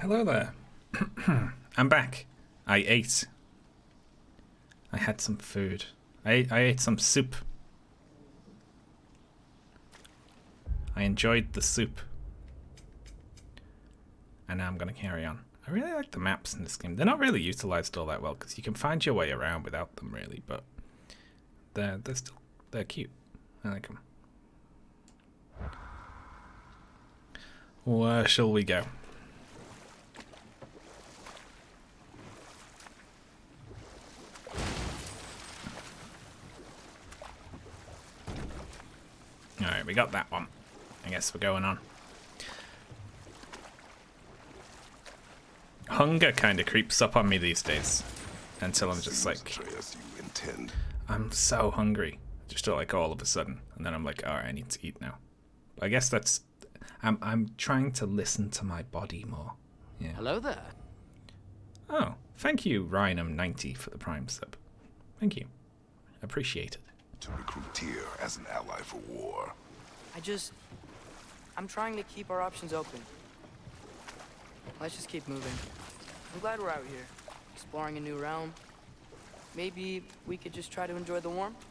Hello there. I'm back. I ate. I had some food. I ate some soup. I enjoyed the soup. And now I'm going to carry on. I really like the maps in this game. They're not really utilized all that well because you can find your way around without them really, but they're cute. I like them. Where shall we go? Alright, we got that one. I guess we're going on. Hunger kind of creeps up on me these days. Until I'm just like... I'm so hungry. Just like all of a sudden. And then I'm like, alright, I need to eat now. But I guess that's... I'm trying to listen to my body more. Yeah. Hello there. Oh, thank you, Rhinum90 for the Prime sub. Thank you. Appreciate it. To recruit Tyr as an ally for war. I'm trying to keep our options open. Let's just keep moving. I'm glad we're out here, exploring a new realm. Maybe we could just try to enjoy the warmth?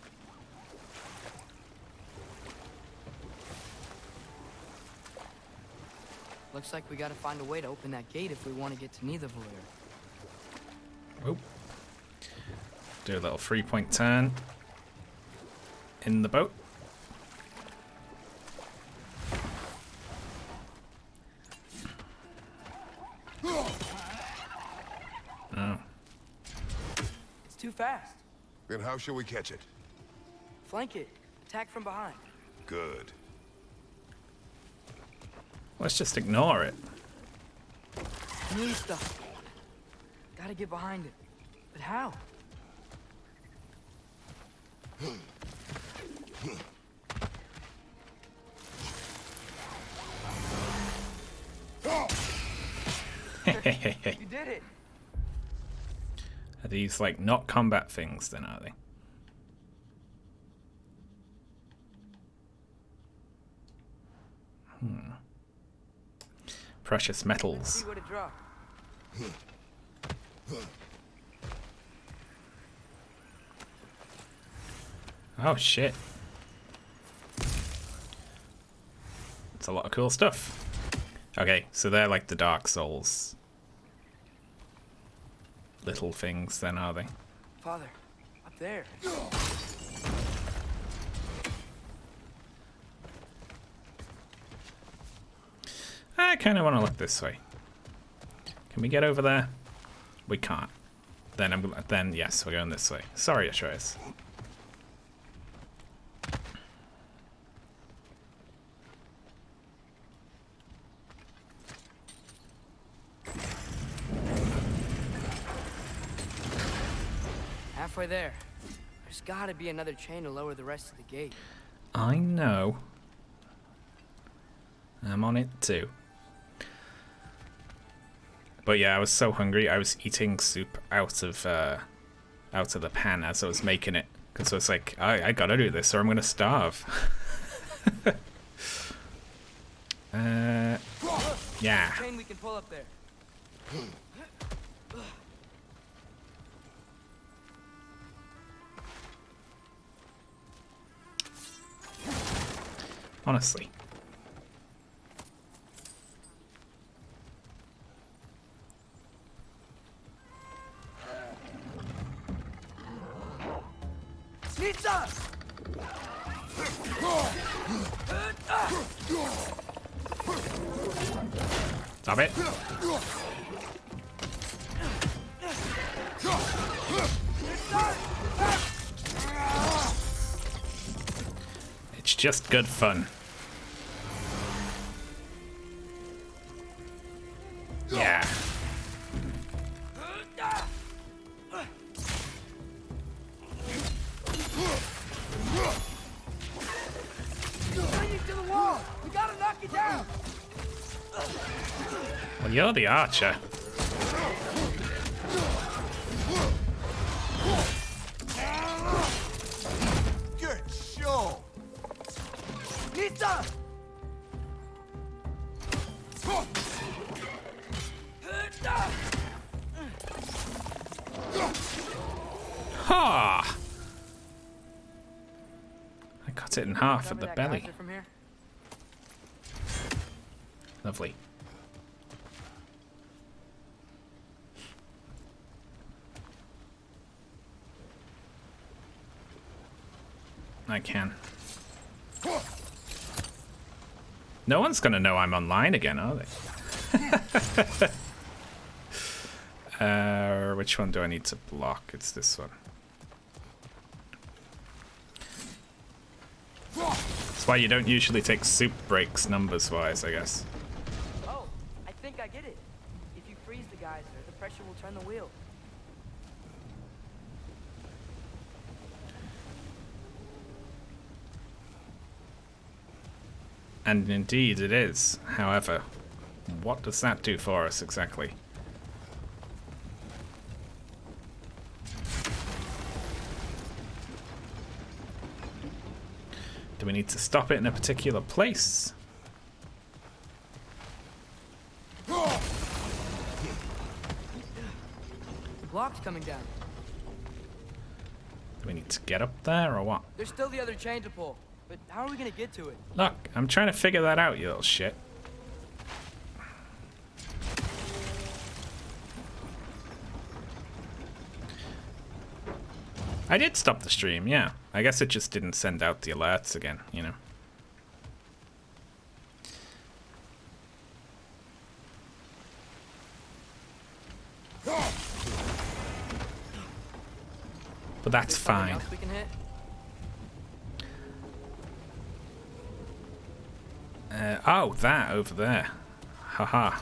Looks like we gotta find a way to open that gate if we want to get to Nidavellir. Oh. Do a little 3-point turn. In the boat. Oh. It's too fast. Then how shall we catch it? Flank it. Attack from behind. Good. Let's just ignore it. New stuff. Gotta get behind it. But how? You did it. Are these like not combat things then, are they? Precious Let's metals. see what it dropped. Oh shit. It's a lot of cool stuff. Okay, so they're like the Dark Souls little things then, are they? Father, up there. I kind of want to look this way. Can we get over there? We can't. Then yes, we're going this way. Sorry, Atreus. Halfway there. There's gotta be another chain to lower the rest of the gate. I know. I'm on it too. But yeah, I was so hungry. I was eating soup out of the pan as I was making it, because I was like, I gotta do this or I'm gonna starve. Yeah. Chain we can pull up there. Honestly. Pizza! Stop it. It's just good fun. Yeah. To the wall! We gotta knock it down! Well, you're the archer. Good show! Pizza! Ha! I cut it in half Tell at me the that belly. geyser from here? Lovely. I can. No one's gonna know I'm online again, are they? Which one do I need to block? It's this one. That's why you don't usually take soup breaks numbers-wise, I guess. Oh, I think I get it. If you freeze the geyser, the pressure will turn the wheel. And indeed it is. However, what does that do for us exactly? Do we need to stop it in a particular place? The block's coming down. Do we need to get up there or what? There's still the other chain to pull, but how are we gonna get to it? Look, I'm trying to figure that out, you little shit. I did stop the stream, yeah. I guess it just didn't send out the alerts again, you know. But that's There's something fine. else we can hit? Oh, that over there. Haha.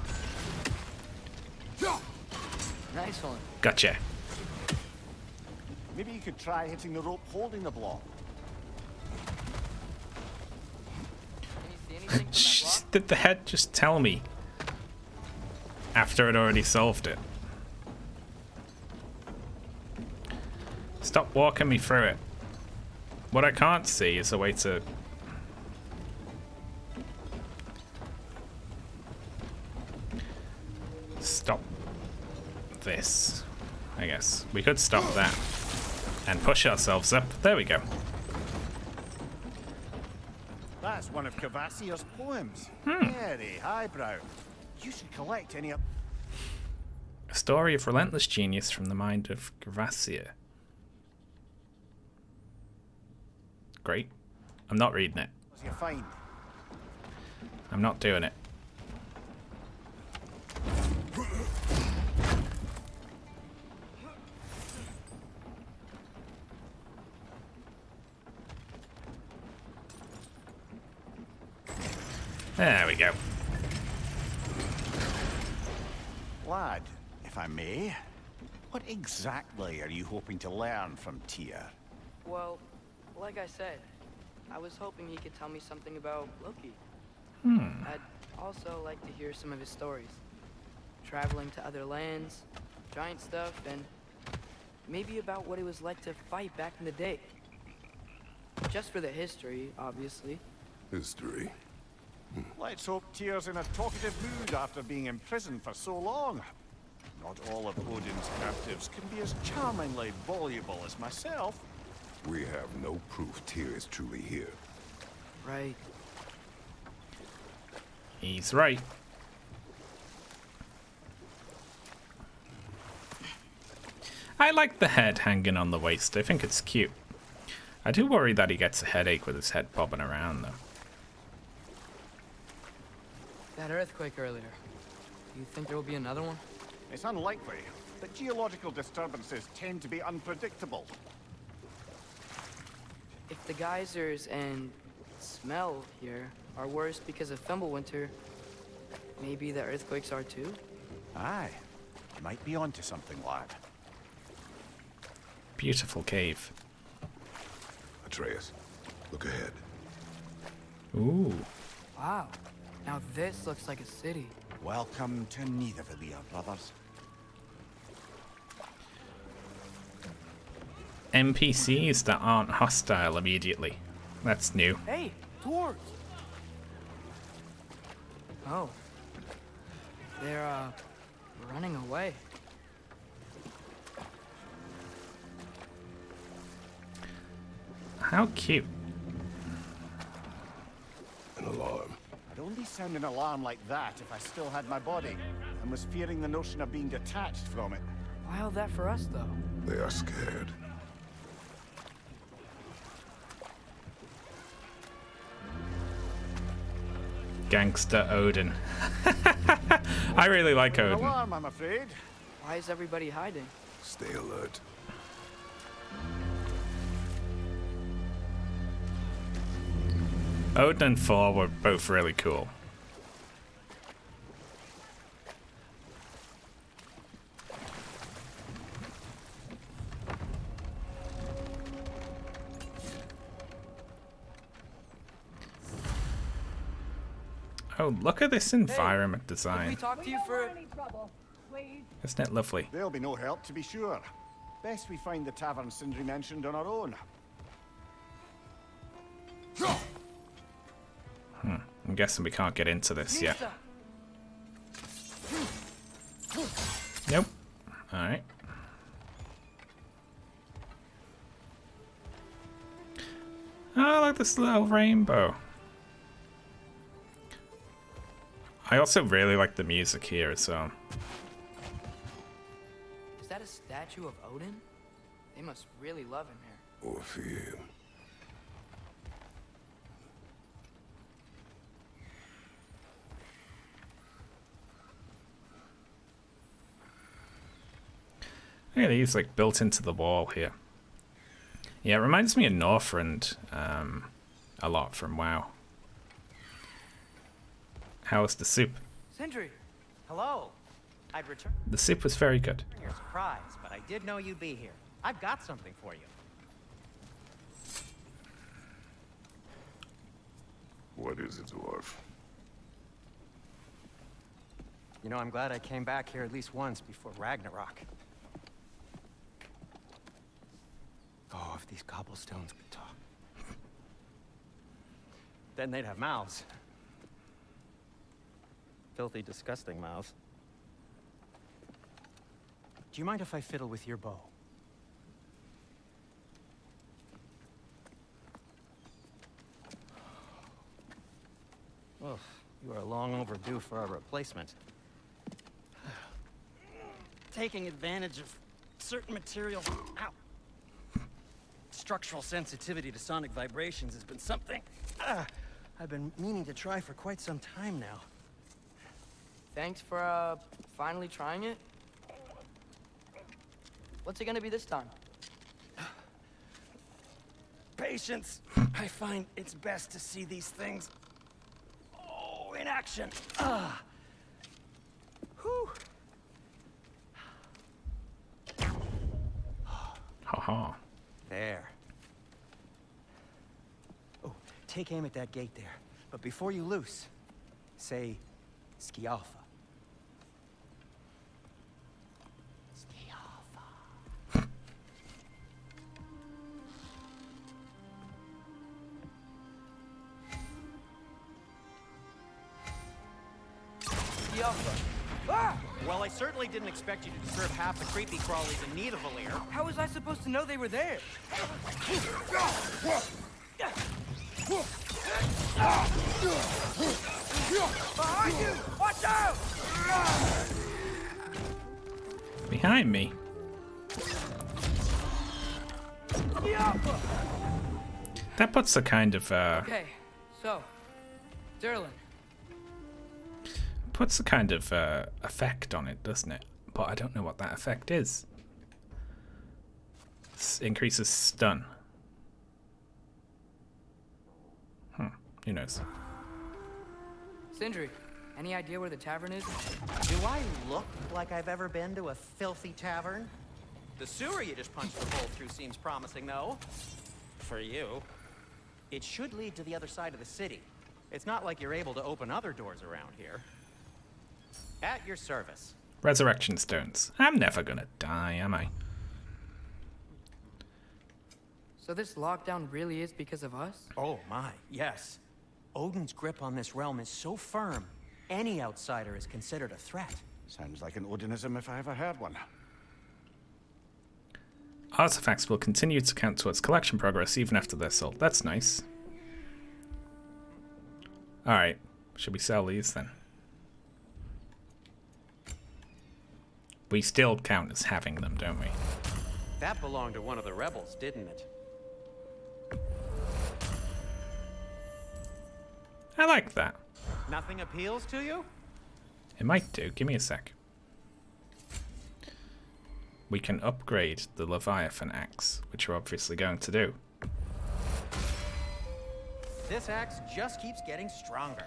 Nice one. Gotcha. Maybe you could try hitting the rope holding the block. Can you see anything from Shh, that block? did the head just tell me? After I'd already solved it. Stop walking me through it. What I can't see is a way to... stop this, I guess. We could stop that and push ourselves up. There we go. That's one of Cavassier's poems. Very highbrow. You should collect any up. A story of relentless genius from the mind of Cavassier. Great. I'm not reading it. You find. I'm not doing it. There we go. Lad, if I may, what exactly are you hoping to learn from Tyr? Well, like I said, I was hoping he could tell me something about Loki. I'd also like to hear some of his stories. Traveling to other lands, giant stuff, and maybe about what it was like to fight back in the day. Just for the history, obviously. History. Let's hope Tyr's in a talkative mood after being imprisoned for so long. Not all of Odin's captives can be as charmingly voluble as myself. We have no proof Tyr is truly here. Right. He's right. I like the head hanging on the waist. I think it's cute. I do worry that he gets a headache with his head bobbing around, though. That earthquake earlier. Do you think there will be another one? It's unlikely, but geological disturbances tend to be unpredictable. If the geysers and smell here are worse because of Fimbulwinter, maybe the earthquakes are too? Aye, you might be onto something, lad. Beautiful cave. Atreus, look ahead. Ooh. Wow. Now this looks like a city. Welcome to Nidavellir, brothers. NPCs that aren't hostile immediately. That's new. Hey, dwarves! Oh. They're, running away. How cute. An alarm. I'd only sound an alarm like that if I still had my body and was fearing the notion of being detached from it. Why all that for us, though? They are scared. Gangster Odin. I really like An Odin. alarm, I'm afraid. Why is everybody hiding? Stay alert. Odin and Thor were both really cool. Oh, look at this environment Can we design. talk to you for... Isn't it lovely? There'll be no help, to be sure. Best we find the tavern Sindri mentioned on our own. I'm guessing we can't get into this yet. Nope. Alright. Oh, I like this little rainbow. I also really like the music here as well. Is that a statue of Odin? They must really love him here. Or fear him. Yeah, these like built into the wall here. Yeah, it reminds me of Northrend a lot from WoW. How was the soup? Sindri! Hello. I'd return The soup was very good. your surprise, but I did know you'd be here. I've got something for you. What is it, dwarf? You know, I'm glad I came back here at least once before Ragnarok. Oh, if these cobblestones could talk. Then they'd have mouths. Filthy, disgusting mouths. Do you mind if I fiddle with your bow? Oh, you are long overdue for a replacement. Taking advantage of certain materials. Ow. Structural sensitivity to sonic vibrations has been something I've been meaning to try for quite some time now. Thanks for, finally trying it. What's it gonna be this time? Patience. I find it's best to see these things, in action. Whew. Haha. There. Oh, take aim at that gate there. But before you loose, say, Skialfa. Skialfa. Yalfa. Ah! Well, I certainly didn't expect you to disturb half the creepy crawlies in need of a lair. How was I supposed to know they were there? Behind you! Watch out! Behind me. Yalfa! That puts a kind of Okay, so, Derlin. puts a kind of effect on it, doesn't it? But I don't know what that effect is. Increases stun. Who knows? Sindri, any idea where the tavern is? Do I look like I've ever been to a filthy tavern? The sewer you just punched the hole through seems promising, though. For you. It should lead to the other side of the city. It's not like you're able to open other doors around here. At your service. Resurrection stones. I'm never gonna die, am I? So this lockdown really is because of us? Oh my, yes. Odin's grip on this realm is so firm, any outsider is considered a threat. Sounds like an Odinism if I ever heard one. Artifacts will continue to count towards collection progress even after they're sold. That's nice. Alright, should we sell these then? We still count as having them, don't we? That belonged to one of the rebels, didn't it? I like that. Nothing appeals to you? It might do. Give me a sec. We can upgrade the Leviathan axe, which we're obviously going to do. This axe just keeps getting stronger.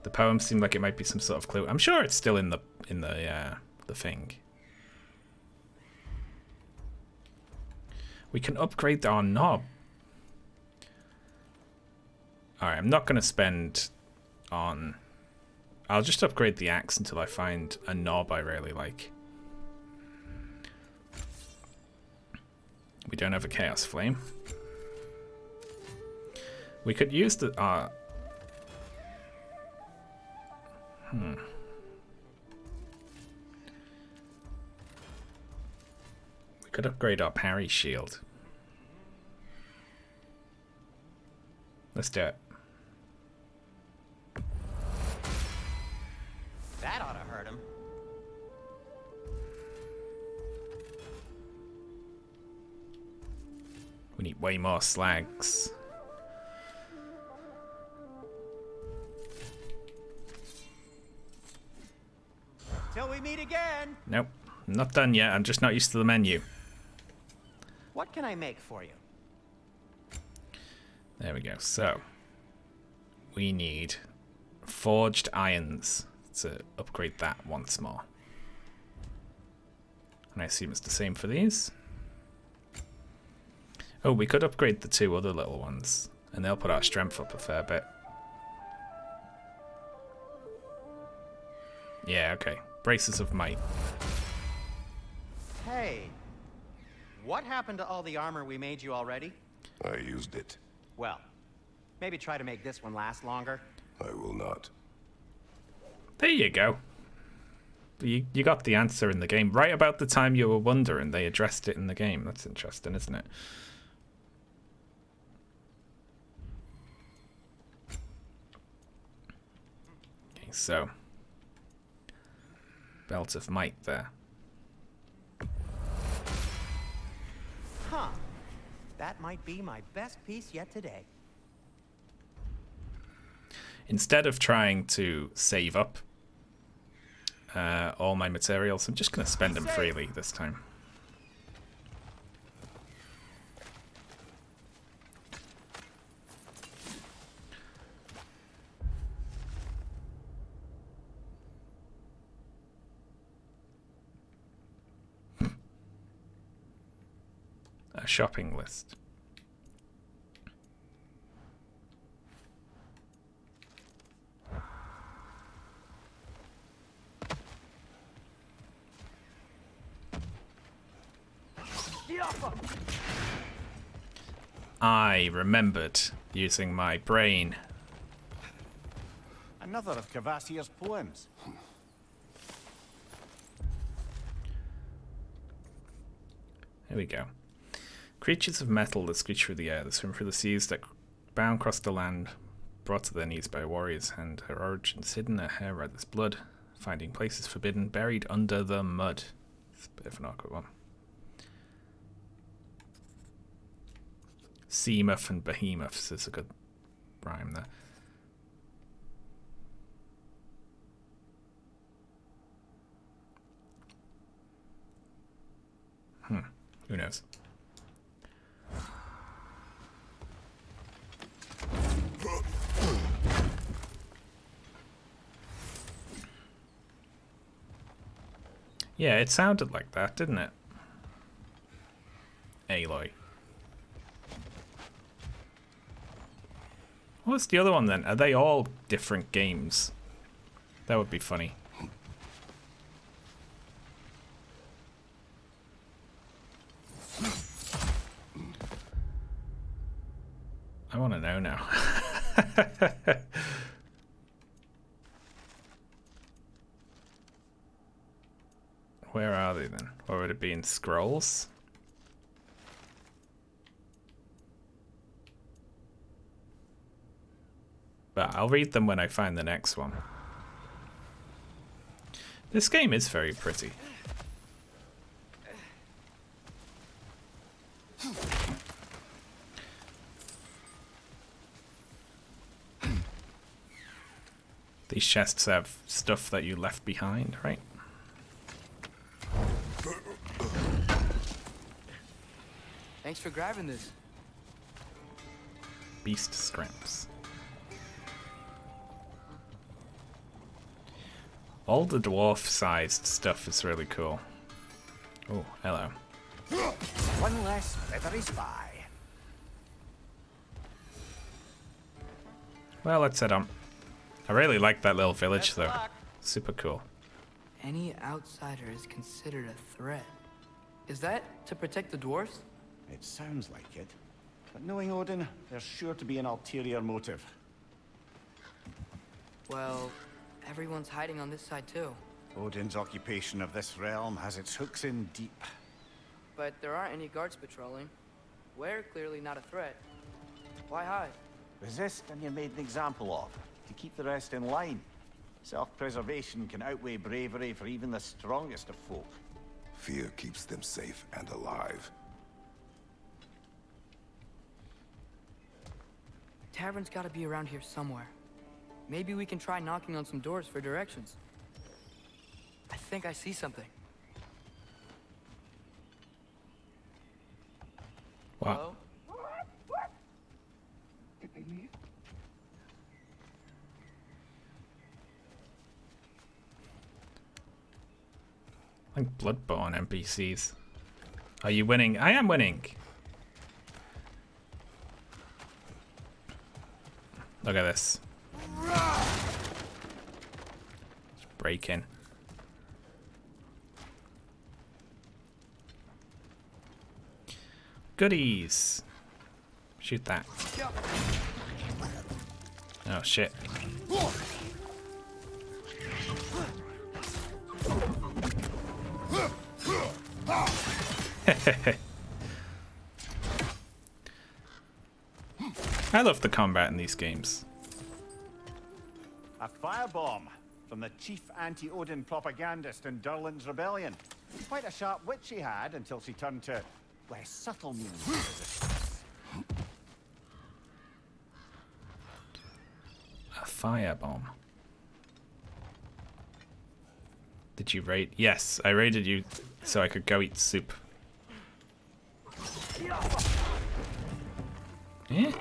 The poem seemed like it might be some sort of clue. I'm sure it's still in the thing. We can upgrade our knob. Alright, I'm not going to spend on... I'll just upgrade the axe until I find a knob I really like. We don't have a Chaos Flame. We could use the... We could upgrade our parry shield. Let's do it. That ought to hurt him. We need way more slags. Till we meet again. Nope, I'm not done yet. I'm just not used to the menu. What can I make for you? There we go. So, we need forged irons to upgrade that once more. And I assume it's the same for these. Oh, we could upgrade the two other little ones, and they'll put our strength up a fair bit. Yeah, okay. Braces of might. Hey, what happened to all the armor we made you already? I used it. Well, maybe try to make this one last longer. I will not. There you go. You got the answer in the game. Right about the time you were wondering, they addressed it in the game. That's interesting, isn't it? Okay, so... Belt of Might there. Huh. That might be my best piece yet today. Instead of trying to save up all my materials, I'm just going to spend them freely this time. A shopping list. I remembered using my brain. Another of Cavassier's poems. There we go. Creatures of metal that screech through the air, that swim through the seas, that bound across the land, brought to their knees by warriors, and her origins hidden, her hair red as blood, finding places forbidden, buried under the mud. It's a bit of an awkward one. Seamuth and behemoths is a good rhyme there. Who knows? Yeah, it sounded like that, didn't it? Aloy. What's the other one then? Are they all different games? That would be funny. I want to know now. Where are they then? Or would it be in scrolls? But I'll read them when I find the next one. This game is very pretty. These chests have stuff that you left behind, right? Thanks for grabbing this. Beast scraps. All the dwarf-sized stuff is really cool. Oh, hello. One less feathery spy. Well, let's head on. I really like that little village, though. Super cool. Any outsider is considered a threat. Is that to protect the dwarves? It sounds like it. But knowing Odin, there's sure to be an ulterior motive. Well, everyone's hiding on this side too. Odin's occupation of this realm has its hooks in deep. But there aren't any guards patrolling. We're clearly not a threat. Why hide? Resist and you're made an example of, to keep the rest in line. Self-preservation can outweigh bravery for even the strongest of folk. Fear keeps them safe and alive. Tavern's gotta be around here somewhere. Maybe we can try knocking on some doors for directions. I think I see something. Wow. Hello? Did they leave? Like Bloodborne NPCs. Are you winning? I am winning. Look at this. Just break in. Goodies. Shoot that. Oh shit. I love the combat in these games. A firebomb from the chief anti-Odin propagandist in Durlin's rebellion. Quite a sharp wit she had until she turned to less subtle means. A firebomb. Did you raid? Yes, I raided you so I could go eat soup. Eh?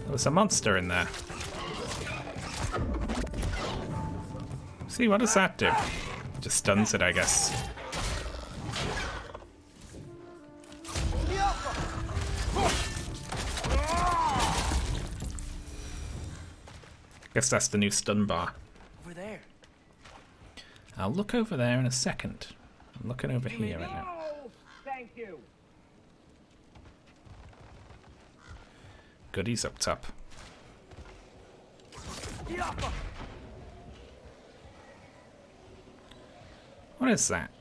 There was a monster in there. See, what does that do? Just stuns it, I guess. Guess that's the new stun bar. Over there. I'll look over there in a second. I'm looking over here right now. Thank you. Goodies up top. What is that?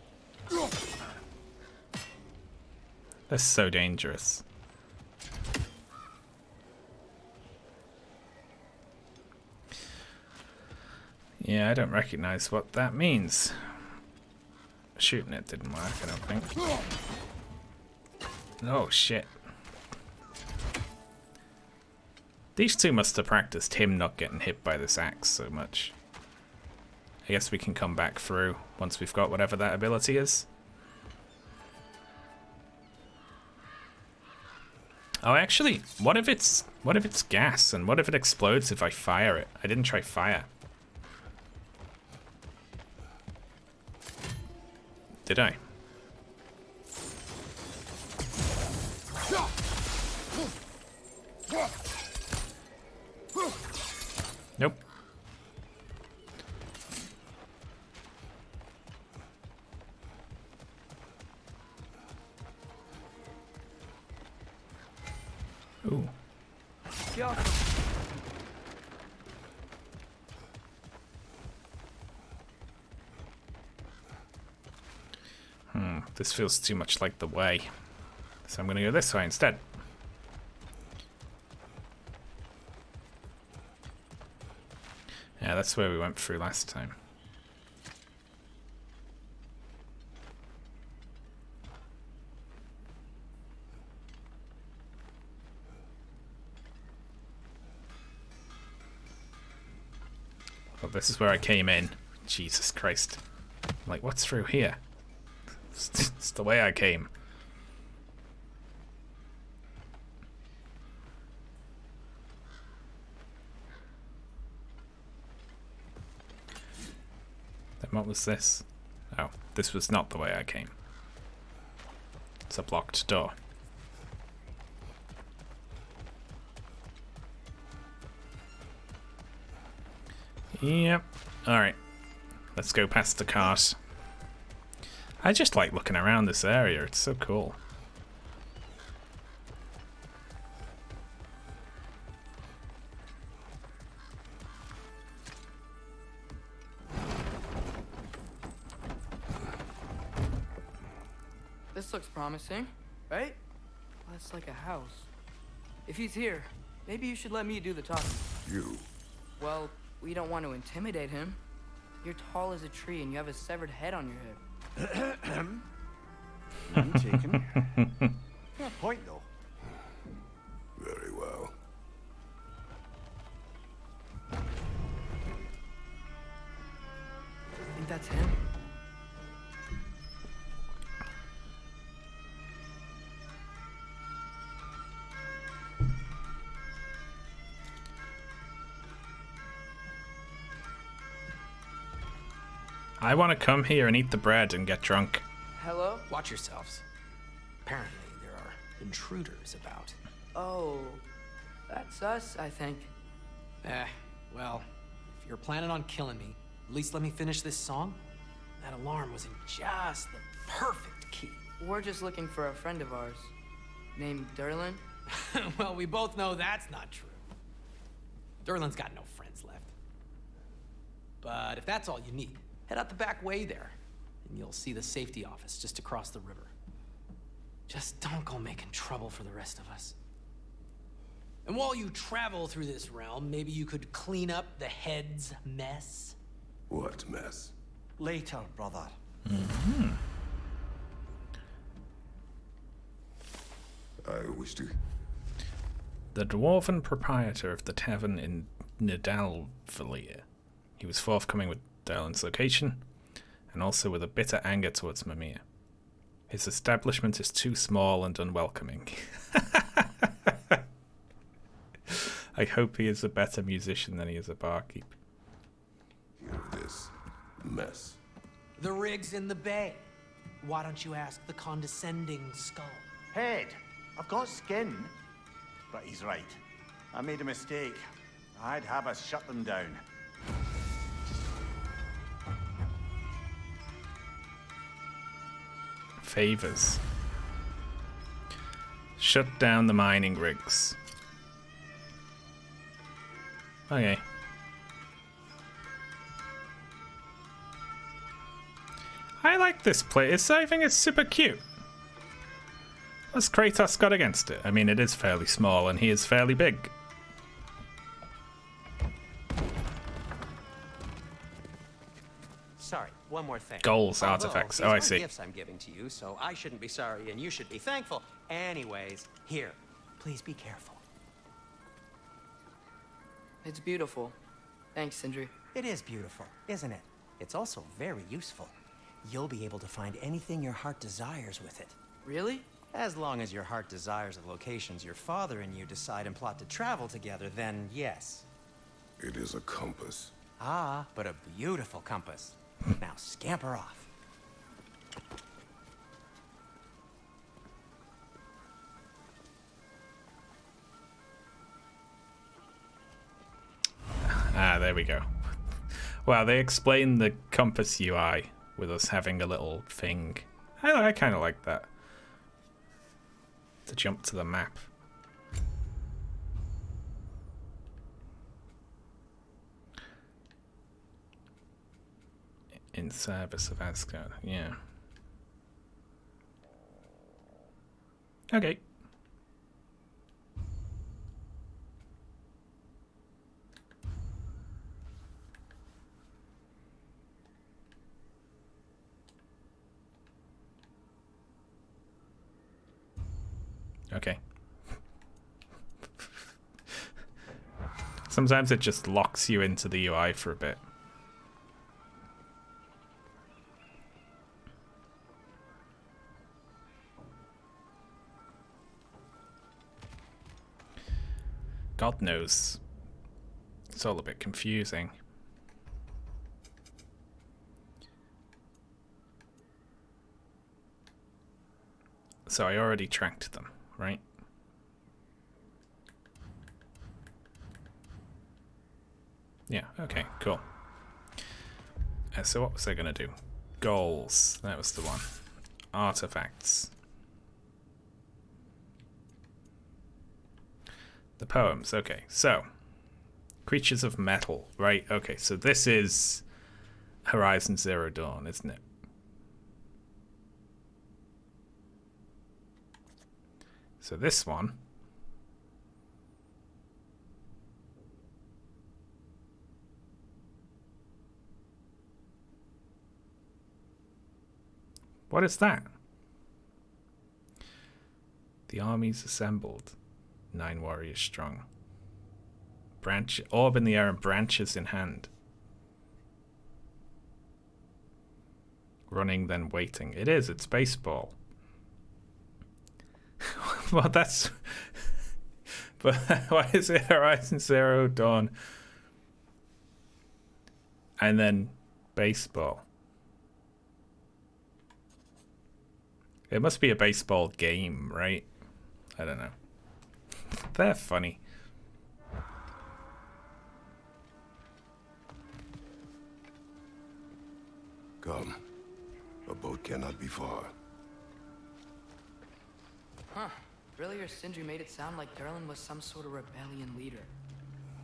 That's so dangerous. Yeah, I don't recognize what that means. Shooting it didn't work, I don't think. Oh shit. These two must have practiced him not getting hit by this axe so much. I guess we can come back through once we've got whatever that ability is. Oh, actually, what if it's gas, and what if it explodes if I fire it? I didn't try fire. Did I? Nope. Ooh. This feels too much like the way. So I'm going to go this way instead. Yeah, that's where we went through last time. Well, this is where I came in. Jesus Christ. I'm like, what's through here? It's the way I came. Then what was this? Oh, this was not the way I came. It's a blocked door. Yep. Alright. Let's go past the cart. I just like looking around this area. It's so cool. This looks promising, right? Well, that's like a house. If he's here, maybe you should let me do the talking. You. Well, we don't want to intimidate him. You're tall as a tree and you have a severed head on your head. None taken. Fair point, though. Very well. I think that's him. I want to come here and eat the bread and get drunk. Hello? Watch yourselves. Apparently, there are intruders about. Oh, that's us, I think. Well, if you're planning on killing me, at least let me finish this song. That alarm was in just the perfect key. We're just looking for a friend of ours named Derlin. Well, we both know that's not true. Derlin's got no friends left. But if that's all you need, head out the back way there, and you'll see the safety office just across the river. Just don't go making trouble for the rest of us. And while you travel through this realm, maybe you could clean up the head's mess. What mess? Later, brother. I wish to. The dwarven proprietor of the tavern in Nidalvalir. He was forthcoming with Darlin's location, and also with a bitter anger towards Mimir. His establishment is too small and unwelcoming. I hope he is a better musician than he is a barkeep. Hear this mess. The rig's in the bay. Why don't you ask the condescending skull? Head, I've got skin. But he's right. I made a mistake. I'd have us shut them down. Favors. Shut down the mining rigs. Okay. I like this place. I think it's super cute. What's Kratos got against it? I mean, it is fairly small and he is fairly big. Sorry, one more thing. Goals, Although, artifacts. these Oh, I aren't see. gifts I'm giving to you, so I shouldn't be sorry and you should be thankful. Anyways, here, please be careful. It's beautiful. Thanks, Sindri. It is beautiful, isn't it? It's also very useful. You'll be able to find anything your heart desires with it. Really? As long as your heart desires the locations your father and you decide and plot to travel together, then yes. It is a compass. Ah, but a beautiful compass. Now scamper off. Ah, there we go. Wow, they explain the compass UI with us having a little thing. I kind of like that. To jump to the map. In service of Asgard, yeah. Okay. Okay. Sometimes it just locks you into the UI for a bit. God knows. It's all a bit confusing. So I already tracked them, right? Yeah, okay, cool. So what was I gonna do? Goals, that was the one. Artifacts. The poems, okay, so. Creatures of Metal, right, okay, so this is Horizon Zero Dawn, isn't it? So this one. What is that? The armies assembled. 9 warriors strong. Branch, orb in the air and branches in hand. Running, then waiting. It is, it's baseball. Well, that's... But why is it Horizon Zero Dawn? And then baseball. It must be a baseball game, right? I don't know. They're funny. Come. A boat cannot be far. Huh. Earlier, Sindri made it sound like Durlin was some sort of rebellion leader.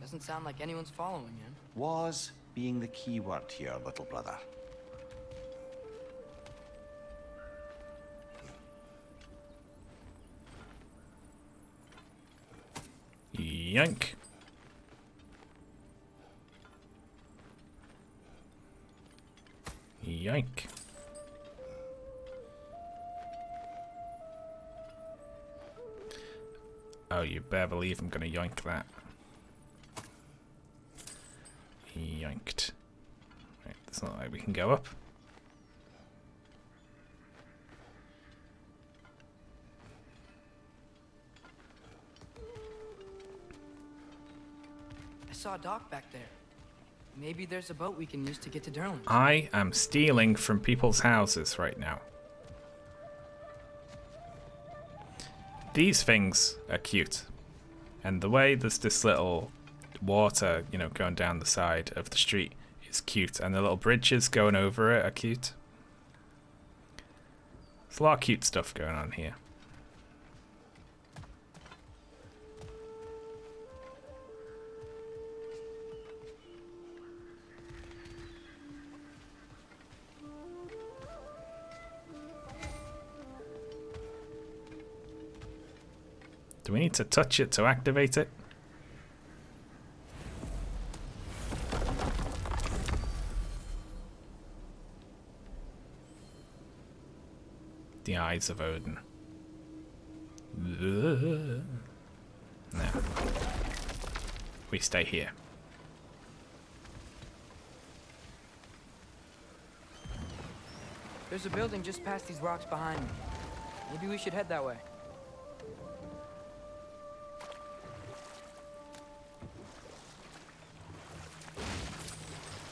Doesn't sound like anyone's following him. Was being the key word here, little brother. Yank. Yank. Oh, you better believe I'm gonna yoink that. Yoinked. Right, it's not like we can go up. I saw a dock back there. Maybe there's a boat we can use to get to Durlin. I am stealing from people's houses right now. These things are cute. And the way there's this little water, you know, going down the side of the street is cute. And the little bridges going over it are cute. There's a lot of cute stuff going on here. Do we need to touch it to activate it? The eyes of Odin. No. We stay here. There's a building just past these rocks behind me. Maybe we should head that way.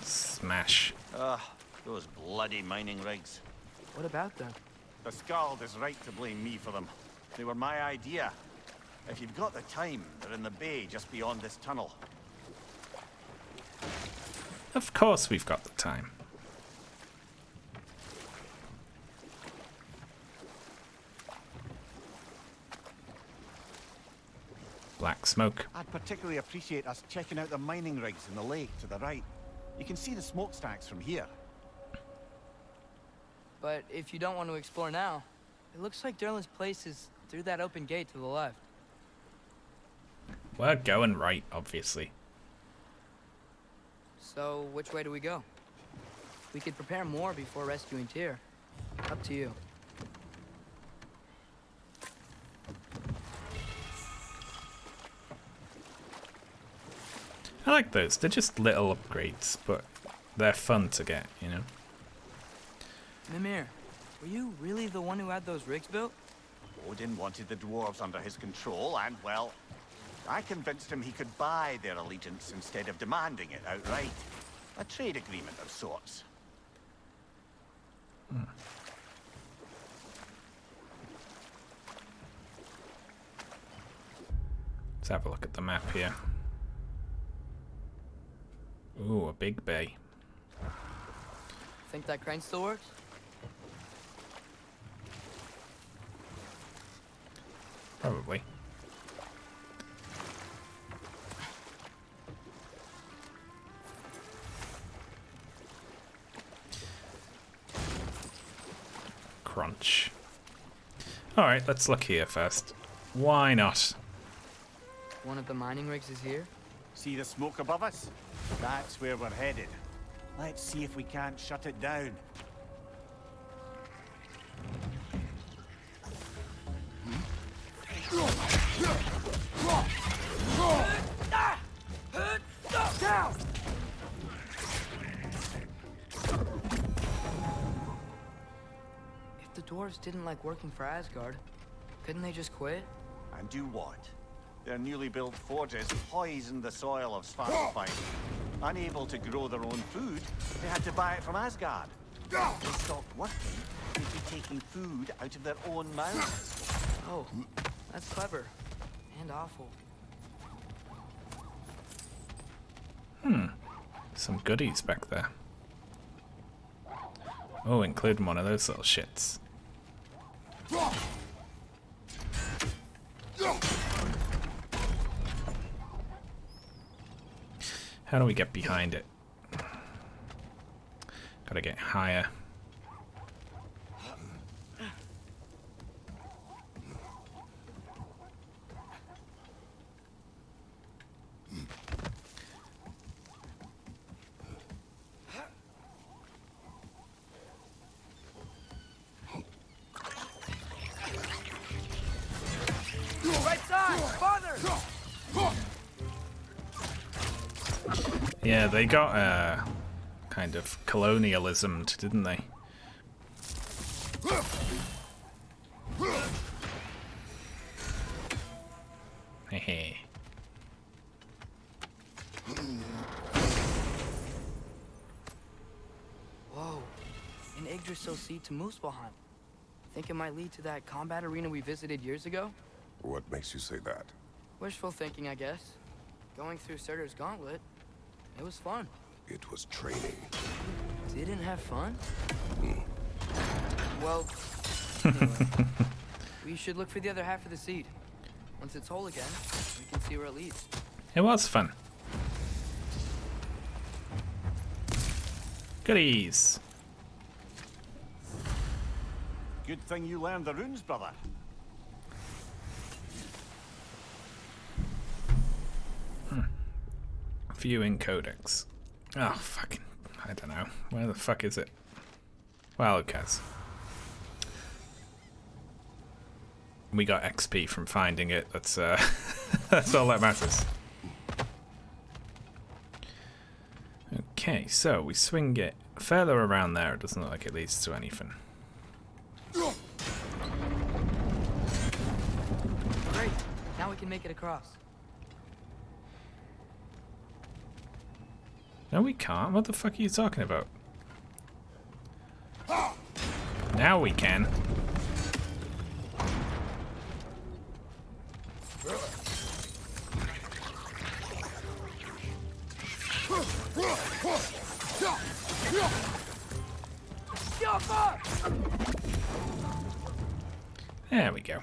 Smash. Ugh, those bloody mining rigs. What about them? The Skald is right to blame me for them. They were my idea. If you've got the time, they're in the bay just beyond this tunnel. Of course we've got the time. Black smoke. I'd particularly appreciate us checking out the mining rigs in the lake to the right. You can see the smokestacks from here. But if you don't want to explore now, it looks like Durlin's place is through that open gate to the left. We're going right, obviously. So, which way do we go? We could prepare more before rescuing Tyr. Up to you. I like those. They're just little upgrades, but they're fun to get, you know? Mimir, were you really the one who had those rigs built? Odin wanted the dwarves under his control, and, well, I convinced him he could buy their allegiance instead of demanding it outright. A trade agreement of sorts. Let's have a look at the map here. Ooh, a big bay. Think that crane still works? Probably. Crunch. Alright, let's look here first. Why not? One of the mining rigs is here. See the smoke above us? That's where we're headed. Let's see if we can't shut it down. If the dwarves didn't like working for Asgard, couldn't they just quit? And do what? Their newly built forges poisoned the soil of Svartalfheim. Unable to grow their own food, they had to buy it from Asgard. They stopped working, they'd be taking food out of their own mouths. Oh, that's clever. And awful. Some goodies back there. Oh, including one of those little shits. How do we get behind it? Gotta get higher. Right side! Farther! Yeah, they got kind of colonialismed, didn't they? Hehe. Whoa. An Yggdrasil seed to Muspelheim. Think it might lead to that combat arena we visited years ago? What makes you say that? Wishful thinking, I guess. Going through Surtur's gauntlet, it was fun. It was training. Didn't have fun? Well, anyway, we should look for the other half of the seed. Once it's whole again, we can see where it leads. It was fun. Goodies. Good thing you learned the runes, brother. Viewing codex. Oh, fucking... I don't know. Where the fuck is it? Well, who cares? We got XP from finding it. That's that's all that matters. Okay, so we swing it further around there. It doesn't look like it leads to anything. Great. Now we can make it across. No, we can't. What the fuck are you talking about? Now we can. There we go.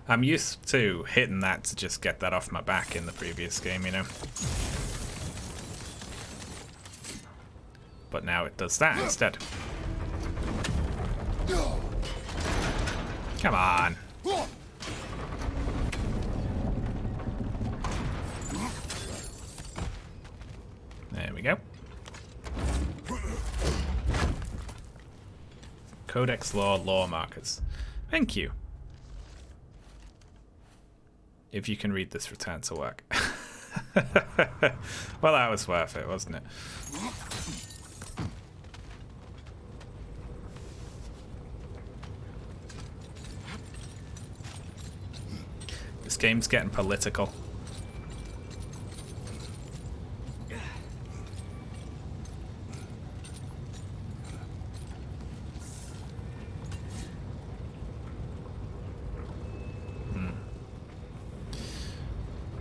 I'm used to hitting that to just get that off my back in the previous game, you know. But now it does that instead. Come on. There we go. Codex law markers. Thank you. If you can read this, return to work. Well, that was worth it, wasn't it? This game's getting political.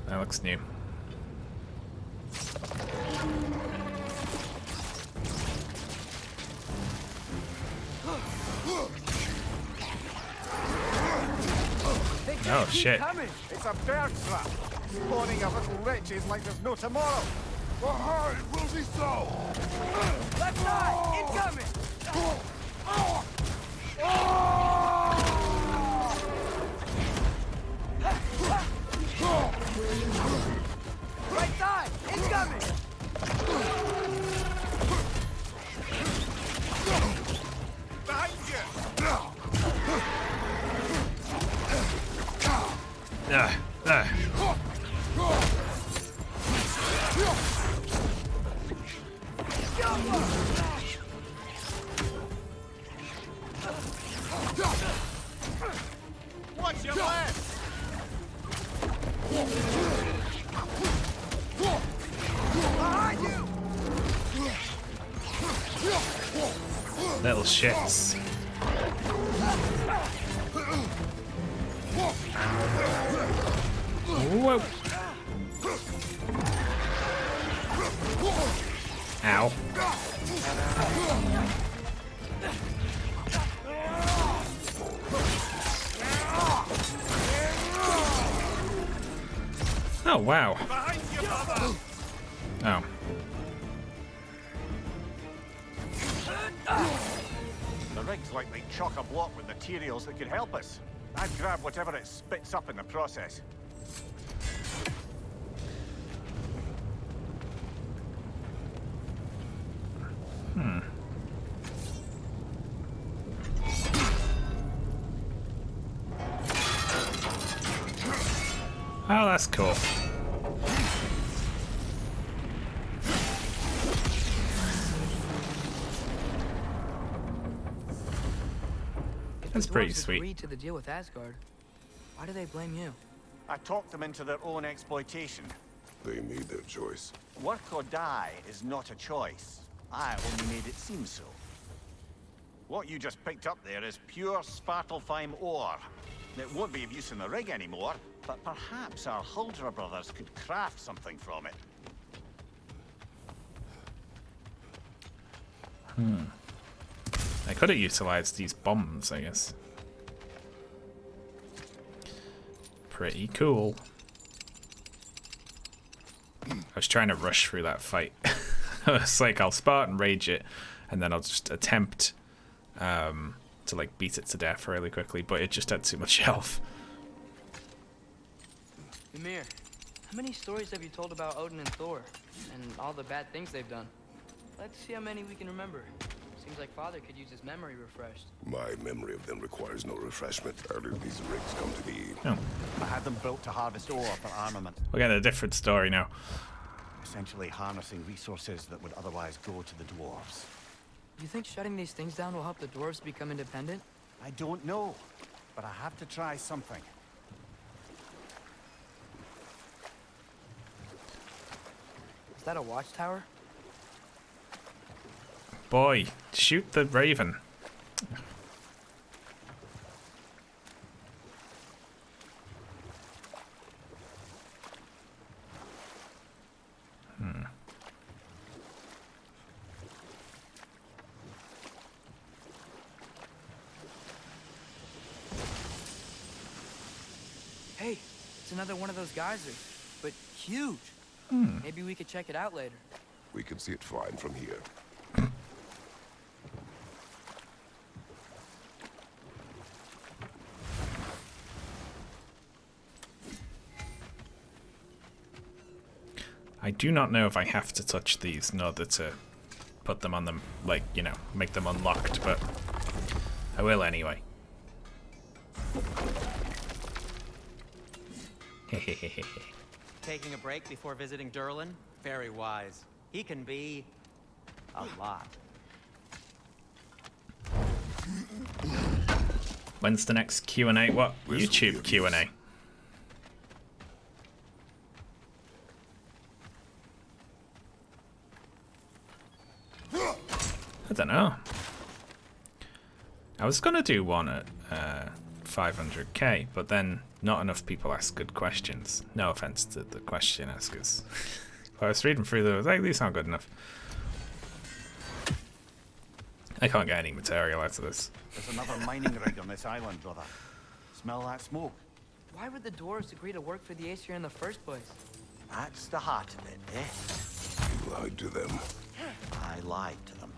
That looks new. Oh shit. It's a bird trap. Spawning of little wretches like there's no tomorrow. Behind, will be so. Left side! Incoming! Right side! Incoming! Behind you! Watch your left! Behind you! Little shits. Whoa. Ow. Oh, wow. Behind you, brother! Oh. The rig's likely chock-a-block with materials that could help us. I'd grab whatever it spits up in the process. Oh, that's cool. That's pretty sweet. Agreed to the deal with Asgard. Why do they blame you? I talked them into their own exploitation. They made their choice. Work or die is not a choice. I only made it seem so. What you just picked up there is pure Svartalfheim ore. It won't be of use in the rig anymore, but perhaps our Huldra brothers could craft something from it. I could have utilized these bombs, I guess. Pretty cool. I was trying to rush through that fight. It's like I'll Spartan rage it, and then I'll just attempt to like beat it to death really quickly, but it just had too much health. Ymir, how many stories have you told about Odin and Thor, and all the bad things they've done? Let's see how many we can remember. Seems like Father could use his memory refreshed. My memory of them requires no refreshment. How did these rigs come to be? Oh, I had them built to harvest ore for armament, we're getting a different story now. essentially harnessing resources that would otherwise go to the dwarves. You think shutting these things down will help the dwarves become independent? I don't know, but I have to try something. Is that a watchtower? Boy, shoot the raven. another one of those geysers, but huge. Maybe we could check it out later. We can see it fine from here. I do not know if I have to touch these in order to put them on them, like, you know, make them unlocked, but I will anyway. Taking a break before visiting Durlin? Very wise. He can be a lot. When's the next Q&A? What? YouTube Q&A? I don't know. I was gonna do one at 500k, but then not enough people ask good questions. No offense to the question askers. I was reading through them, I was like, these aren't good enough. I can't get any material out of this. There's another mining rig on this island, brother. Smell that smoke? Why would the dwarves agree to work for the Aesir in the first place? That's the heart of it, eh? You lied to them. I lied to them.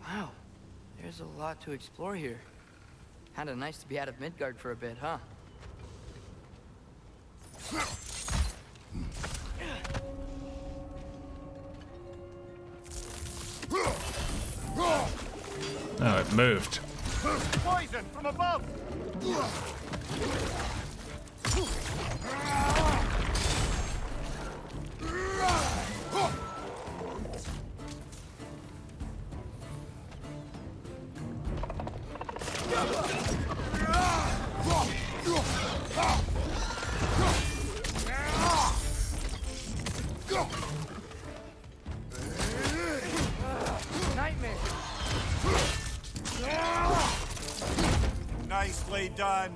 Wow, there's a lot to explore here. Kinda nice to be out of Midgard for a bit, huh? Oh, it moved. Poison from above! Nightmare! Nicely done.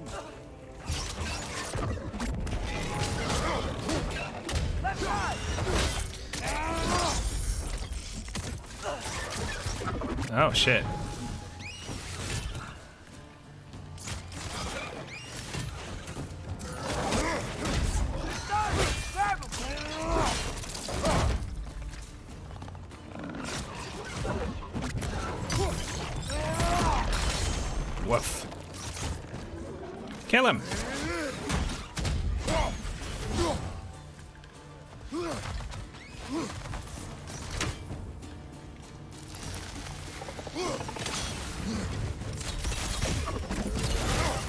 Left side! Oh shit. Grab him! Woof. Kill him.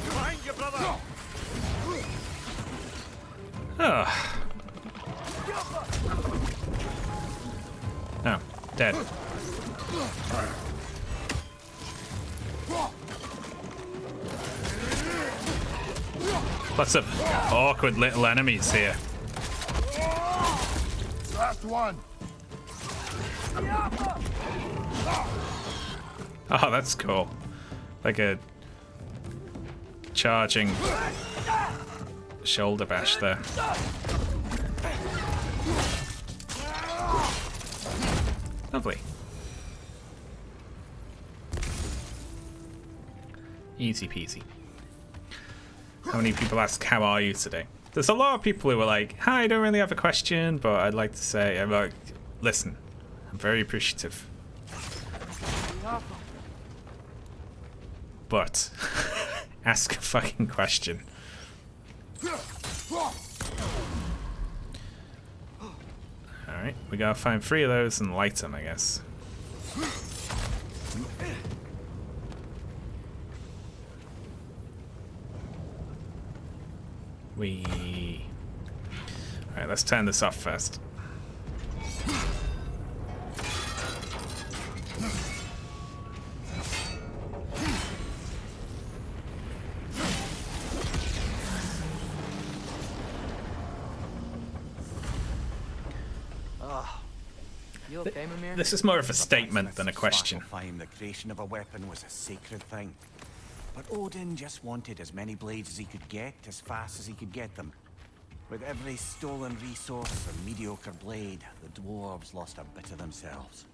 Behind you, brother! Oh. Oh, dead. Lots of awkward little enemies here. Last one. Oh, that's cool. Like a charging shoulder bash there. Lovely. Easy peasy. How many people ask, how are you today? There's a lot of people who are like, hi, I don't really have a question, but I'd like to say, I'm like, listen, I'm very appreciative. But, ask a fucking question. Alright, we gotta find 3 of those and light them, I guess. Alright, let's turn this off first. You okay, Mimir? This is more of a statement than a question. The creation of a weapon was a sacred thing. But Odin just wanted as many blades as he could get, as fast as he could get them. With every stolen resource and mediocre blade, the dwarves lost a bit of themselves.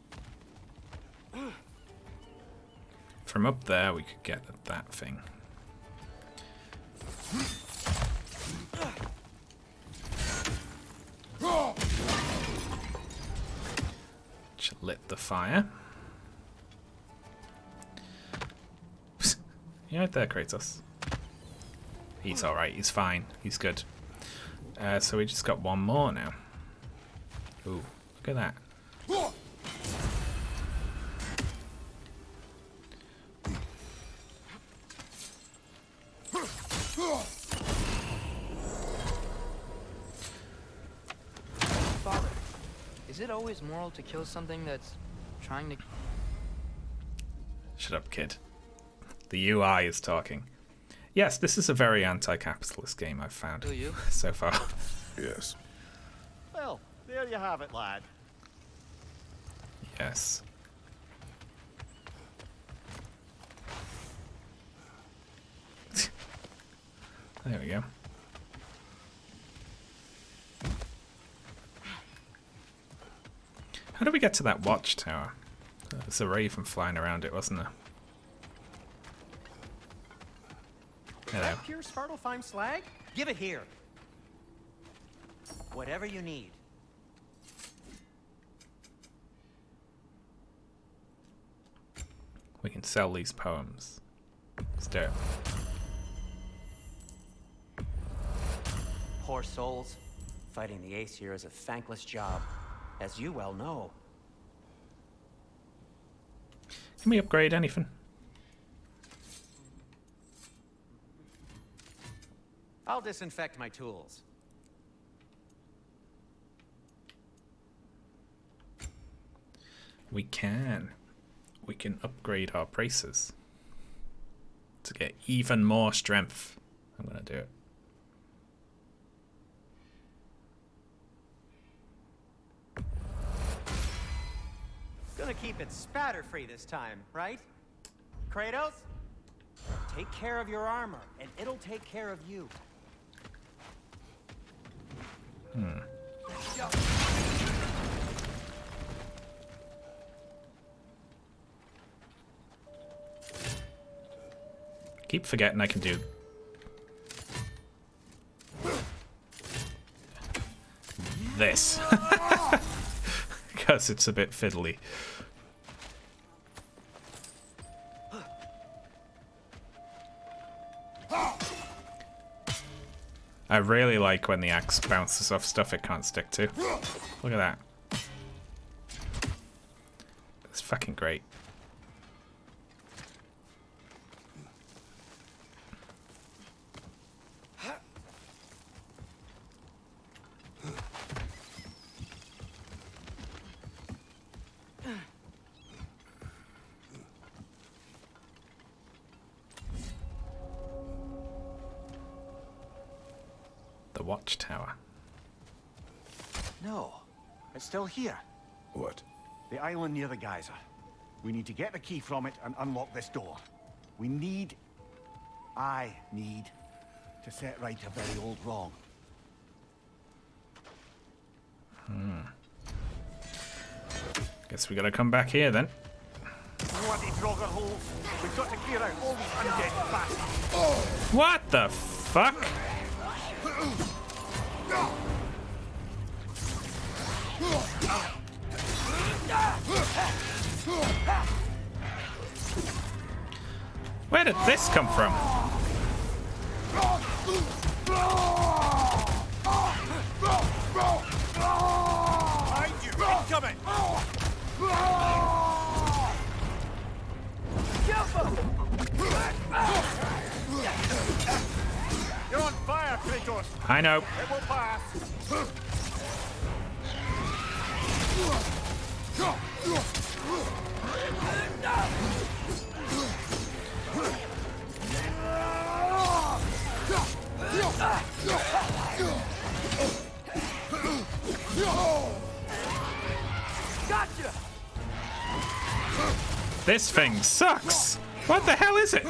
From up there, we could get at that thing. Just lit the fire. You right there, Kratos. He's alright, he's fine, he's good. So we just got one more now. Ooh, look at that. Father, is it always moral to kill something that's trying to... Shut up, kid. The UI is talking. Yes, this is a very anti-capitalist game I've found Kill you? so far. Yes. Well, there you have it, lad. Yes. There we go. How do we get to that watchtower? There's a raven flying around it, wasn't there? Hello. That pure Svartalfheim slag? Give it here. Whatever you need. We can sell these poems. Let's do it. Poor souls. Fighting the Ace here is a thankless job, as you well know. Can we upgrade anything? I'll disinfect my tools. We can. We can upgrade our braces to get even more strength. I'm gonna do it. Gonna keep it spatter-free this time, right? Kratos? Take care of your armor, and it'll take care of you. Keep forgetting I can do this. Because it's a bit fiddly. I really like when the axe bounces off stuff it can't stick to. Look at that. It's fucking great. The watchtower. No, it's still here. What? The island near the geyser. We need to get the key from it and unlock this door. I need to set right a very old wrong. Guess we gotta come back here then. Bloody Draugr holes. We've got to clear out all these undead bastards. What the fuck? Where did this come from? Behind you, incoming! You're on fire, Kratos. I know. It will pass. Gotcha! This thing sucks. What the hell is it?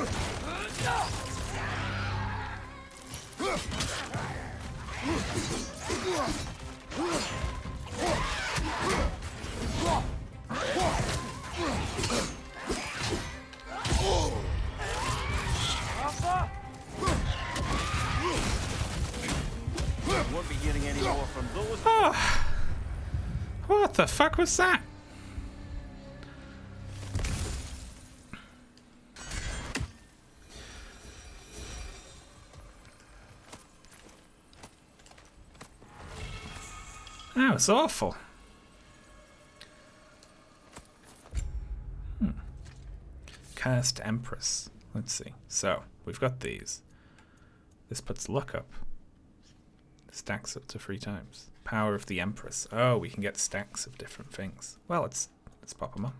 won't be hearing any more from those. Oh, what the fuck was that? That was awful. Cursed Empress. Let's see. So, we've got these. This puts luck up. Stacks up to 3 times. Power of the Empress. Oh, we can get stacks of different things. Well, let's pop them up.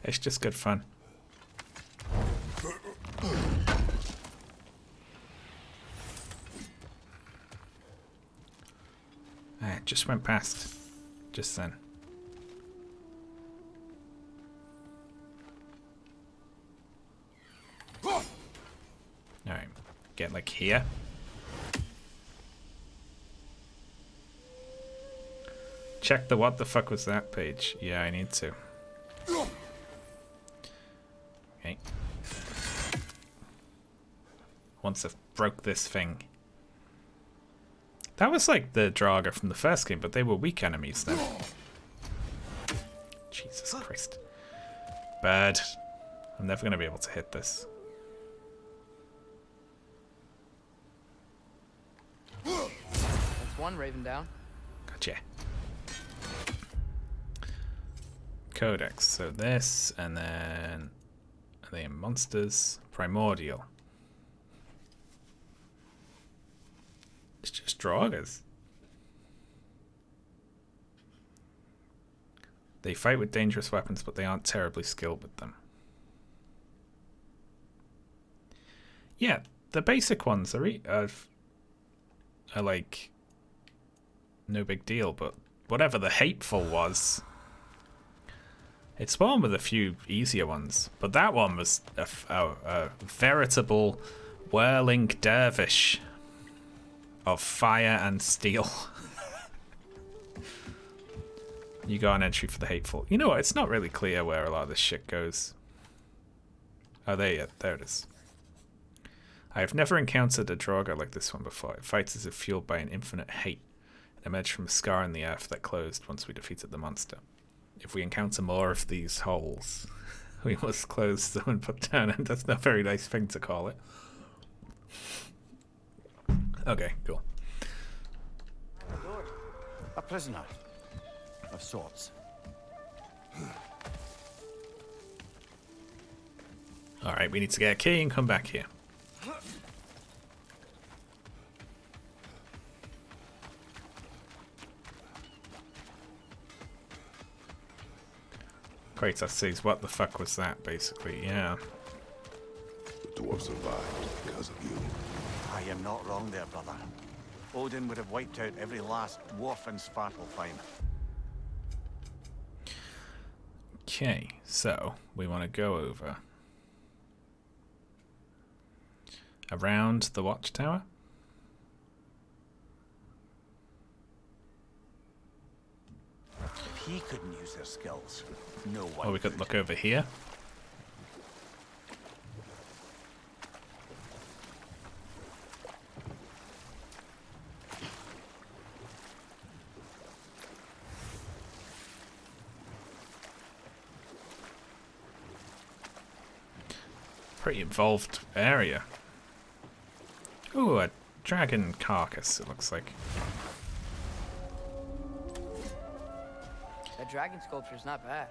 It's just good fun. It just went past just then. Alright, get like here. Check the what the fuck was that page. Yeah, I need to. Okay. Once I've broke this thing. That was like the Draugr from the first game, but they were weak enemies then. Jesus Christ. Bad. I'm never going to be able to hit this. That's one Raven down. Gotcha. Codex. So this, and then the monsters. Primordial. It's just Draugrs. They fight with dangerous weapons, but they aren't terribly skilled with them. Yeah, the basic ones are like no big deal, but whatever the hateful was, it spawned with a few easier ones. But that one was a veritable whirling dervish of fire and steel. You got an entry for the hateful. You know what? It's not really clear where a lot of this shit goes. Oh, there it is. I have never encountered a Draugr like this one before. It fights as if fueled by an infinite hate. It emerged from a scar in the earth that closed once we defeated the monster. If we encounter more of these holes, we must close them and put down, and that's not a very nice thing to call it. Okay, cool. A prisoner of sorts. Alright, we need to get a key and come back here. Kratos says, what the fuck was that, basically, yeah. The dwarf survived because of you. I am not wrong there, brother. Odin would have wiped out every last dwarf in Svartalfheim. Okay, so we want to go over around the watchtower. If he couldn't use their skills, no one. Or we could look over here. Pretty involved area. Ooh, a dragon carcass, it looks like. That dragon sculpture's not bad.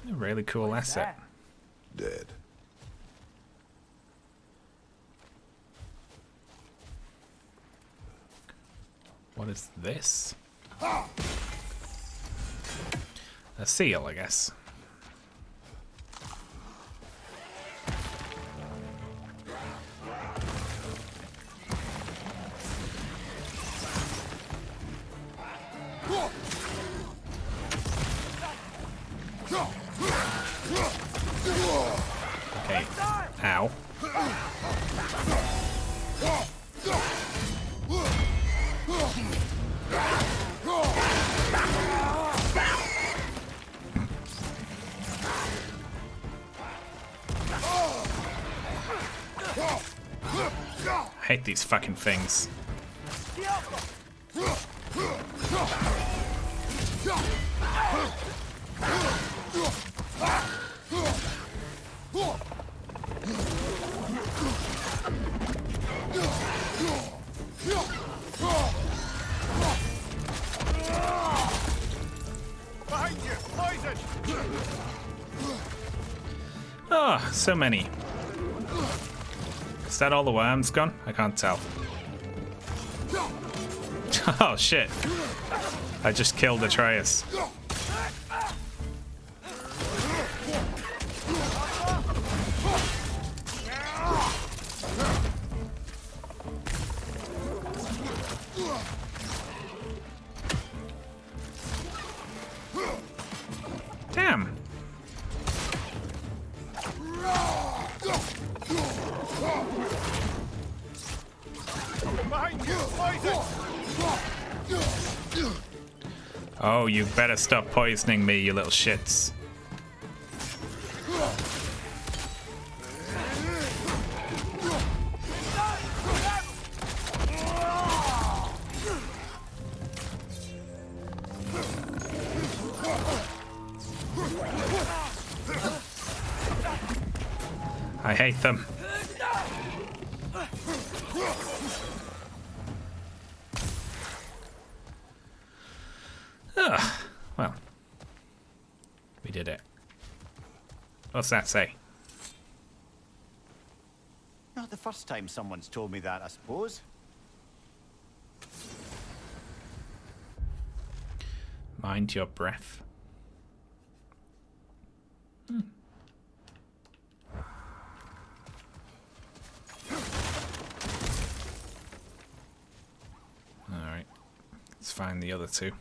A really cool What is asset. that? Dead. What is this? A seal, I guess. Okay. Ow. I hate these fucking things. Behind you! Poison! Oh, so many. Is that all the worms gone? I can't tell. Oh shit. I just killed Atreus. Damn. Behind you! Poison! Oh, you better stop poisoning me, you little shits. I hate them. Ugh. Well, we did it. What's that say? Not the first time someone's told me that, I suppose. Mind your breath. Alright. Let's find the other two.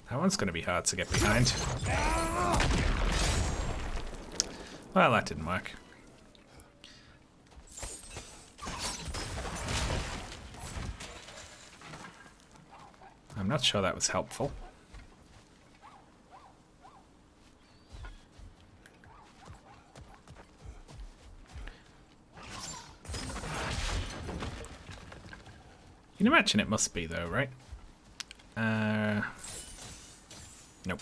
That one's going to be hard to get behind. Well, that didn't work. I'm not sure that was helpful. You can imagine it must be though, right? Nope.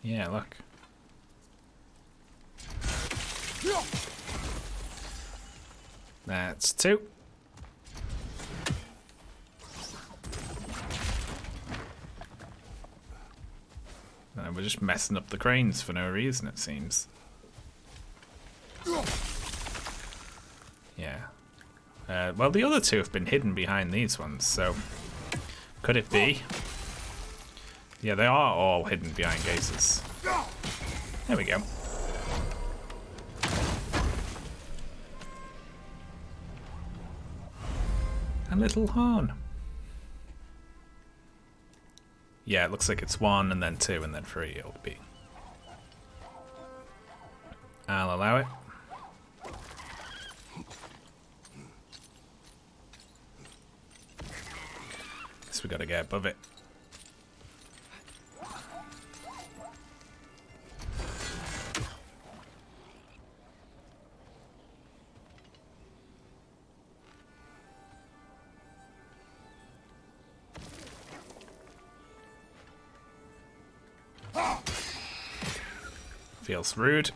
Yeah, look. That's two. And we're just messing up the cranes for no reason, it seems. Yeah. Well, the other two have been hidden behind these ones, so... Could it be? Yeah, they are all hidden behind gases. There we go. A little horn. Yeah, it looks like it's 1 and then 2 and then 3 it'll be. I'll allow it. Guess we gotta get above it. Feels rude.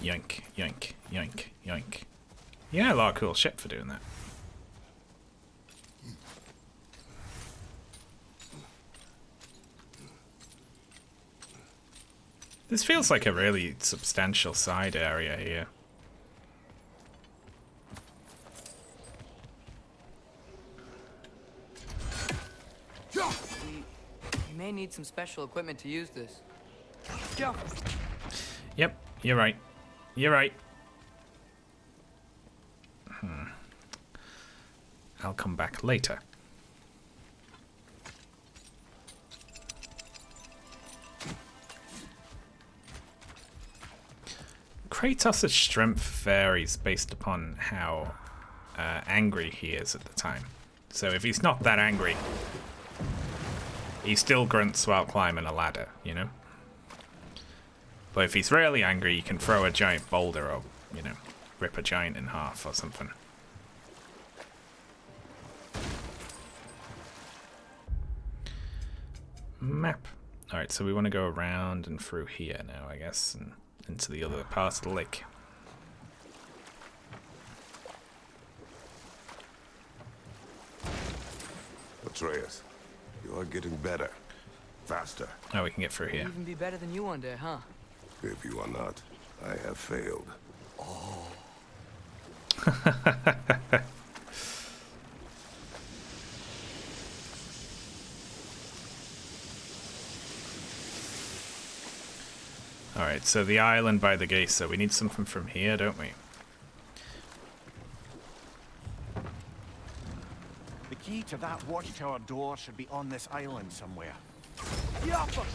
Yoink, yoink, yoink, yoink. Yeah, a lot of cool shit for doing that. This feels like a really substantial side area here. may need some special equipment to use this. Jump! Yep, you're right. You're right. I'll come back later. Kratos' strength varies based upon how angry he is at the time. So if he's not that angry, he still grunts while climbing a ladder, you know? But if he's really angry, you can throw a giant boulder or, you know, rip a giant in half or something. Map. Alright, so we want to go around and through here now, I guess, and into the other part of the lake. Atreus, you are getting better. Faster. Oh, we can get through here. Even be better than you one day, huh? If you are not, I have failed. Alright, so the island by the gate, so we need something from here, don't we? The key to that watchtower door should be on this island somewhere. Yappa!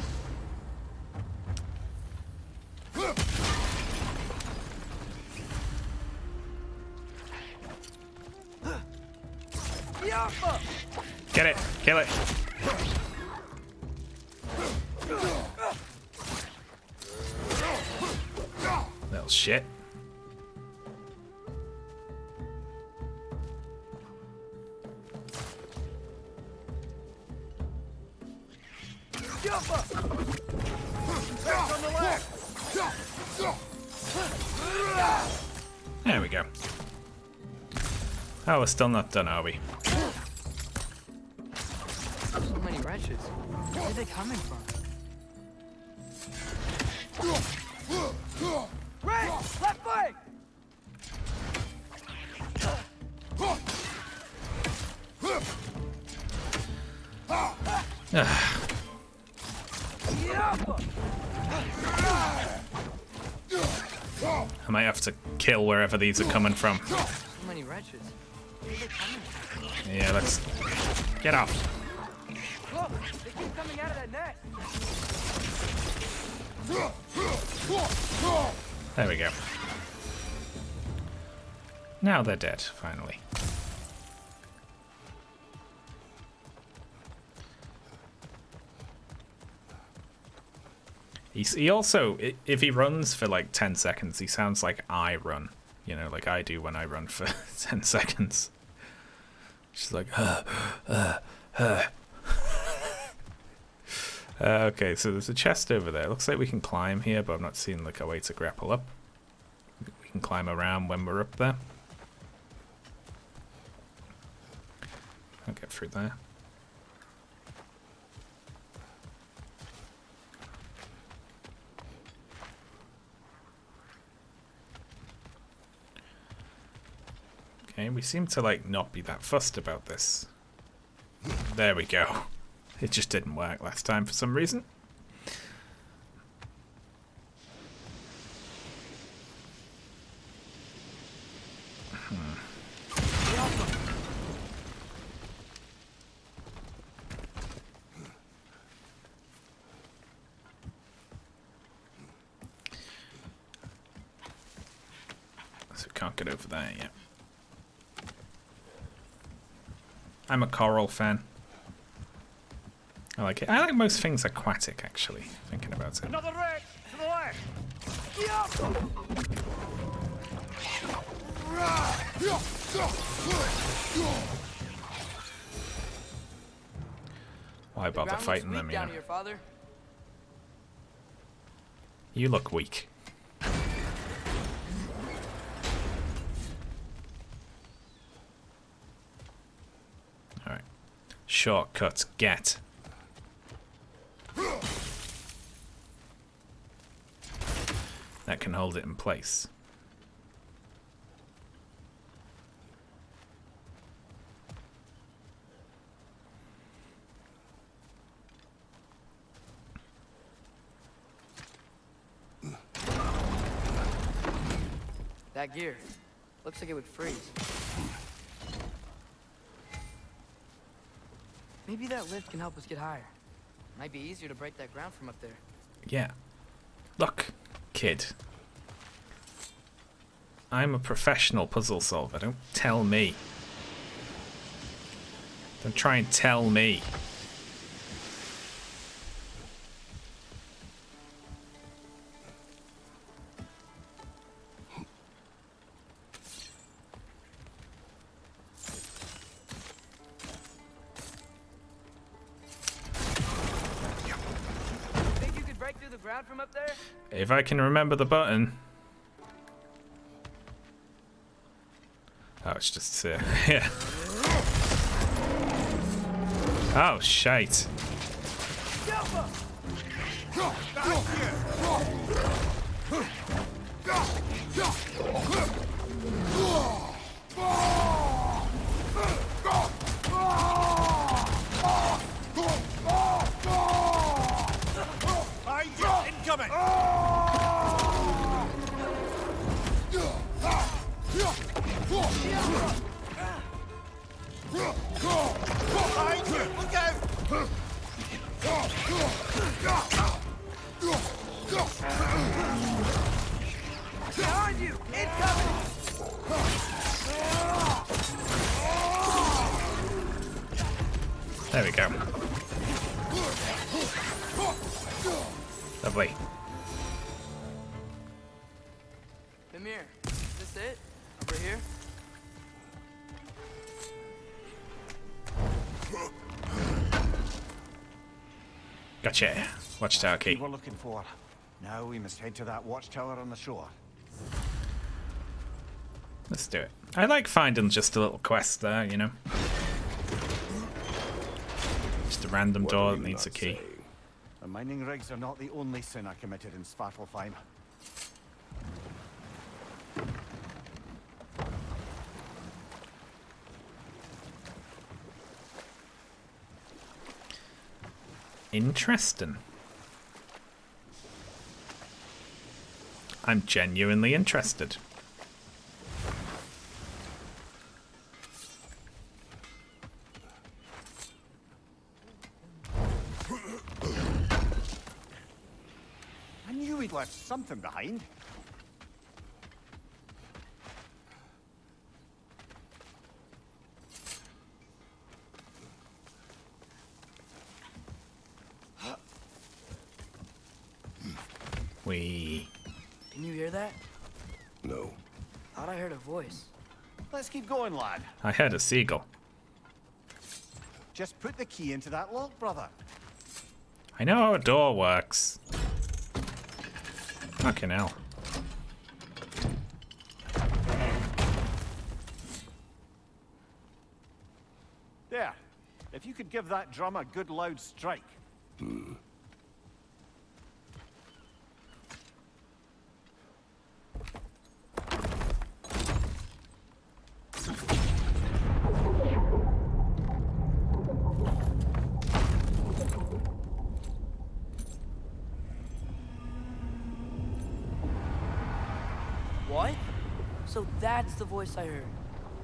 Yappa! Get it! Kill it! Little shit. There we go. Oh, we're still not done, are we? So many wretches. Where are they coming from? Right! Left flank! I might have to kill wherever these are coming from. So many wretches. Where are they coming from? Yeah, let's get off. Look! They keep coming out of that net! There we go. Now they're dead, finally. He also, if he runs for like 10 seconds, he sounds like I run. You know, like I do when I run for 10 seconds. She's like, okay, so there's a chest over there. Looks like we can climb here, but I'm not seeing like a way to grapple up. We can climb around when we're up there. I'll get through there. Okay, we seem to like not be that fussed about this. There we go. It just didn't work last time for some reason. So we can't get over there yet. I'm a coral fan. I like it. I like most things aquatic, actually, thinking about it. Another wreck to the left! Why bother Ground fighting looks them, weak you down know? here, Father. You look weak. Alright. Shortcut, get. That can hold it in place. That gear. Looks like it would freeze. Maybe that lift can help us get higher. Might be easier to break that ground from up there. Yeah. Look, kid. I'm a professional puzzle solver. Don't tell me. Don't try and tell me. Think you could break through the ground from up there? If I can remember the button. Oh, it's just yeah. Oh, shite. Incoming! Look out! Behind you! Incoming! There we go. Lovely. Mimir, is this it? Over here? Gotcha. Watchtower key. We were looking for. Now we must head to that watchtower on the shore. Let's do it. I like finding just a little quest there, you know. Just a random What door are that you needs a not key. saying? The mining rigs are not the only sin I committed in Svartalfheim. Interesting. I'm genuinely interested. I knew we'd left something behind. Can you hear that? No. Thought I heard a voice. Let's keep going, lad. I heard a seagull. Just put the key into that lock, brother. I know how a door works. Fucking hell. There. If you could give that drum a good loud strike. What? So that's the voice I heard.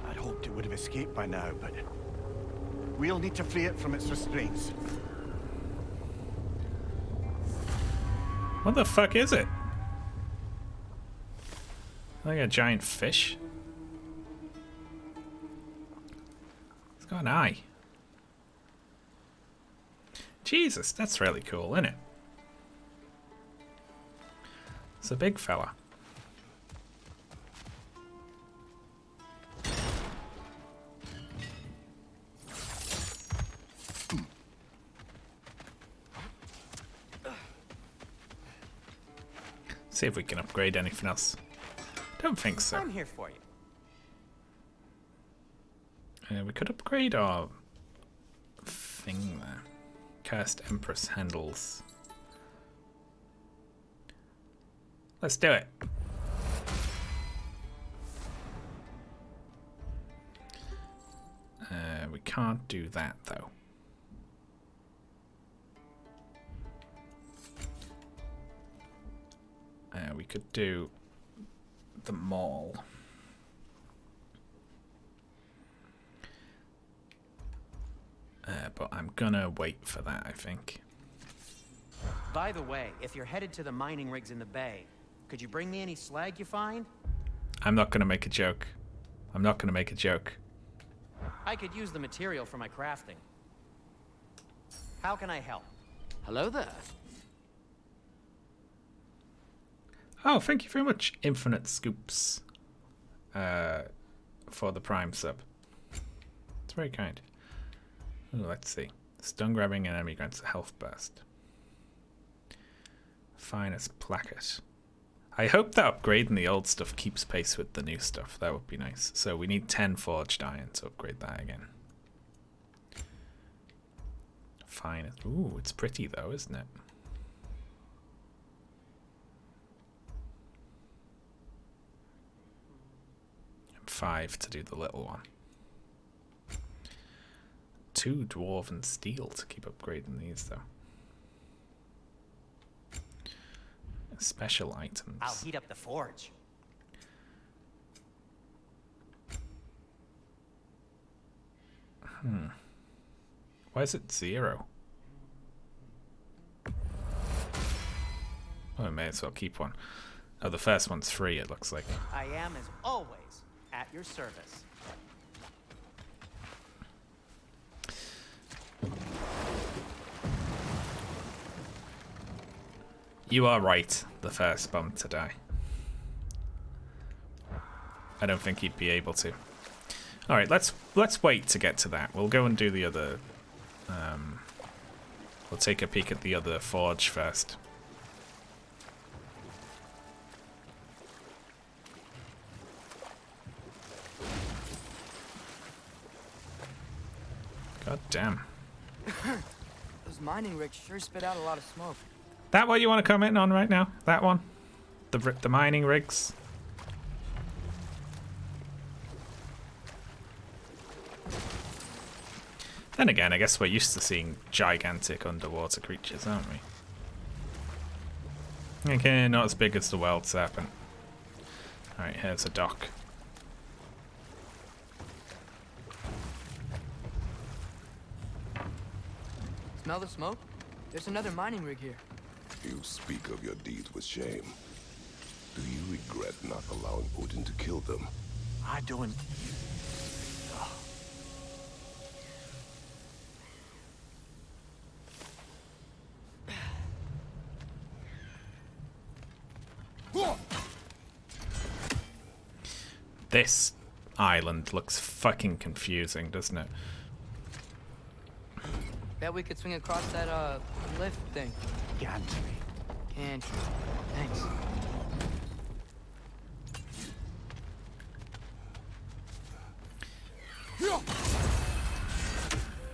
I'd hoped it would have escaped by now, but we'll need to free it from its restraints. What the fuck is it? Like a giant fish? It's got an eye. Jesus, that's really cool, isn't it? It's a big fella. See if we can upgrade anything else. Don't think so. I'm here for you. We could upgrade our thing there. Cast Empress handles. Let's do it. We can't do that though. We could do the mall. But I'm gonna wait for that, I think. By the way, if you're headed to the mining rigs in the bay, could you bring me any slag you find? I'm not gonna make a joke. I'm not gonna make a joke. I could use the material for my crafting. How can I help? Hello there. Oh, thank you very much, Infinite Scoops, for the Prime sub. It's very kind. Ooh, let's see. Stun grabbing an enemy grants a health burst. Finest placket. I hope that upgrading the old stuff keeps pace with the new stuff. That would be nice. So we need 10 forged iron to upgrade that again. Finest. Ooh, it's pretty though, isn't it? And 5 to do the little one. 2 dwarven steel to keep upgrading these though. Special items. I'll heat up the forge. Why is it 0? Oh, I may as well keep one. Oh, the first one's free, it looks like. I am, as always, at your service. You are right, the first bum to die. I don't think he'd be able to. Alright, let's wait to get to that. We'll go and do the other... we'll take a peek at the other forge first. God damn. Those mining rigs sure spit out a lot of smoke. That what you want to comment on right now? That one? The mining rigs? Then again, I guess we're used to seeing gigantic underwater creatures, aren't we? Okay, not as big as the world serpent. Alright, here's a dock. Smell the smoke? There's another mining rig here. You speak of your deeds with shame. Do you regret not allowing Odin to kill them? I don't... This island looks fucking confusing, doesn't it? Bet we could swing across that, lift thing. Gantry. Can't. Thanks. You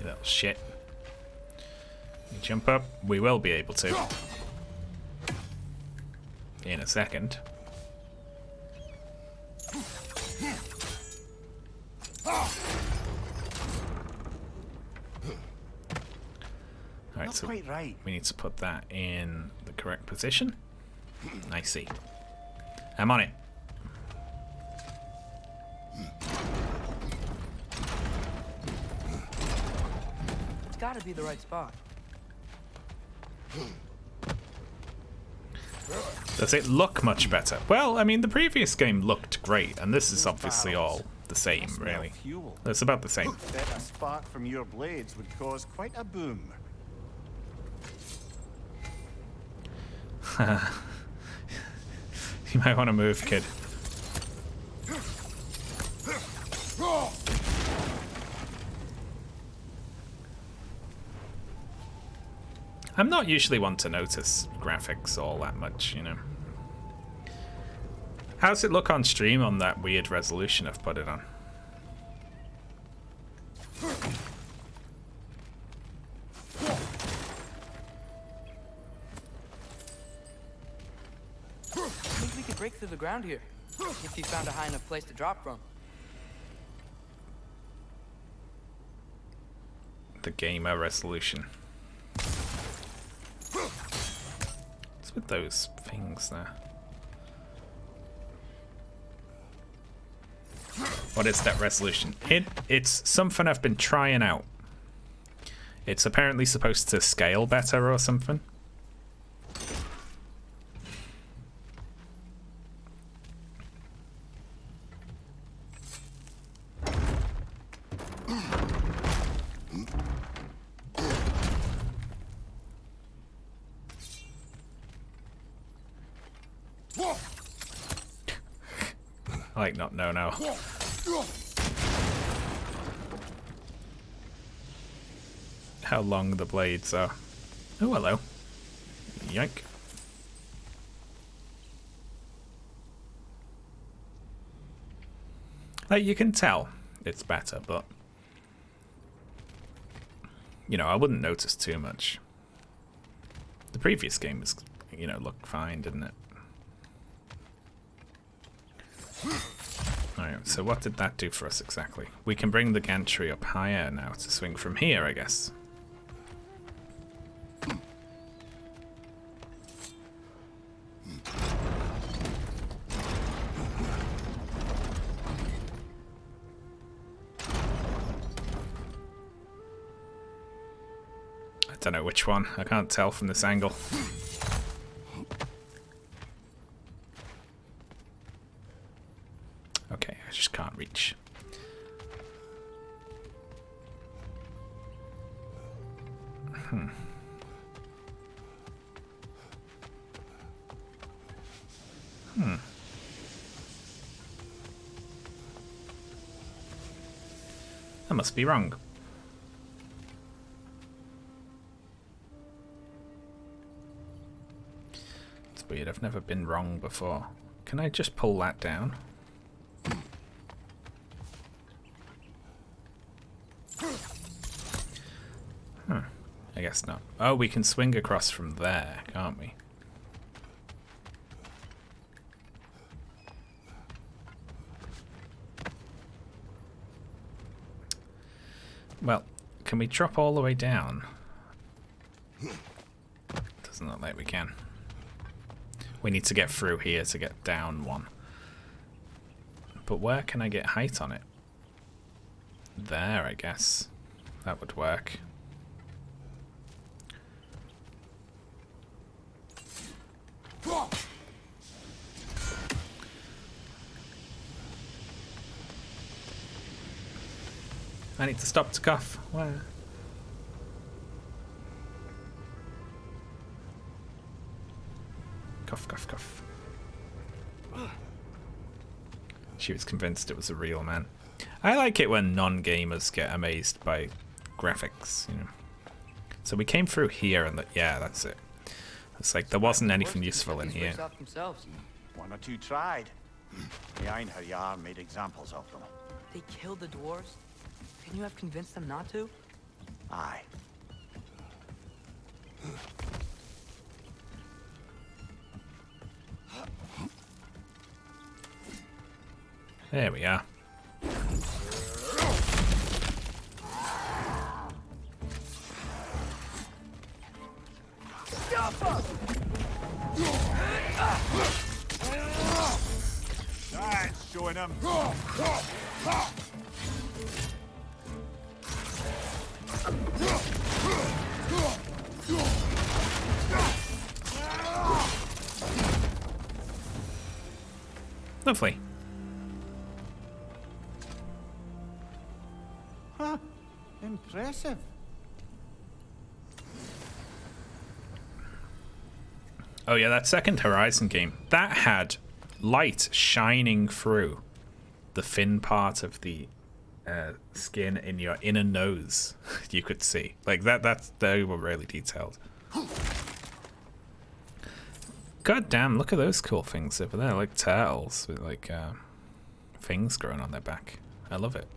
little shit. You jump up? We will be able to. In a second. Alright, so Quite right. we need to put that in the correct position. I see. I'm on it. It's gotta be the right spot. Does it look much better? Well, I mean, the previous game looked great, and this is obviously all the same, really. Fuel. It's about the same. Bet a spark from your blades would cause quite a boom. You might want to move, kid. I'm not usually one to notice graphics all that much, you know. How's it look on stream on that weird resolution I've put it on? I think we could break through the ground here. If you found a high enough place to drop from. The gamer resolution. What's with those things there? What is that resolution? It's something I've been trying out. It's apparently supposed to scale better or something. I like not know now. How long the blades are. Oh, hello. Yank. Like, you can tell it's better, but you know, I wouldn't notice too much. The previous game was, you know, looked fine, didn't it? Alright, so what did that do for us exactly? We can bring the gantry up higher now to swing from here, I guess. I don't know which one. I can't tell from this angle. Okay, I just can't reach. I must be wrong. It's weird, I've never been wrong before. Can I just pull that down? I guess not. Oh, we can swing across from there, can't we? Well, can we drop all the way down? Doesn't look like we can. We need to get through here to get down one. But where can I get height on it? There, I guess. That would work. I need to stop to cough. Where? Cough, cough, cough. She was convinced it was a real man. I like it when non-gamers get amazed by graphics, you know. So we came through here and yeah, that's it. It's like there wasn't anything useful in here. One or two tried. The Einherjar made examples of them. They killed the dwarves? Couldn't you have convinced them not to? Aye. There we are. That's showing them. Lovely. Huh. Impressive. Oh yeah, that second Horizon game, that had light shining through the thin part of the skin in your inner nose. You could see like that. They were really detailed. God damn! Look at those cool things over there, like turtles with like things growing on their back. I love it.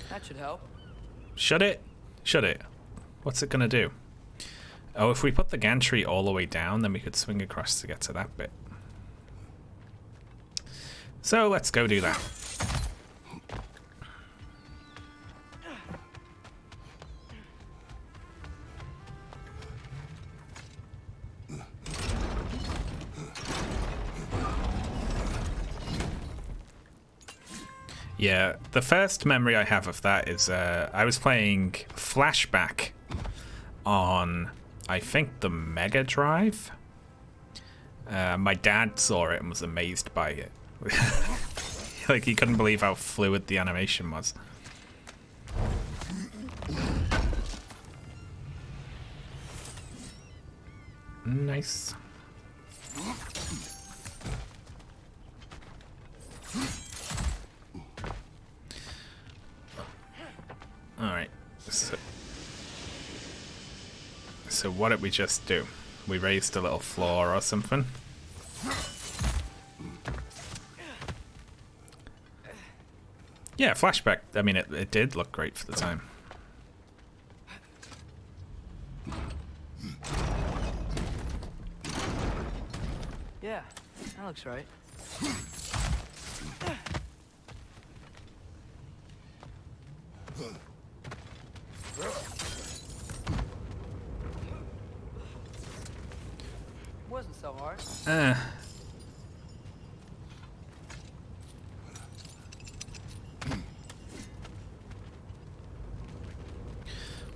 That should help. Shut it! Shut it. What's it gonna do? Oh, if we put the gantry all the way down, then we could swing across to get to that bit. So let's go do that. Yeah, the first memory I have of that is I was playing Flashback on, I think, the Mega Drive. My dad saw it and was amazed by it. Like, he couldn't believe how fluid the animation was. Nice. Alright. So what did we just do? We raised a little floor or something? Yeah, Flashback. I mean, it did look great for the time. Yeah, that looks right. Wasn't so hard.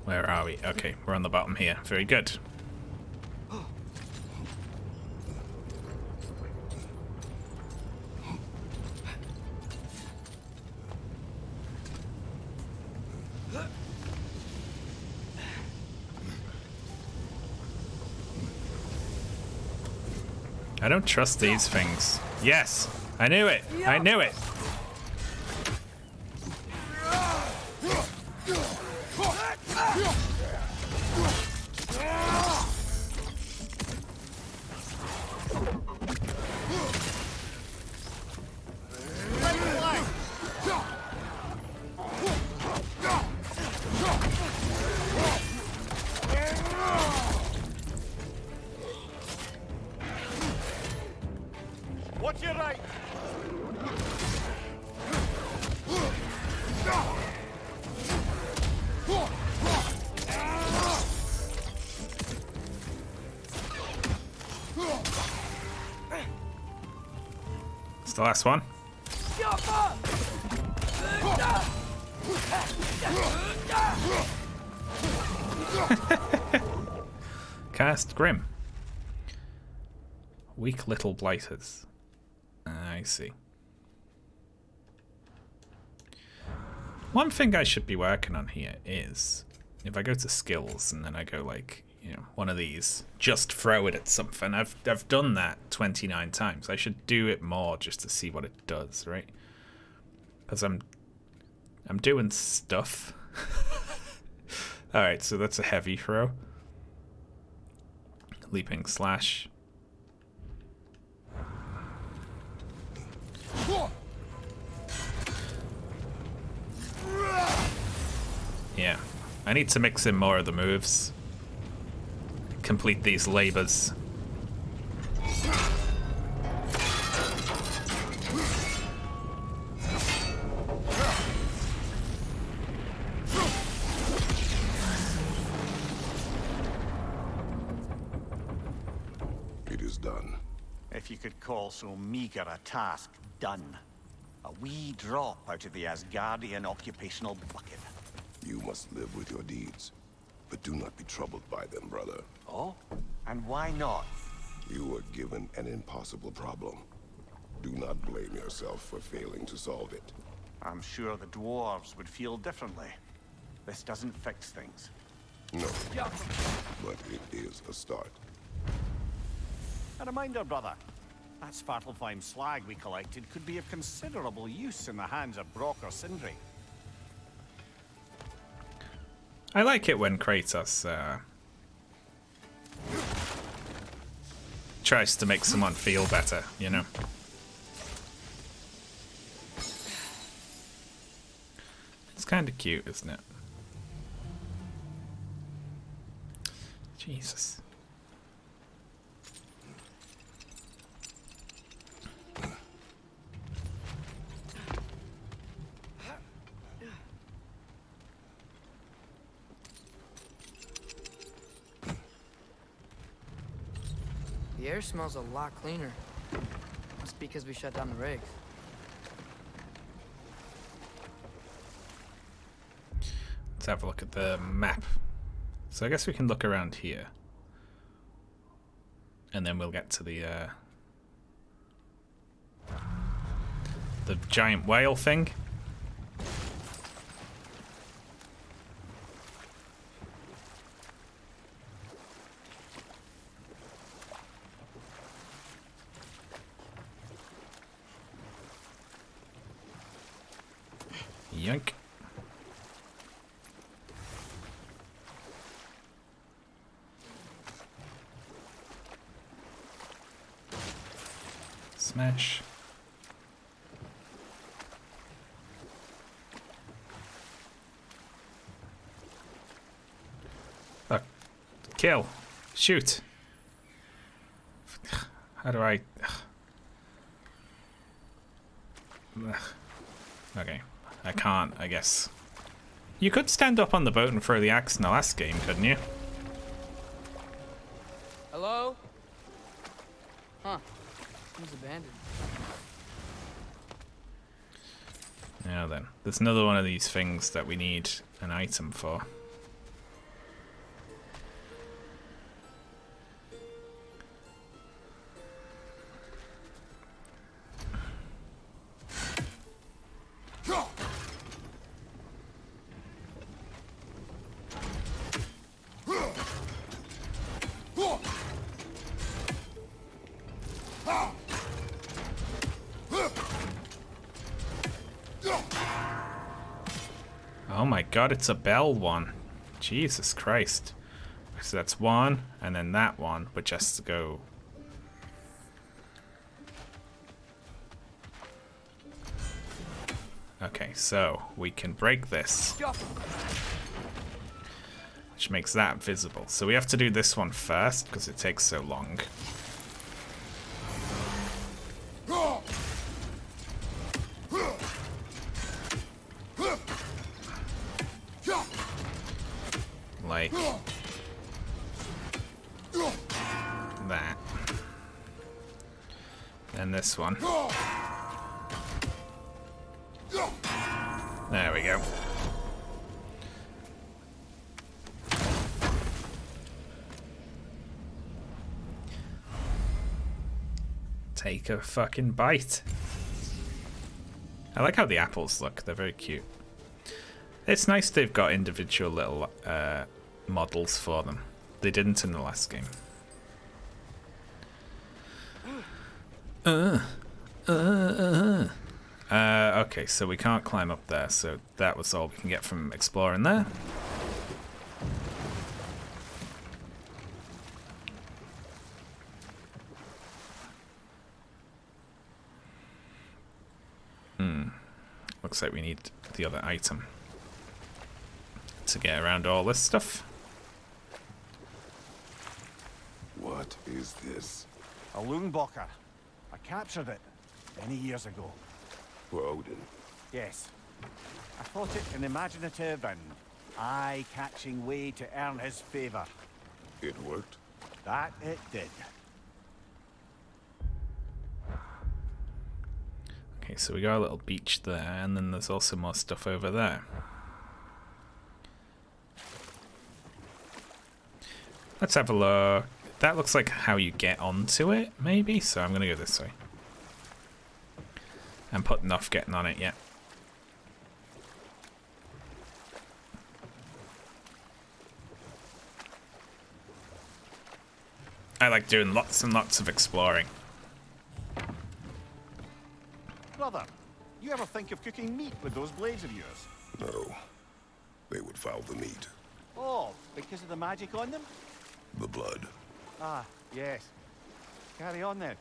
Where are we? Okay, we're on the bottom here. Very good. I don't trust these things. Yes! I knew it! I knew it! Watch your right! It's the last one. Cast Grim. Weak little blighters. I see. One thing I should be working on here is, if I go to skills and then I go like, you know, one of these, just throw it at something. I've done that 29 times. I should do it more just to see what it does, right? Because I'm doing stuff. All right, so that's a heavy throw. Leaping slash. Yeah, I need to mix in more of the moves. Complete these labors. It is done. If you could call so meager a task done. A wee drop out of the Asgardian occupational bucket. You must live with your deeds, but do not be troubled by them, brother. Oh? And why not? You were given an impossible problem. Do not blame yourself for failing to solve it. I'm sure the dwarves would feel differently. This doesn't fix things. No, but it is a start. A reminder, brother. That Svartalfheim slag we collected could be of considerable use in the hands of Brock or Sindri. I like it when Kratos tries to make someone feel better, you know? It's kind of cute, isn't it? Jesus. The air smells a lot cleaner. Must be because we shut down the rigs. have a look at the map. So I guess we can look around here. And then we'll get to the giant whale thing. Yoink. Smash. Oh, kill. Shoot. How do I... Okay. I can't, I guess. You could stand up on the boat and throw the axe in the last game, couldn't you? Hello? Huh. Seems abandoned. Now then, there's another one of these things that we need an item for. Oh my god, it's a bell one. Jesus Christ. So that's one, and then that one, which has to go... Okay, so we can break this. Which makes that visible. So we have to do this one first, because it takes so long. Like that. And this one. There we go. Take a fucking bite. I like how the apples look. They're very cute. It's nice they've got individual little models for them. They didn't in the last game. Okay, so we can't climb up there, so that was all we can get from exploring there. Looks like we need the other item to get around all this stuff. What is this? A Loonbocker. I captured it many years ago. For Odin. Yes. I thought it an imaginative and eye-catching way to earn his favor. It worked? That it did. Okay, so we got a little beach there, and then there's also more stuff over there. Let's have a look. That looks like how you get onto it, maybe? So I'm going to go this way. I'm putting off getting on it yet. I like doing lots and lots of exploring. Brother, you ever think of cooking meat with those blades of yours? No. They would foul the meat. Oh, because of the magic on them? The blood. Ah, yes. Carry on then.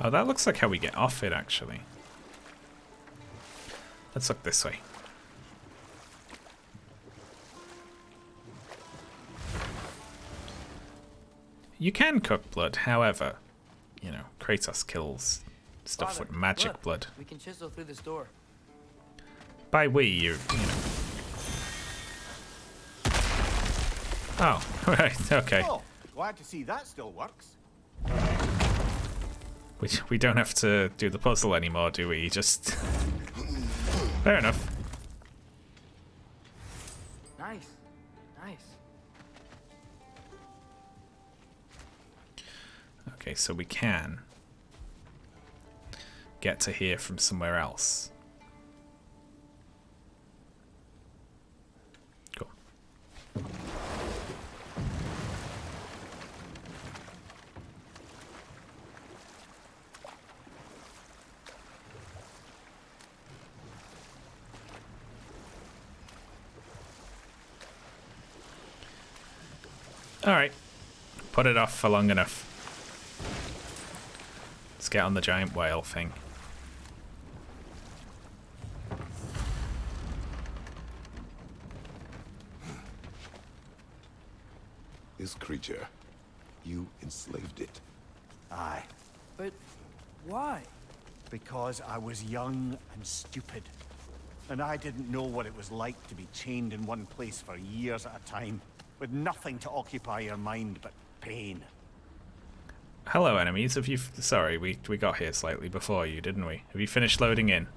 Oh, that looks like how we get off it, actually. Let's look this way. You can cook blood, however, you know, Kratos kills stuff Father, with magic look, blood. We can chisel through this door. By we, you know. Oh, right, okay. Oh, glad to see that still works. We don't have to do the puzzle anymore, do we? Just... Fair enough. Nice. Nice. Okay, so we can get to here from somewhere else. Cool. Alright. Put it off for long enough. Let's get on the giant whale thing. This creature, you enslaved it. Aye. But why? Because I was young and stupid. And I didn't know what it was like to be chained in one place for years at a time, with nothing to occupy your mind but pain. Hello, enemies. Have you... Sorry, we got here slightly before you, didn't we? Have you finished loading in?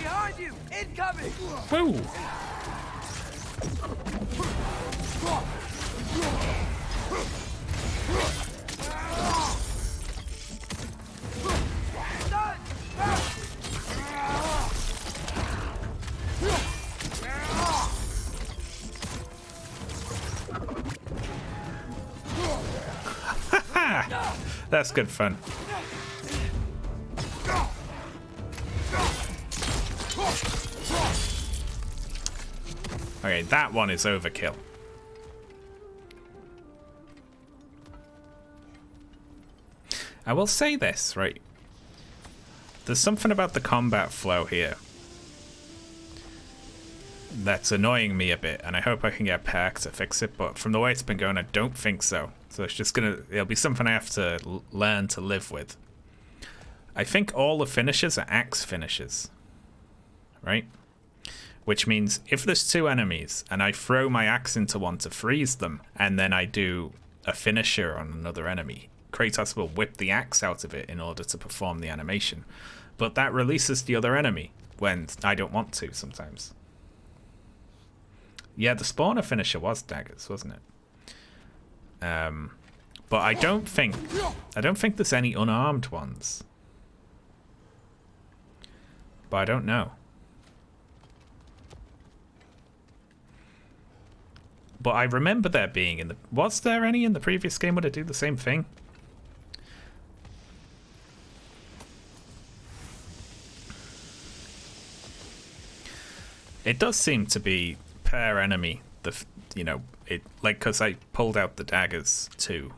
Behind you! Incoming! Woo! That's good fun. Okay, that one is overkill. I will say this, right? There's something about the combat flow here that's annoying me a bit, and I hope I can get Pack to fix it, but from the way it's been going, I don't think so. So it's just it'll be something I have to learn to live with. I think all the finishes are axe finishes, right? Which means if there's two enemies and I throw my axe into one to freeze them, and then I do a finisher on another enemy, Kratos will whip the axe out of it in order to perform the animation. But that releases the other enemy when I don't want to sometimes. Yeah, the spawner finisher was daggers, wasn't it? But I don't think there's any unarmed ones. But I don't know. But I remember there being in the... Was there any in the previous game? Would it do the same thing? It does seem to be per enemy. You know, it like because I pulled out the daggers to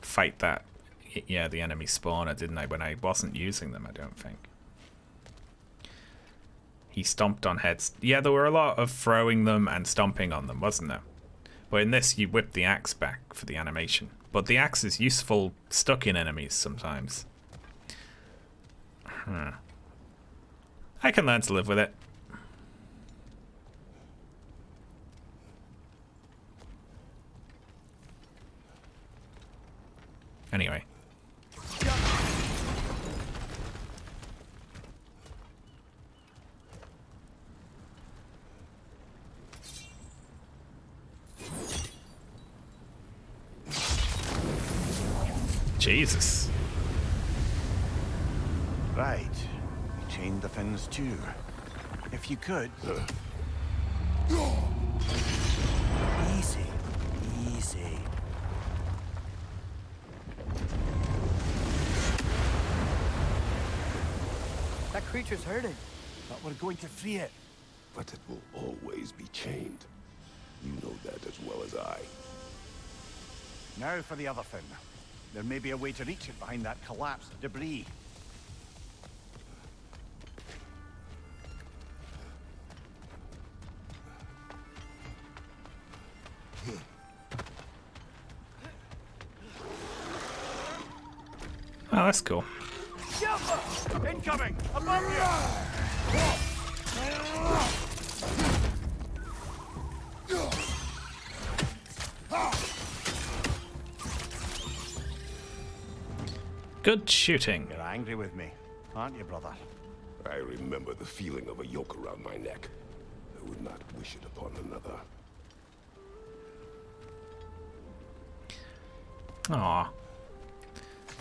fight that. Yeah, the enemy spawner, didn't I? When I wasn't using them, I don't think. He stomped on heads. Yeah, there were a lot of throwing them and stomping on them, wasn't there? But in this, you whip the axe back for the animation. But the axe is useful stuck in enemies sometimes. I can learn to live with it. Anyway. Jesus. Right. You chained the fins too. If you could... Easy. Easy. That creature's hurting. But we're going to free it. But it will always be chained. You know that as well as I. Now for the other fin. There may be a way to reach it behind that collapsed debris. Oh, that's cool. Incoming! Above you! Good shooting. You're angry with me, aren't you, brother? I remember the feeling of a yoke around my neck. I would not wish it upon another. Aw.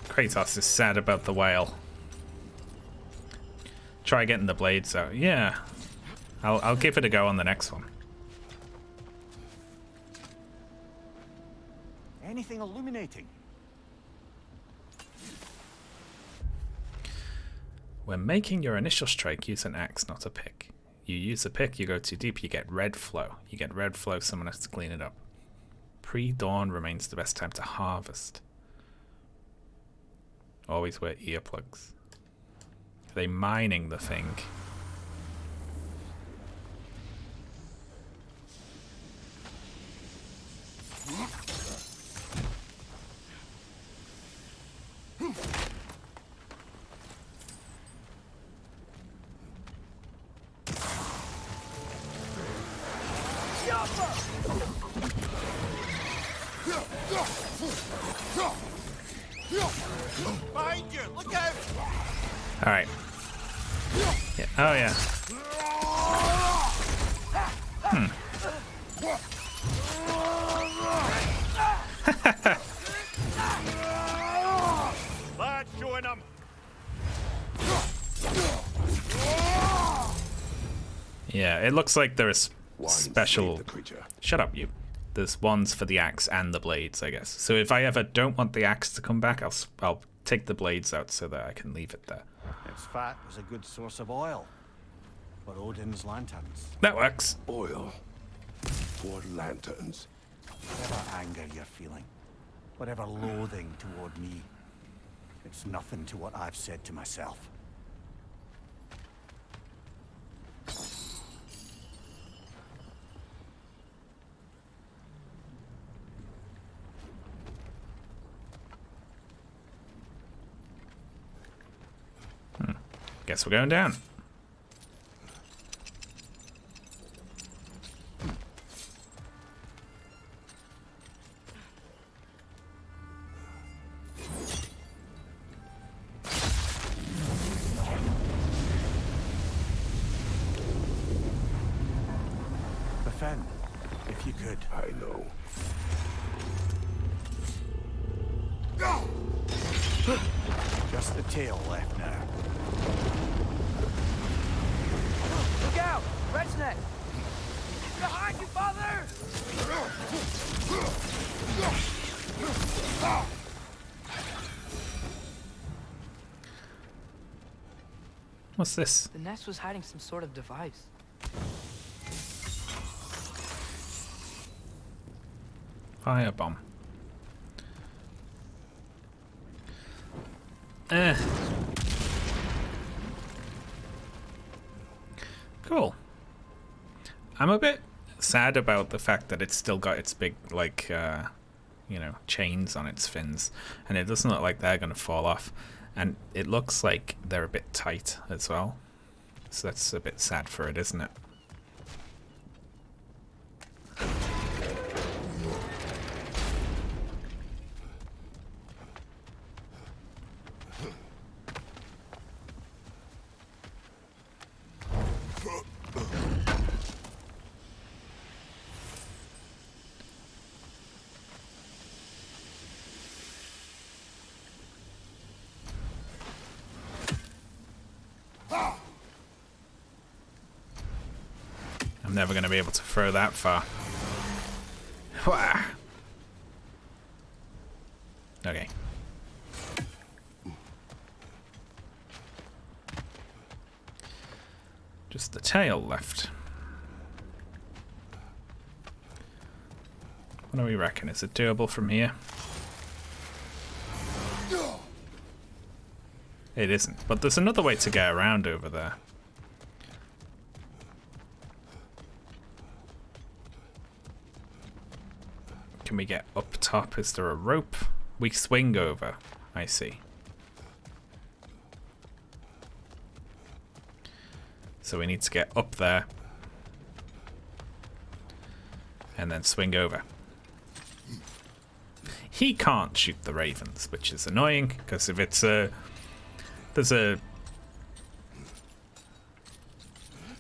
Kratos is sad about the whale. Try getting the blades out. Yeah. I'll give it a go on the next one. Anything illuminating? When making your initial strike, use an axe, not a pick. You use a pick, you go too deep, you get red flow. You get red flow, someone has to clean it up. Pre-dawn remains the best time to harvest. Always wear earplugs. Are they mining the thing? Behind you! Look out! Alright. Yeah. Oh, yeah. Lad, showing them! Yeah, it looks like there's One special... saved the creature. Shut up, you. There's ones for the axe and the blades, I guess. So if I ever don't want the axe to come back, I'll take the blades out so that I can leave it there. Its fat was a good source of oil for Odin's lanterns. That works. Oil. For lanterns. Whatever anger you're feeling, whatever loathing toward me, it's nothing to what I've said to myself. Guess we're going down. Defend, if you could. I know. Just the tail left now. Look out! Red's neck! Behind you, father! What's this? The nest was hiding some sort of device. Firebomb. Cool. I'm a bit sad about the fact that it's still got its big, like, you know, chains on its fins. And it doesn't look like they're going to fall off. And it looks like they're a bit tight as well. So that's a bit sad for it, isn't it? I'm never going to be able to throw that far. Wah. Okay. Just the tail left. What do we reckon? Is it doable from here? It isn't, but there's another way to get around over there. Can we get up top? Is there a rope? We swing over. I see. So we need to get up there. And then swing over. he can't shoot the ravens, which is annoying, because if it's a... There's a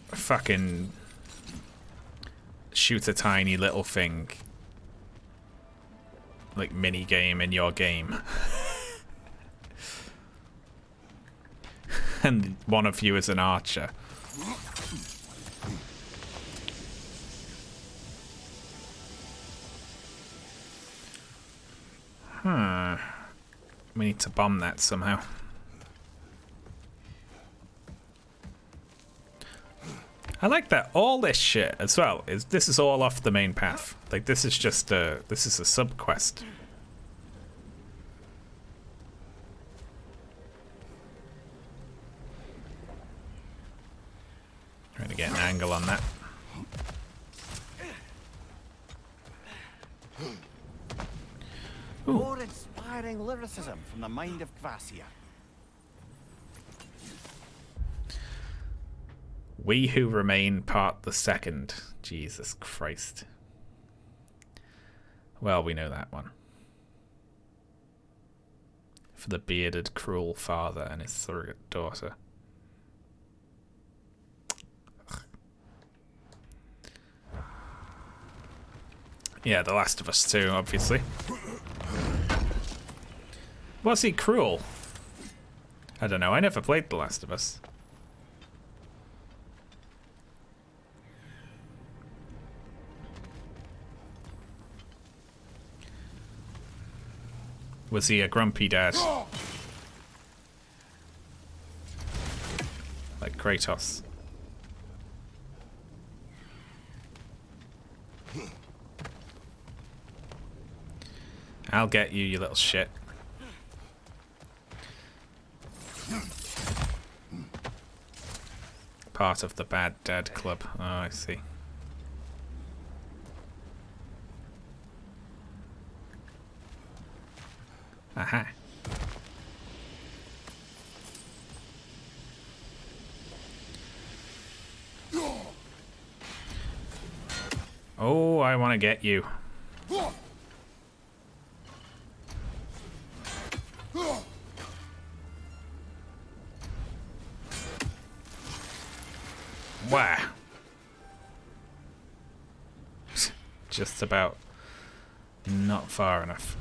fucking shoot a tiny little thing like mini game in your game and one of you is an archer. We need to bomb that somehow. I like that all this shit as well this is all off the main path. Like this is just this is a sub quest. Trying to get an angle on that. More inspiring lyricism from the mind of Gracia. We Who Remain Part the Second. Jesus Christ. Well, we know that one. For the bearded, cruel father and his surrogate daughter. Yeah, The Last of Us 2, obviously. Was he cruel? I don't know, I never played The Last of Us. Was he a grumpy dad? Like Kratos. I'll get you, you little shit. Part of the bad dad club. Oh, I see. Aha. Oh, I want to get you. Wow. Just about not far enough.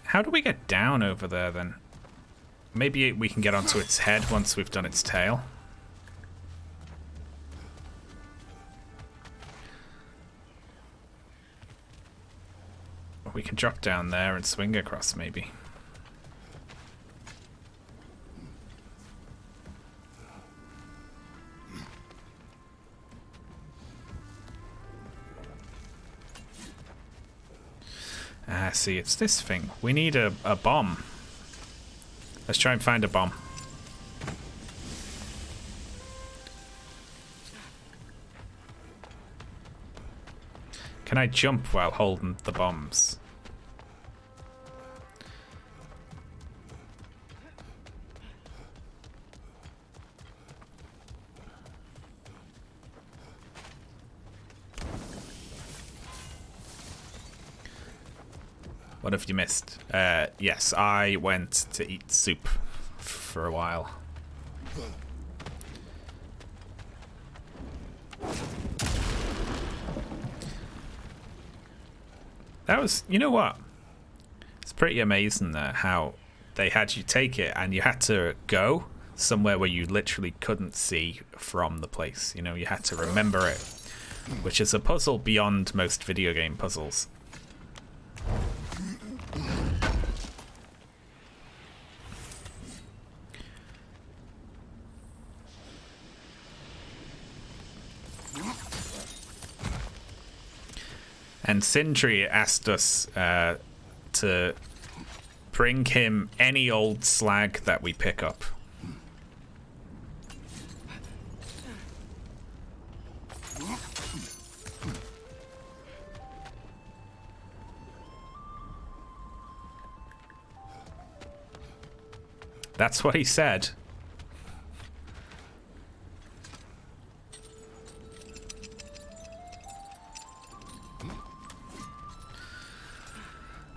How do we get down over there then? Maybe we can get onto its head once we've done its tail. Or we can drop down there and swing across maybe. Ah, see, it's this thing. We need a bomb. Let's try and find a bomb. Can I jump while holding the bombs? What have you missed? Yes, I went to eat soup for a while. That was, you know what? It's pretty amazing how they had you take it and you had to go somewhere where you literally couldn't see from the place. You know, you had to remember it, which is a puzzle beyond most video game puzzles. And Sindri asked us to bring him any old slag that we pick up. That's what he said.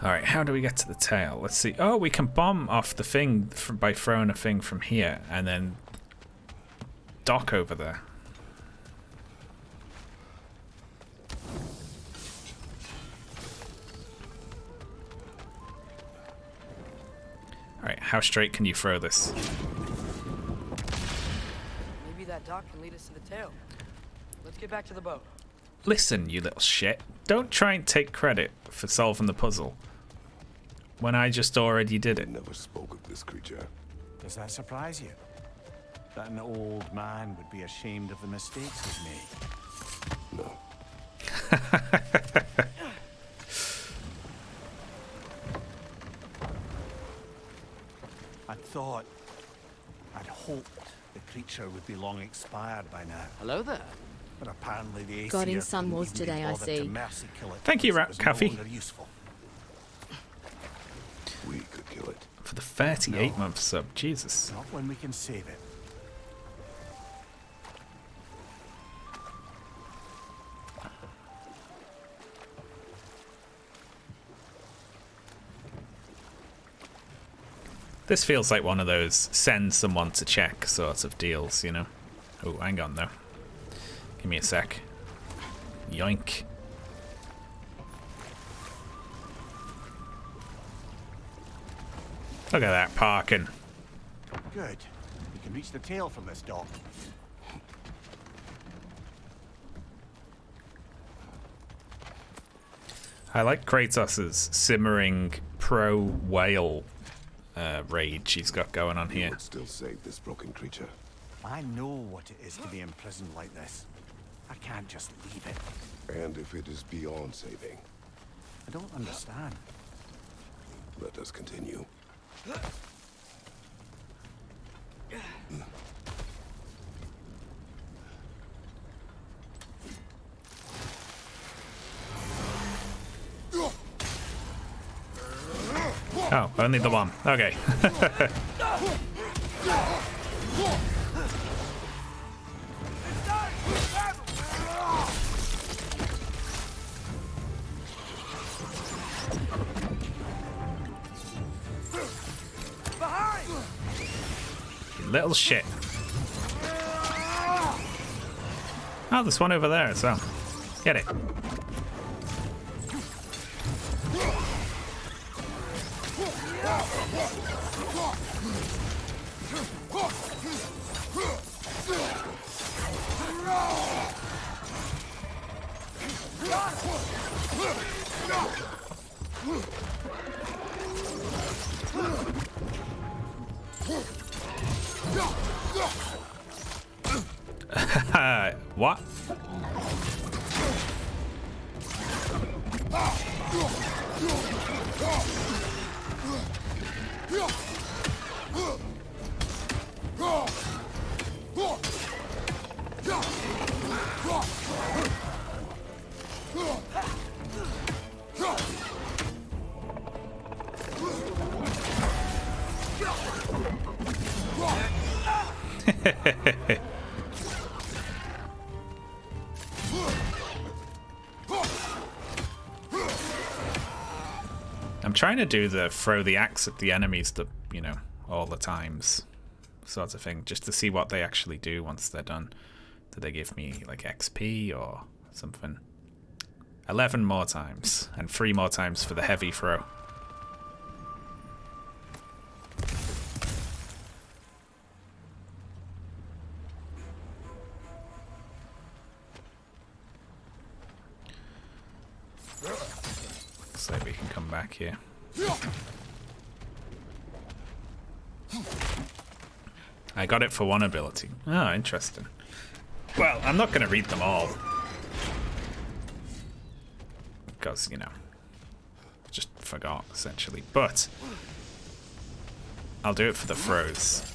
Alright, how do we get to the tail? Let's see. Oh, we can bomb off the thing by throwing a thing from here and then dock over there. Alright, how straight can you throw this? Maybe that dock can lead us to the tail. Let's get back to the boat. Listen, you little shit. Don't try and take credit for solving the puzzle when I just already did I it. never spoke of this creature. Does that surprise you? That an old man would be ashamed of the mistakes he's made? No. I'd hoped the creature would be long expired by now. Hello there. But apparently the Got in Aesir some couldn't wars even be today, I bothered see. to mercy kill it Thank you, once it was no Coffee. longer useful. We could kill it. For the 38-month sub, Jesus. Not when we can save it. This feels like one of those send someone to check sort of deals, you know? Oh, hang on though. Give me a sec. Yoink. Look at that parking. Good. We can reach the tail from this dock. I like Kratos's simmering pro-whale rage he's got going on You here. would still save this broken creature. I know what it is to be imprisoned like this. I can't just leave it. And if it is beyond saving, I don't understand. let us continue. Oh, only the one. Okay. You little shit. Oh, there's one over there as well. Get it. What? I'm trying to do the throw the axe at the enemies, you know, all the times sort of thing, just to see what they actually do once they're done. Do they give me like XP or something? 11 more times, and 3 more times for the heavy throw. Looks like we can come back here. I got it for one ability. Oh, interesting. Well, I'm not going to read them all. Because, you know, just forgot, essentially. But I'll do it for the throws.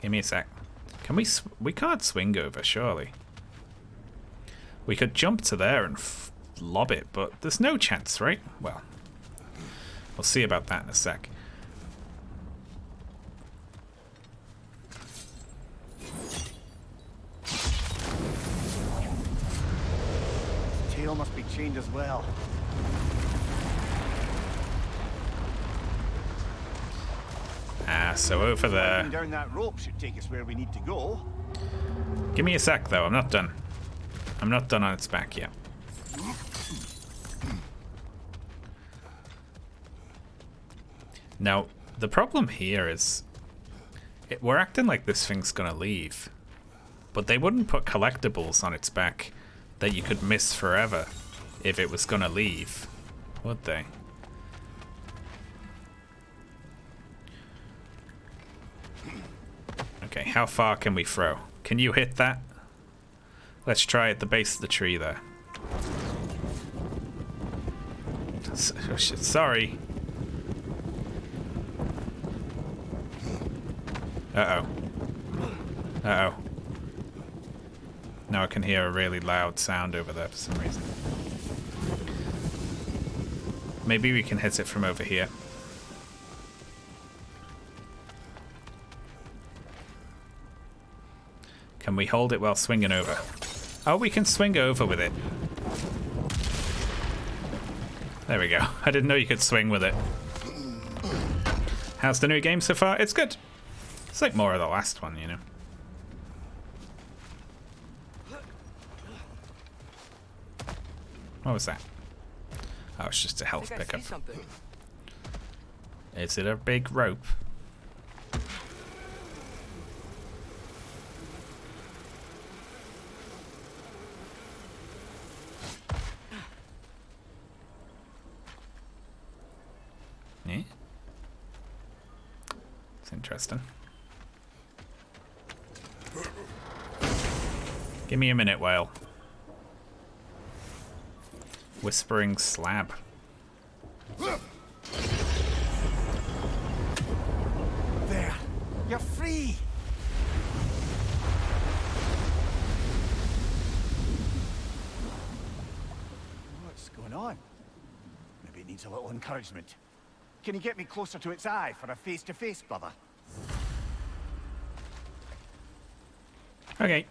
Give me a sec. Can we can't swing over, surely. We could jump to there and lob it, but there's no chance, right? Well, we'll see about that in a sec. chained as well. So over there. Sliding down that rope should take us where we need to go. Give me a sec, though. I'm not done. I'm not done on its back yet. Now, the problem here is we're acting like this thing's gonna leave, but they wouldn't put collectibles on its back that you could miss forever if it was gonna leave, would they? Okay, how far can we throw? Can you hit that? Let's try at the base of the tree there. Oh shit, sorry. Uh-oh. Uh-oh. Now I can hear a really loud sound over there for some reason. Maybe we can hit it from over here. Can we hold it while swinging over? Oh, we can swing over with it. There we go. I didn't know you could swing with it. How's the new game so far? It's good. It's like more of the last one, you know. What was that? Oh, it's just a health pickup. Is it a big rope? Yeah. It's interesting. Give me a minute, Whale. Whispering slab. There, you're free. What's going on? Maybe it needs a little encouragement. Can you get me closer to its eye for a face-to-face, brother? Okay.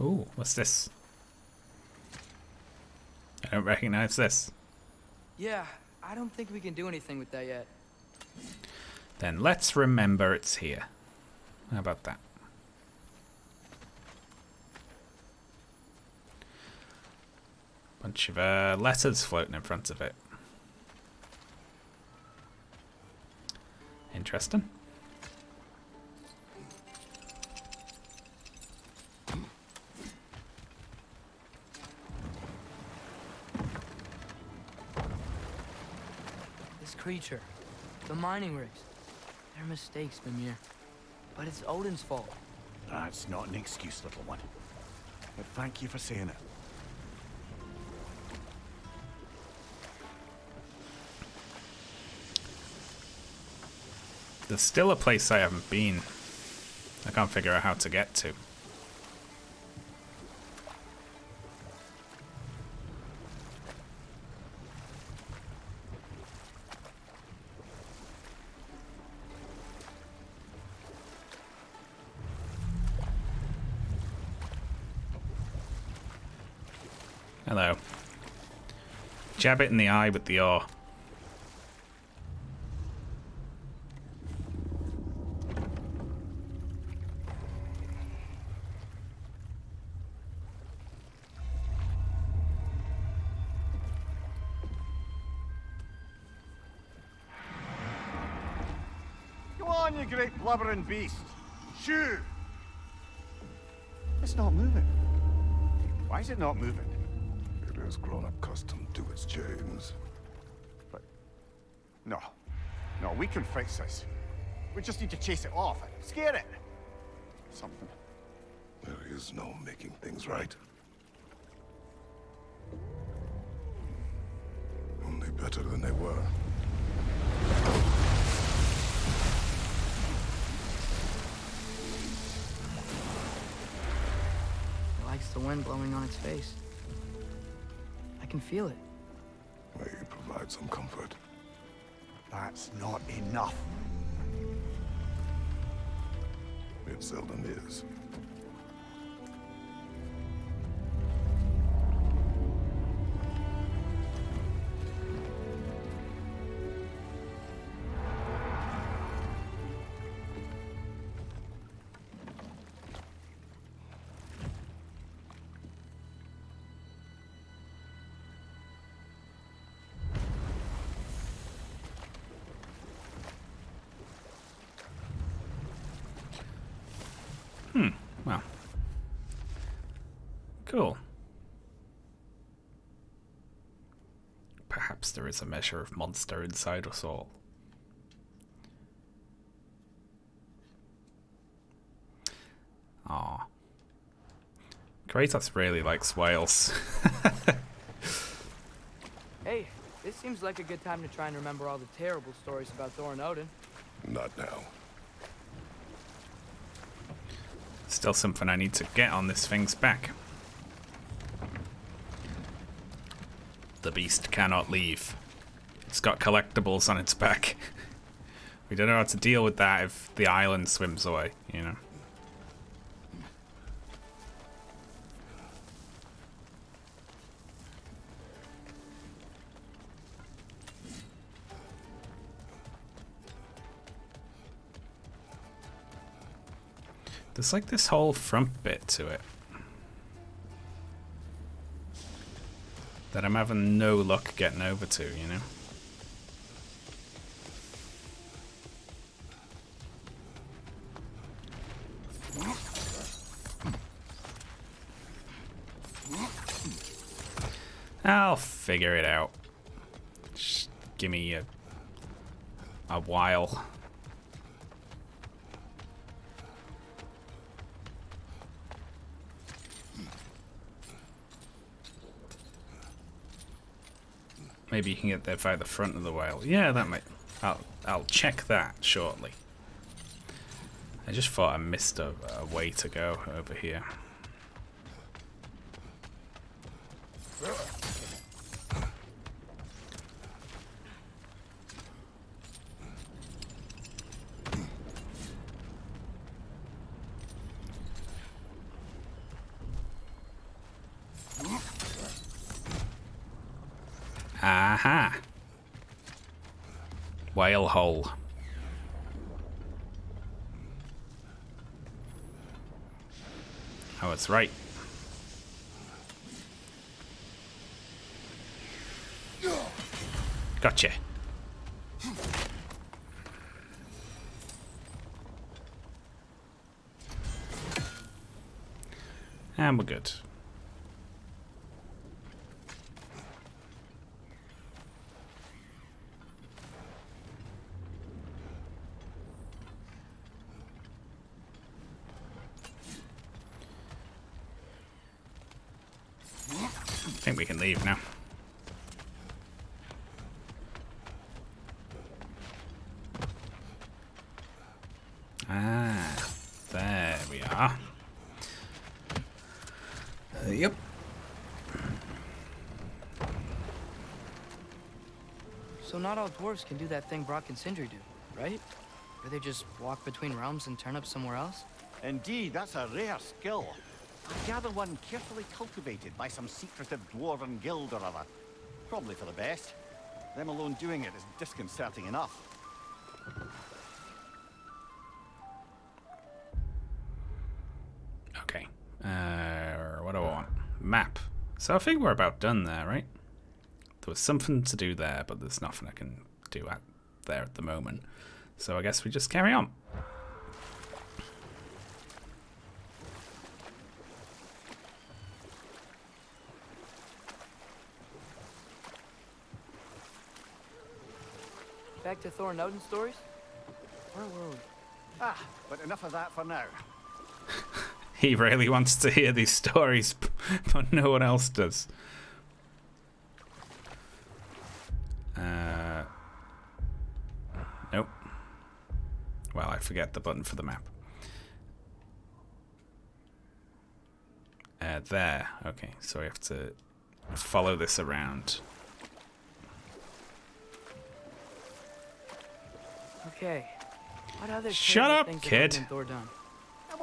Ooh, what's this? I don't recognize this. Yeah, I don't think we can do anything with that yet. Then let's remember it's here. How about that? Bunch of letters floating in front of it. Interesting. This creature, the mining rigs, they're mistakes, Mimir. But it's Odin's fault. That's not an excuse, little one. But thank you for saying it. There's still a place I haven't been. I can't figure out how to get to. Hello. Jab it in the eye with the oar. Go on, you great blubbering beast. Shoo! It's not moving. Why is it not moving? It has grown accustomed to its chains. But... No. No, we can fix this. We just need to chase it off. Scare it. Something. There is no making things right. Only better than they were. It likes the wind blowing on its face. I can feel it. May you provide some comfort. That's not enough. seldom is. Well. Cool. Perhaps there is a measure of monster inside us all. Aw. Kratos really likes whales. Hey, this seems like a good time to try and remember all the terrible stories about Thor and Odin. Not now. Still something I need to get on this thing's back. The beast cannot leave. It's got collectibles on its back. We don't know how to deal with that if the island swims away, you know. There's like this whole front bit to it that I'm having no luck getting over to, you know? I'll figure it out. Just give me a while. Maybe you can get there via the front of the whale. Yeah, that might. I'll check that shortly. I just thought I missed a way to go over here. Aha! Whale hole. Oh, it's right. Gotcha. And we're good. I think we can leave now. Ah, there we are. Yep. So not all dwarves can do that thing Brock and Sindri do, right? Where they just walk between realms and turn up somewhere else? Indeed, that's a rare skill. I gather one carefully cultivated by some secretive dwarven guild or other. Probably for the best. Them alone doing it is disconcerting enough. Okay. What do I want? Map. So I think we're about done there, right? There was something to do there, but there's nothing I can do there at the moment. So I guess we just carry on. Back to Thor and Odin stories? Where were we? Ah, but enough of that for now. He really wants to hear these stories, but no one else does. Nope. Well, I forget the button for the map. There. Okay, so we have to follow this around. Okay. What other Shut terrible up, things have kid. Odin and Thor done?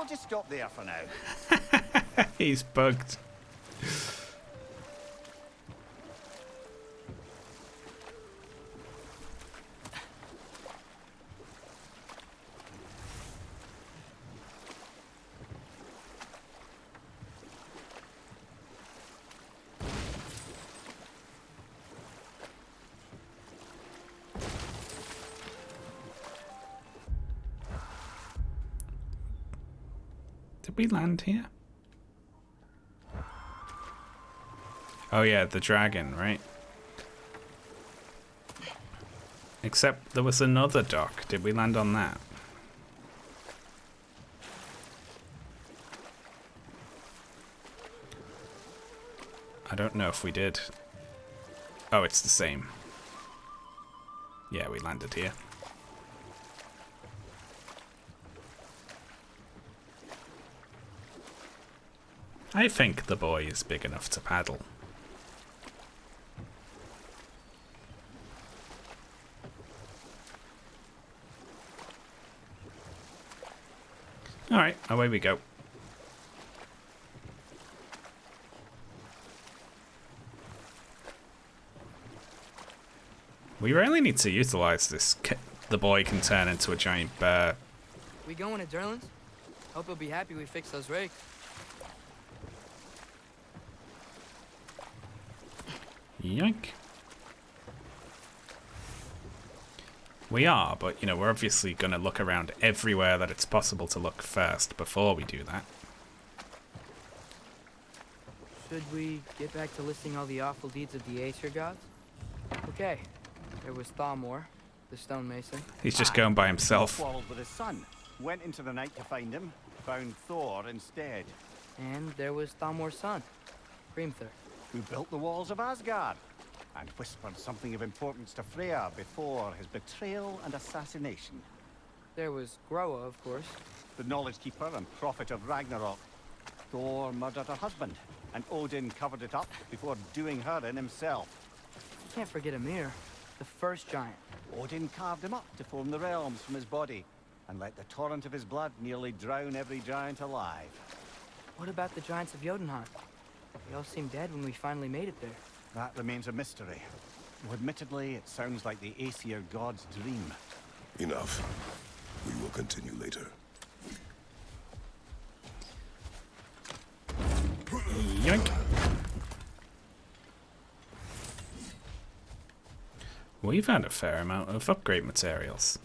We'll just stop there for now. He's bugged. Did we land here? Oh yeah, the dragon, right? Except there was another dock. Did we land on that? I don't know if we did. Oh, it's the same. Yeah, we landed here. I think the boy is big enough to paddle. Alright, away we go. We really need to utilize this. The boy can turn into a giant bear. We going to Derlin's? Hope he'll be happy we fixed those rigs. Yoink. We are, but, you know, we're obviously going to look around everywhere that it's possible to look first before we do that. Should we get back to listing all the awful deeds of the Aesir gods? Okay. There was Thalmor, the stonemason. He's just going by himself. Quarreled with his son. Went into the night to find him. Found Thor instead. And there was Thalmor's son, Hrimthur. Who built the walls of Asgard. And whispered something of importance to Freya before his betrayal and assassination. There was Groa, of course. The knowledge keeper and prophet of Ragnarok. Thor murdered her husband, and Odin covered it up before doing her in himself. You can't forget Ymir, the first giant. Odin carved him up to form the realms from his body, and let the torrent of his blood nearly drown every giant alive. What about the giants of Jotunheim? They all seemed dead when we finally made it there. That remains a mystery. Though admittedly, it sounds like the Aesir god's dream. Enough. We will continue later. Yoink. We've had a fair amount of upgrade materials.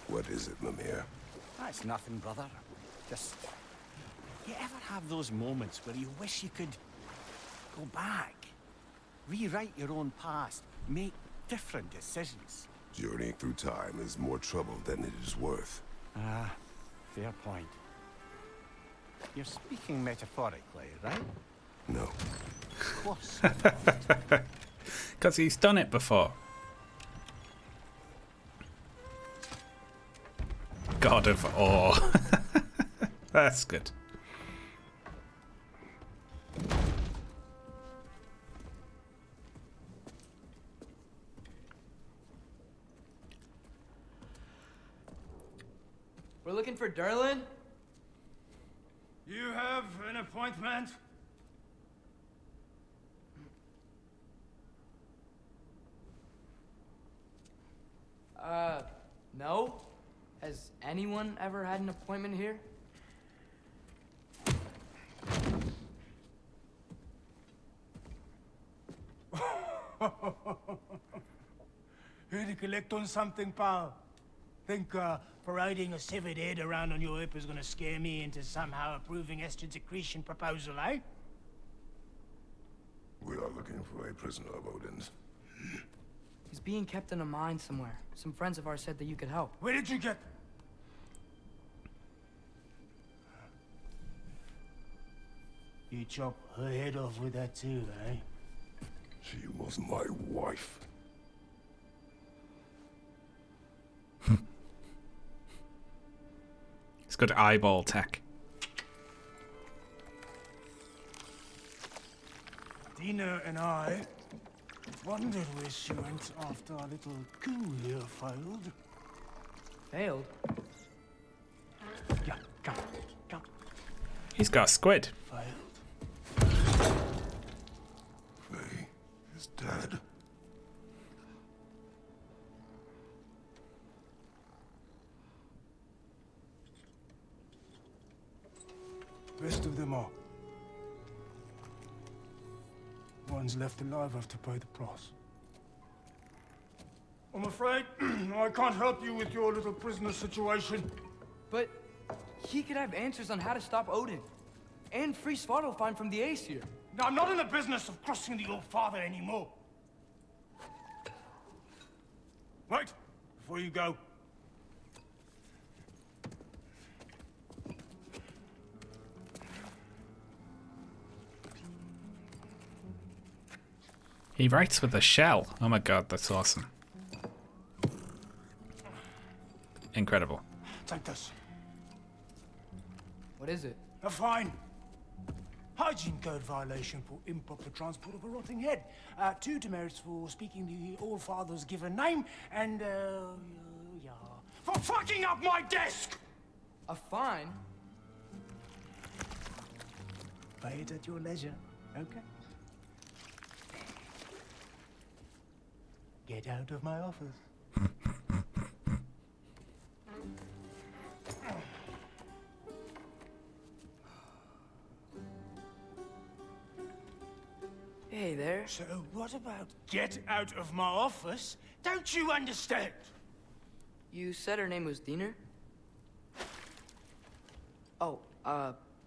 What is it, Mimir? That's nothing, brother. Just... You ever have those moments where you wish you could... go back? Rewrite your own past. Make different decisions. Journeying through time is more trouble than it is worth. Ah, fair point. You're speaking metaphorically, right? No. Of course. Because he's done it before. God of Awe. That's good. We're looking for Derlin? You have an appointment? No. Has anyone ever had an appointment here? Here to collect on something, pal? Think parading a severed head around on your hip is gonna scare me into somehow approving Estrid's accretion proposal, eh? We are looking for a prisoner of Odin's. He's being kept in a mine somewhere. Some friends of ours said that you could help. Where did you get... You chop her head off with that too, eh? She was my wife. It's got eyeball tech. The Dina and I wondered where she went after our little coup here failed. Failed? Yeah, come, come. He's got a squid. Failed. Faye is dead. Rest of them are. One's left alive have to pay the price. I'm afraid I can't help you with your little prisoner situation. But he could have answers on how to stop Odin. And free Svartalfheim from the Aesir. Now, I'm not in the business of crossing the old father anymore. Right, before you go. He writes with a shell. Oh my god, that's awesome. Incredible. Take this. What is it? A fine. Hygiene code violation for improper transport of a rotting head. 2 demerits for speaking the All-Father's given name, and, yeah, for fucking up my desk! A fine? Pay it at your leisure, okay? Get out of my office. Hey there. So what about get out of my office? Don't you understand? You said her name was Diener? Oh,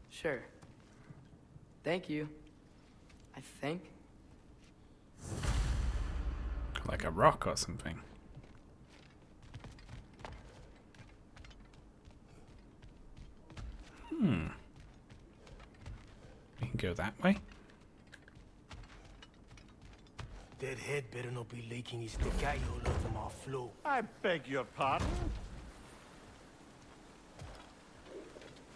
sure. Thank you. I think. Like a rock or something. We can go that way. That head better not be leaking his decay all over my floor. I beg your pardon?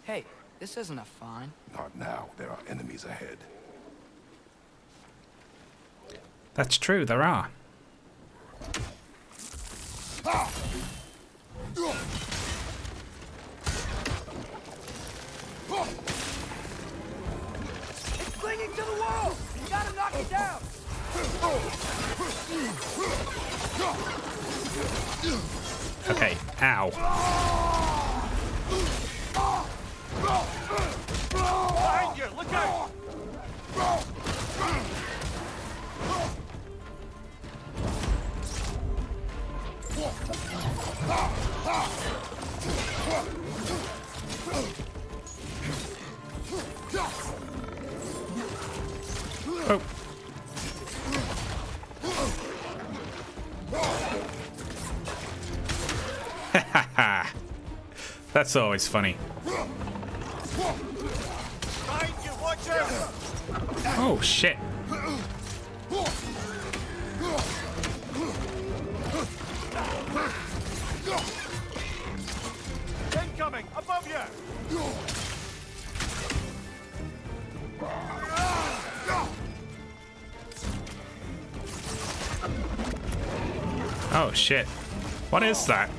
Hey, this isn't a fine. Not now. There are enemies ahead. That's true, there are. It's clinging to the wall! You gotta knock it down! Okay, ow. Behind you! Look out! Oh. That's always funny. Behind you! Watch out! Oh shit. Incoming! Above you! Oh shit. What is that?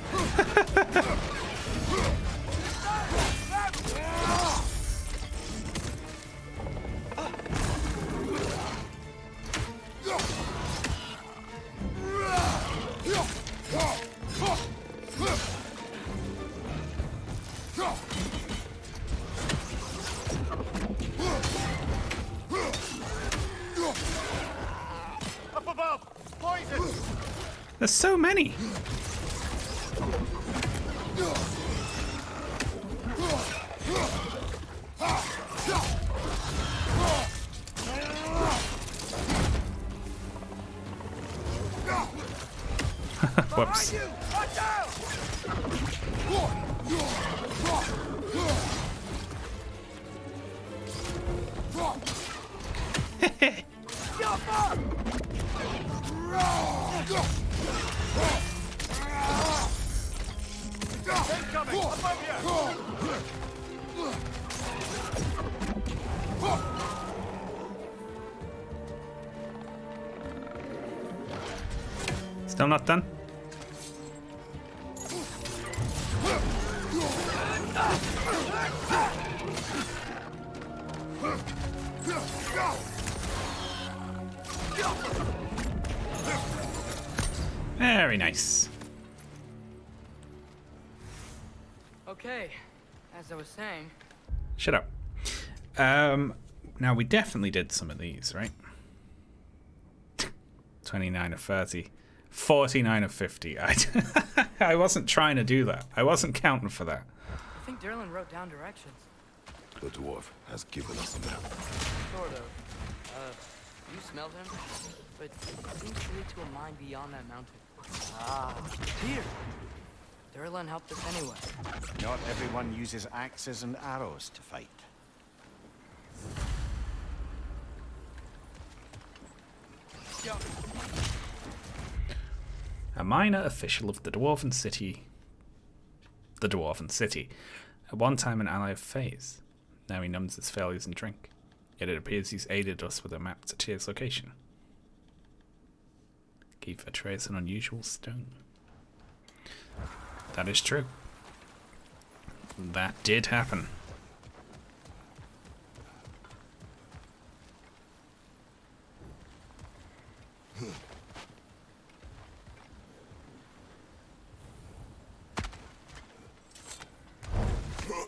Up above! Poison! There's so many. Whoops. Watch out! Incoming! Above you! Still not done? Very nice. Okay, as I was saying, Shut up. Now we definitely did some of these, right? 29 of 30. 49 of 50. I wasn't trying to do that. I wasn't counting for that. I think Derlin wrote down directions. The dwarf has given us a map. Sort of. You smelled him? But it seems to lead to a mine beyond that mountain. Ah, here. Derlin helped us anyway. Not everyone uses axes and arrows to fight. Yo. A minor official of the Dwarven City. The Dwarven City. At one time an ally of Faye's. Now he numbs his failures and drink. Yet it appears he's aided us with a map to Tyr's location. Keep a trace an unusual stone. That is true. That did happen.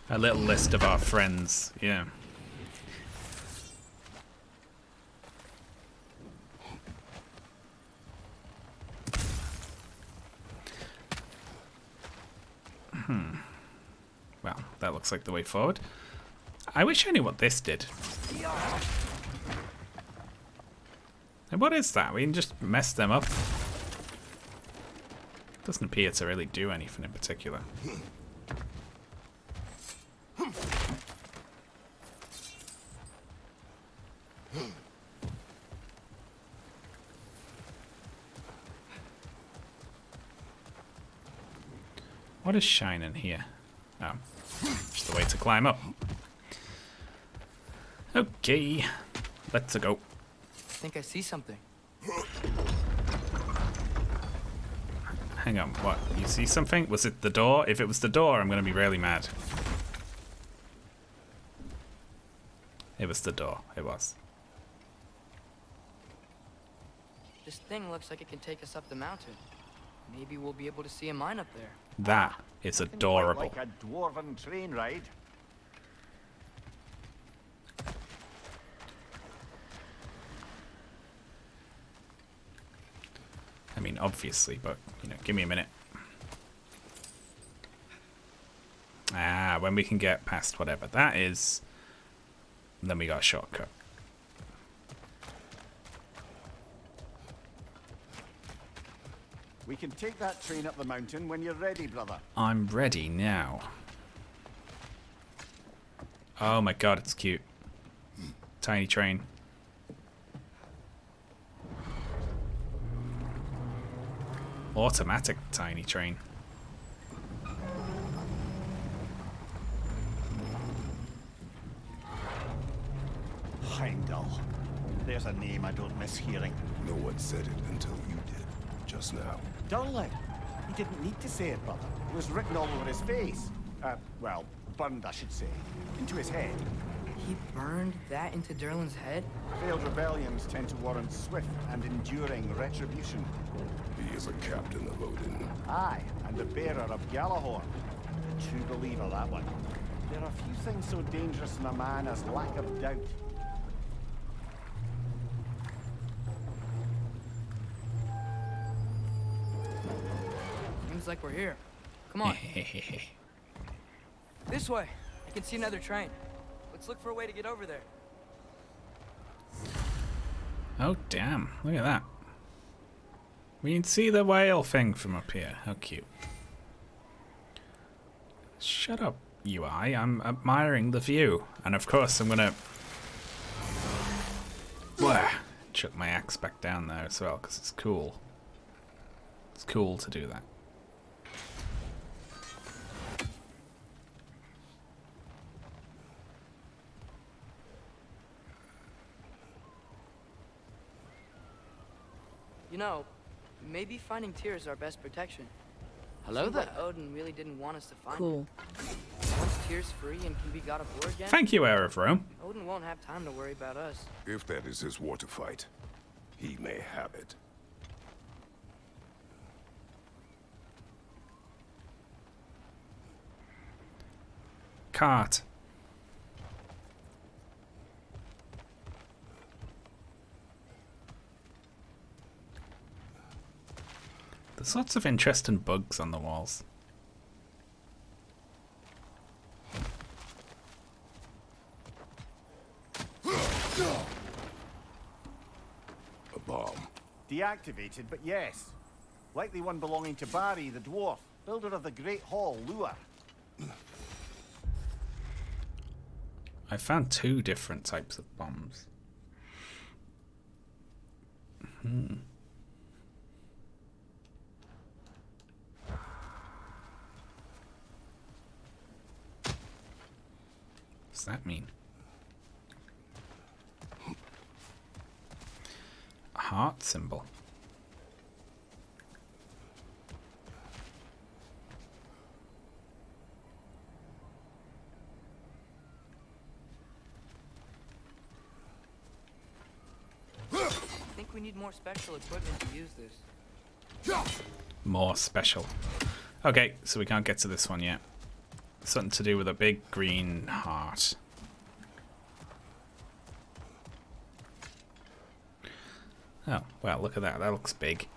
A little list of our friends, yeah. Well, that looks like the way forward. I wish I knew what this did. And what is that? We can just mess them up. Doesn't appear to really do anything in particular. What is shining here? Oh, just a way to climb up. Okay, let's go. I think I see something. Hang on, what? You see something? Was it the door? If it was the door, I'm gonna be really mad. It was the door. It was. This thing looks like it can take us up the mountain. Maybe we'll be able to see a mine up there. That is adorable. Like a dwarven train ride. I mean, obviously, but, you know, give me a minute. Ah, when we can get past whatever that is, then we got a shortcut. We can take that train up the mountain when you're ready, brother. I'm ready now. Oh my god, it's cute. Tiny train. Automatic tiny train. Heimdall. There's a name I don't miss hearing. No one said it until you did, just now. Durlin. He didn't need to say it, brother. It was written all over his face. Well, burned, I should say. Into his head. He burned that into Derlin's head? Failed rebellions tend to warrant swift and enduring retribution. He is a captain of Odin. Aye, and the bearer of Gjallarhorn. A true believer, that one. There are few things so dangerous in a man as lack of doubt. Seems like we're here. Come on. This way. I can see another train. Let's look for a way to get over there. Oh, damn. Look at that. We can see the whale thing from up here. How cute. Shut up, UI. I'm admiring the view. And of course, I'm gonna... Blah. Chuck my axe back down there as well, because it's cool. It's cool to do that. You know, Maybe finding Tyr is our best protection. Hello Seems there. like Odin really didn't want us to find Cool. him. Once Tyr's free and can be god of war again, Thank you, Heir of Rome. Odin won't have time to worry about us. If that is his war to fight, he may have it. Cart. There's lots of interesting bugs on the walls. A bomb. Deactivated, but yes. Likely one belonging to Barry, the dwarf, builder of the Great Hall, Lua. I found 2 different types of bombs. What's that mean? A heart symbol. I think we need more special equipment to use this. More special. Okay, so we can't get to this one yet. Something to do with a big green heart. Oh, well, look at that. That looks big.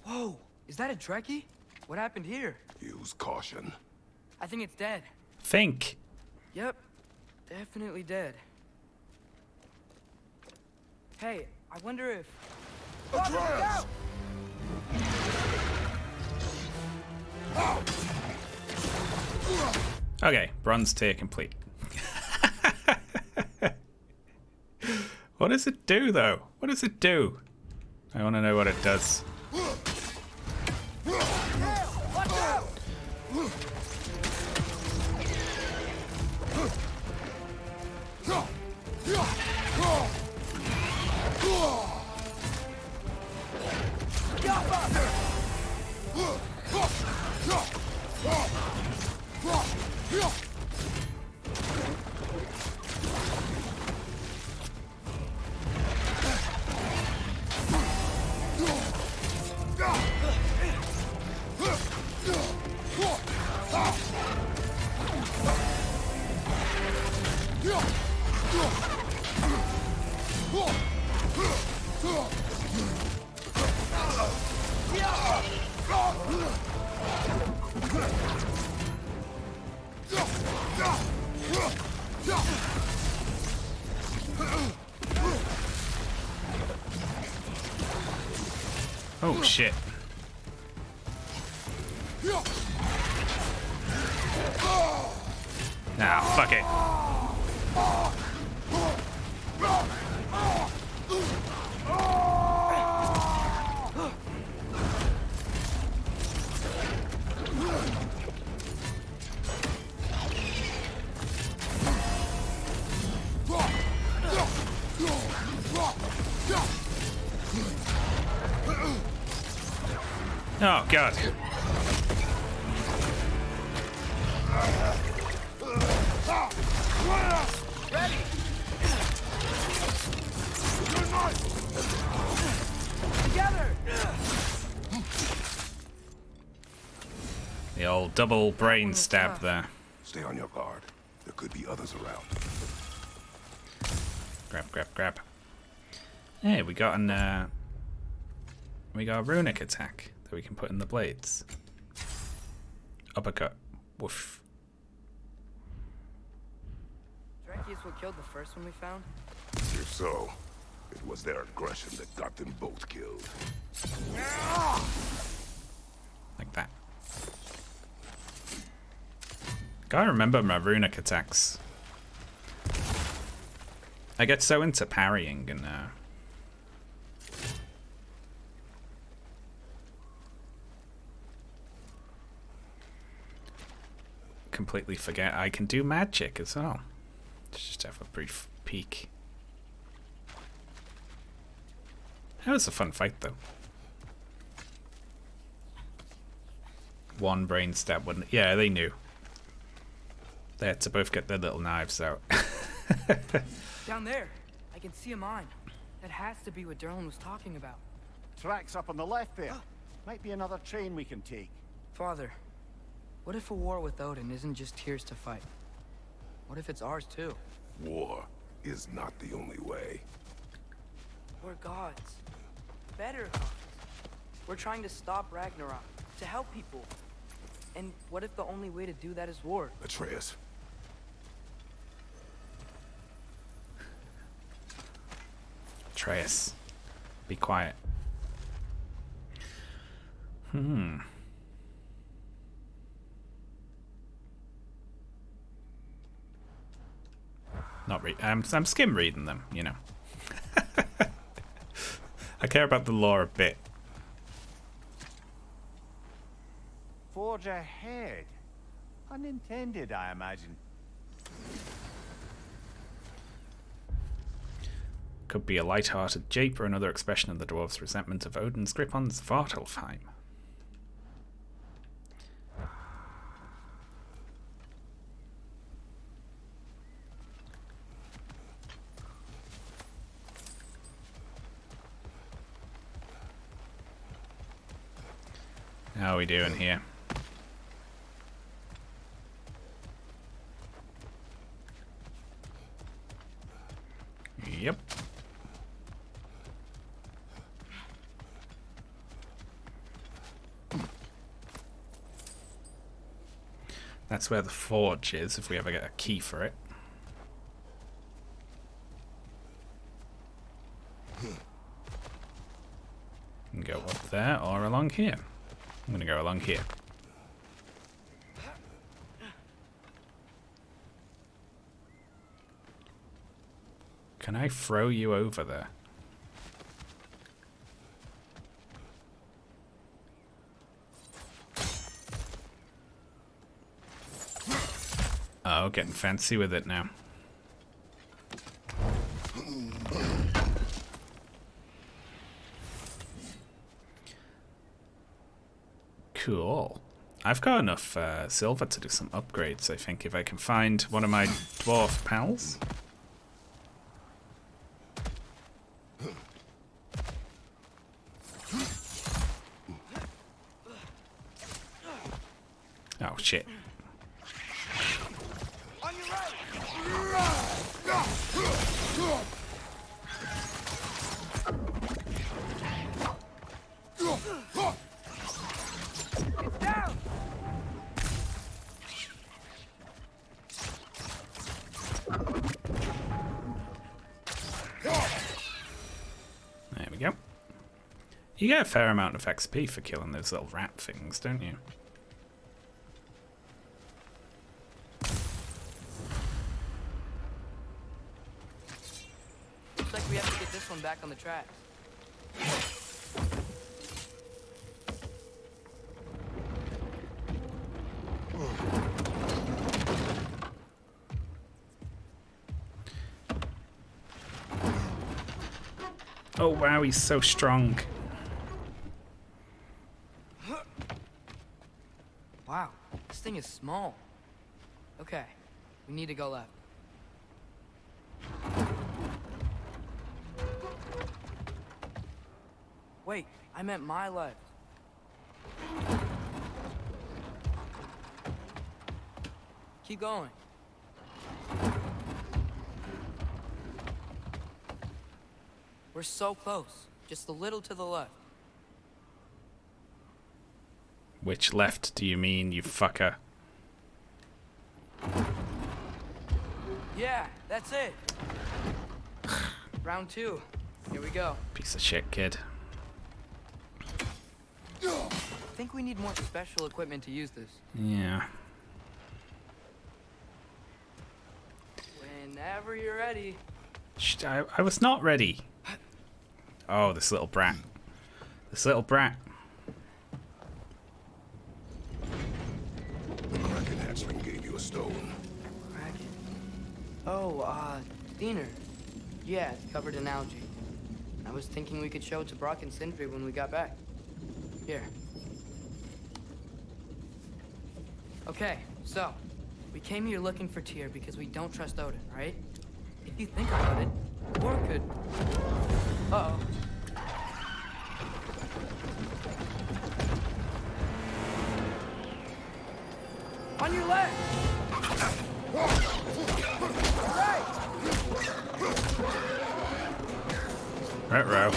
Whoa! Is that a Trekkie? What happened here? Use caution. I think it's dead. Think. Yep. Definitely dead. Hey, I wonder if... Atreus! Okay, bronze tier complete. What does it do, though? What does it do? I want to know what it does. Oh shit. Nah, fuck it. Oh god. Ready! Together! The old double brain stab there. Stay on your guard. There could be others around. Grab, grab, grab. Hey, we got a runic attack that we can put in the blades. Uppercut. Woof. Dreki is what killed the first one we found? If so, it was their aggression that got them both killed. Like that. Gotta remember my runic attacks. I get so into parrying and completely forget I can do magic as well. Just have a brief peek. That was a fun fight, though. One brain stab, one. Yeah, they knew. They had to both get their little knives out. Down there, I can see a mine. That has to be what Derlin was talking about. Tracks up on the left there. Might be another train we can take. Father, what if a war with Odin isn't just Tyr's to fight? What if it's ours too? War is not the only way. We're gods. Better gods. We're trying to stop Ragnarok, to help people. And what if the only way to do that is war? Atreus. Atreus, be quiet. Not read. I'm skim reading them, you know. I care about the lore a bit. Forge ahead. Unintended, I imagine. Could be a light-hearted jape or another expression of the dwarves' resentment of Odin's grip on Svartalfheim. How are we doing here? Yep. That's where the forge is, if we ever get a key for it. You can go up there or along here. I'm gonna go along here. Can I throw you over there? Oh, getting fancy with it now. Cool. I've got enough silver to do some upgrades, I think, if I can find one of my dwarf pals. Oh, shit. On your right. Get down! There we go. You get a fair amount of XP for killing those little rat things, don't you? Looks like we have to get this one back on the tracks. Oh wow, he's so strong. Wow, this thing is small. Okay, we need to go left. Wait, I meant my left. Keep going. We're so close. Just a little to the left. Which left do you mean, you fucker? Yeah, that's it. Round 2. Here we go. Piece of shit, kid. I think we need more special equipment to use this. Yeah. Whenever you're ready. I was not ready. Oh, this little brat. This little brat. The Kraken hatchling gave you a stone. Kraken. Oh, Diener. Yeah, it's covered in algae. I was thinking we could show it to Brock and Sindri when we got back. Here. Okay, so, we came here looking for Tyr because we don't trust Odin, right? If you think about it, War could... Uh-oh. On your left! Right! Ruh-roh.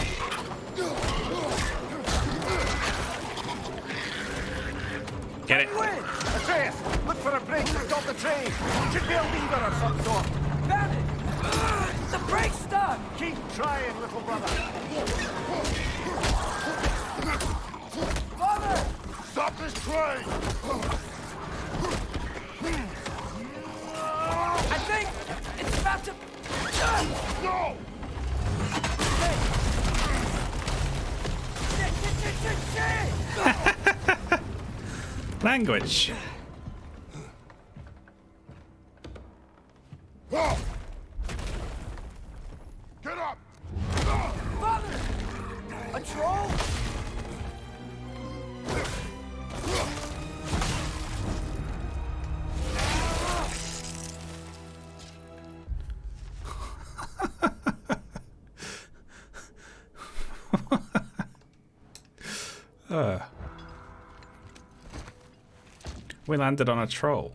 Get it. Atreus, look for a break to stop the train. Should be a lever of some sort. Found it! The brake's stuck! Keep trying, little brother. Father! Stop this train! I think it's about to... No! Shit! Language. Get up! Father! A troll? We landed on a troll.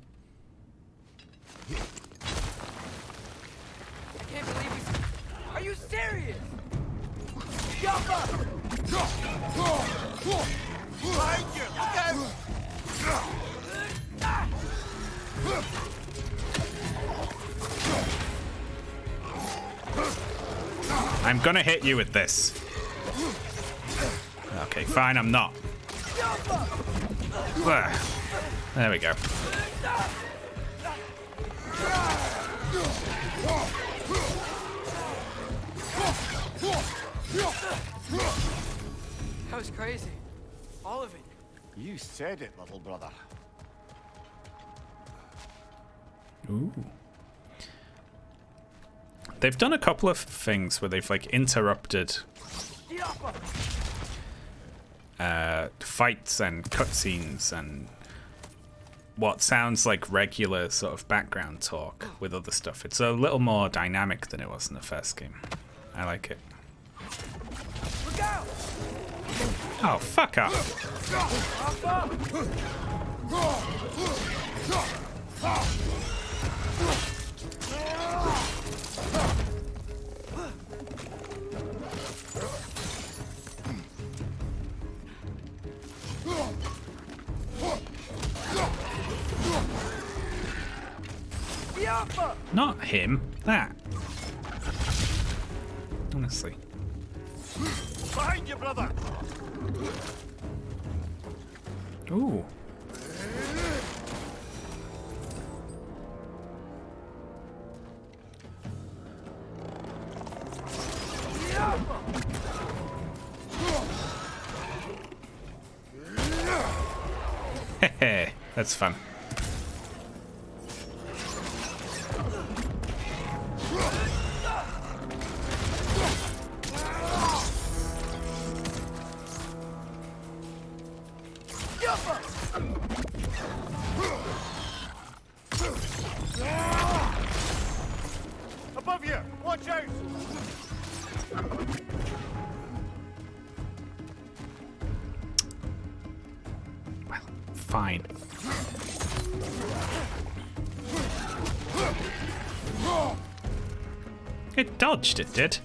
I can't believe he's... Are you serious? Jump up! Behind you! Look out! I'm gonna hit you with this. Okay, fine, I'm not. Ugh. There we go. That was crazy. All of it. You said it, little brother. Ooh. They've done a couple of things where they've like interrupted fights and cutscenes and what sounds like regular sort of background talk with other stuff. It's a little more dynamic than it was in the first game. I like it. Look out! Oh, fuck off. Not him, that. Honestly. Behind you, brother! Ooh. Hehe, that's fun. Above you! Watch out! Well, fine. It dodged, it did.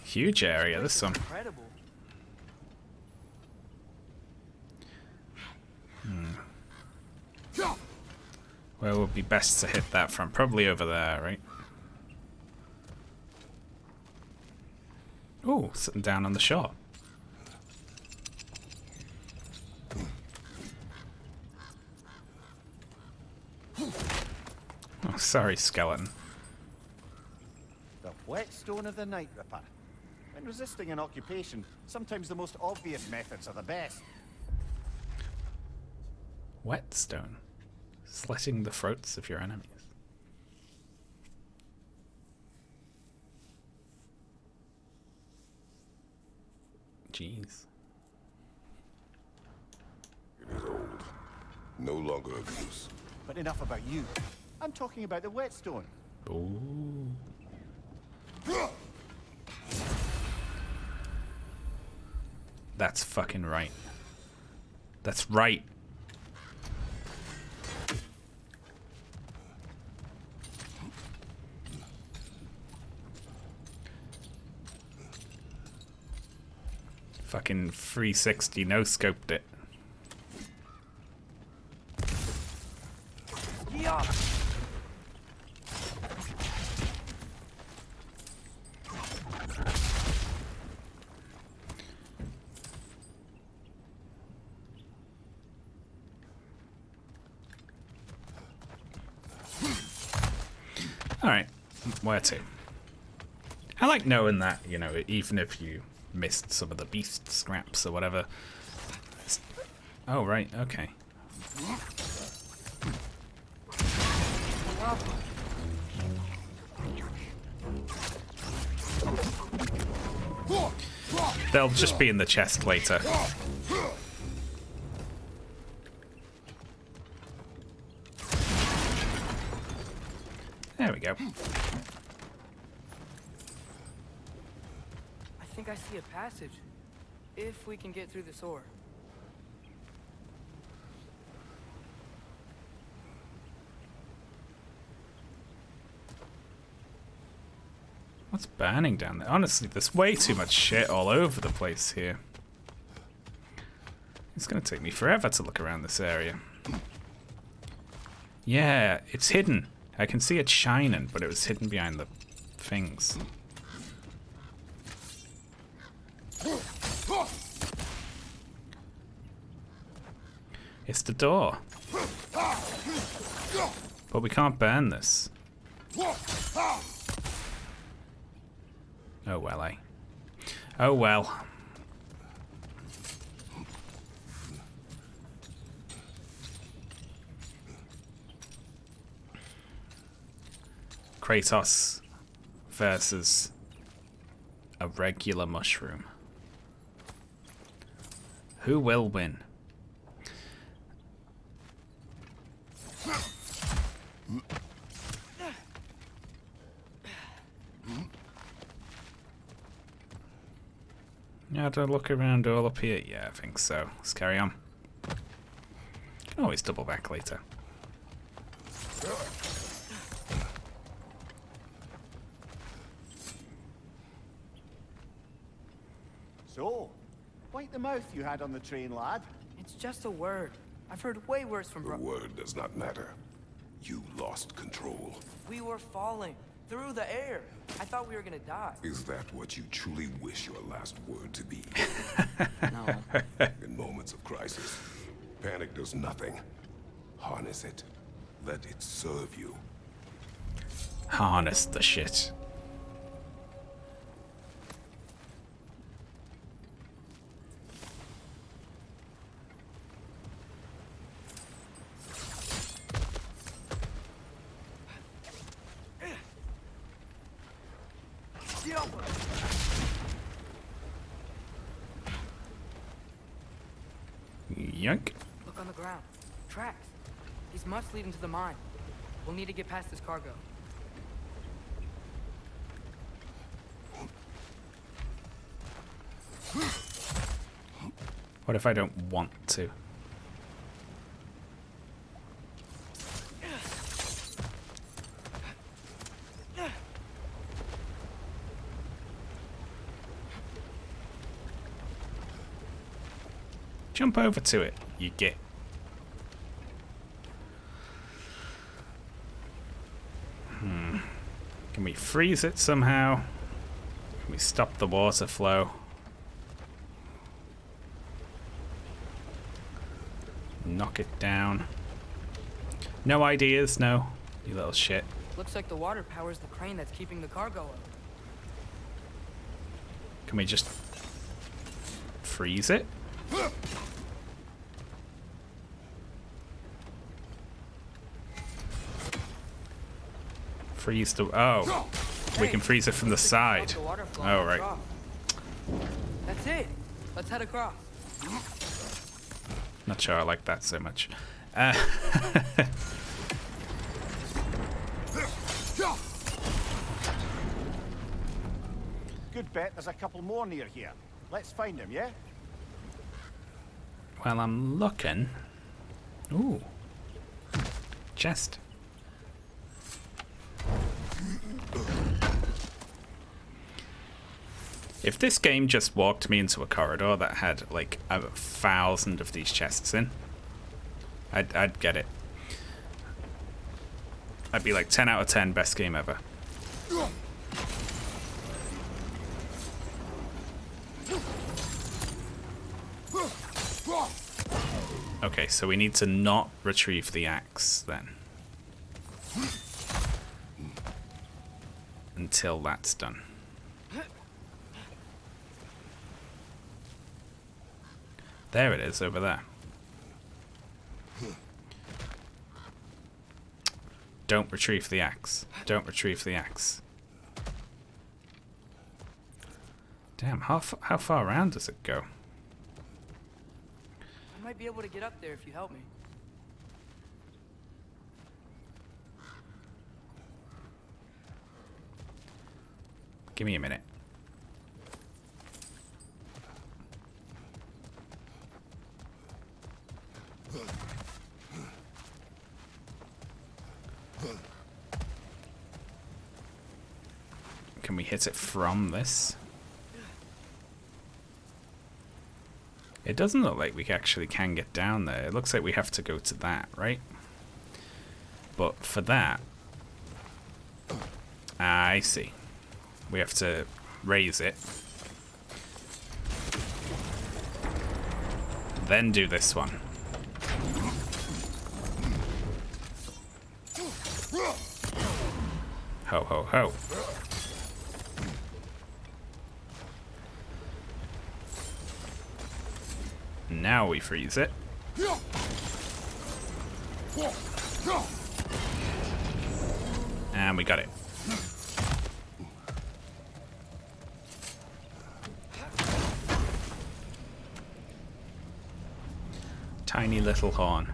Huge area, this one. Incredible. Where would be best to hit that from? Probably over there, right? Oh, sitting down on the shore. Oh, sorry, skeleton. The whetstone of the Night Ripper. When resisting an occupation, sometimes the most obvious methods are the best. Whetstone. Slitting the throats of your enemies. Jeez. It is old. No longer of use. But enough about you. I'm talking about the whetstone. Ooh. That's fucking right. That's right. Fucking 360 no scoped it. Yeah. Alright, where to? I like knowing that, you know, even if you missed some of the beast scraps or whatever. Oh, right, okay. They'll just be in the chest later. There we go. I think I see a passage. If we can get through this ore. What's burning down there? Honestly, there's way too much shit all over the place here. It's gonna take me forever to look around this area. Yeah, it's hidden. I can see it shining, but it was hidden behind the things. It's the door. But we can't burn this. Oh well, eh? Oh well. Kratos versus a regular mushroom. Who will win? Yeah, do I look around all up here? Yeah, I think so. Let's carry on. Can always double back later. So, wipe the mouth you had on the train, lad. It's just a word. I've heard way worse from The word does not matter. You lost control. We were falling through the air. I thought we were gonna die. Is that what you truly wish your last word to be? No. In moments of crisis, panic does nothing. Harness it. Let it serve you. Harness the shit. Yoink. Look on the ground. Tracks. These must lead into the mine. We'll need to get past this cargo. What if I don't want to? Jump over to it, you git. Can we freeze it somehow? Can we stop the water flow? Knock it down. No ideas, no. You little shit. Looks like the water powers the crane that's keeping the cargo up. Can we just freeze it? Freeze the... Oh. We can freeze it from the side. Oh, right. That's it. Let's head across. Not sure I like that so much. Good bet there's a couple more near here. Let's find them, yeah? Well, I'm looking. Ooh. Chest. If this game just walked me into a corridor that had like 1,000 of these chests in, I'd get it. I'd be like 10 out of 10, best game ever. Okay, so we need to not retrieve the axe then. Until that's done. There it is, over there. Don't retrieve the axe. Don't retrieve the axe. Damn, how far around does it go? I might be able to get up there if you help me. Give me a minute. Can we hit it from this? It doesn't look like we actually can get down there. It looks like we have to go to that, right? But for that... I see. We have to raise it. Then do this one. Ho ho ho. Now we freeze it. And we got it. Tiny little horn.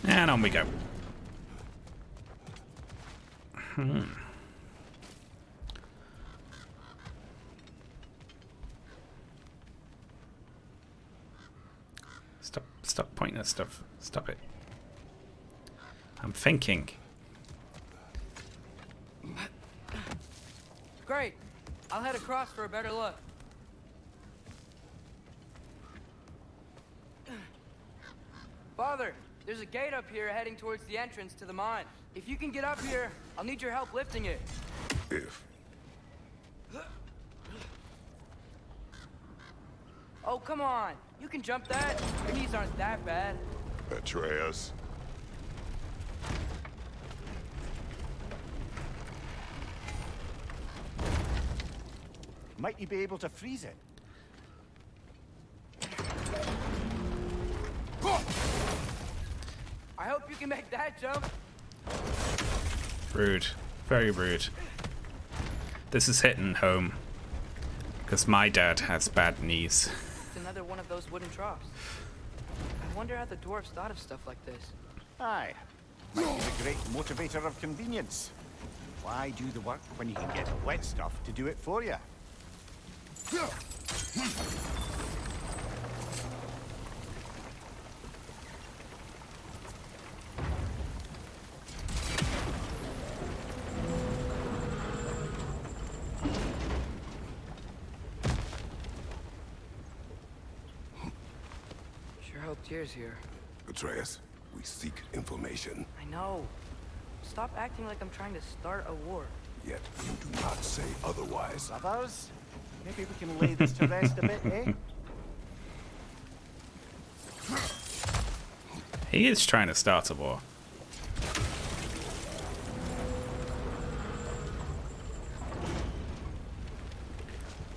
And on we go. Stop pointing at stuff. Stop it. I'm thinking. Great. I'll head across for a better look. Father, there's a gate up here heading towards the entrance to the mine. If you can get up here, I'll need your help lifting it. If. Oh, come on. You can jump that. Your knees aren't that bad. Atreus. Might you be able to freeze it? I hope you can make that jump. Rude. Very rude. This is hitting home. Because my dad has bad knees. It's another one of those wooden troughs. I wonder how the dwarves thought of stuff like this. Aye. Might be the great motivator of convenience. Why do the work when you can get wet stuff to do it for you? Sure hope Tyr's here. Atreus, we seek information. I know. Stop acting like I'm trying to start a war. Yet you do not say otherwise. Others? Maybe we can lay this to rest a bit, eh? He is trying to start a war.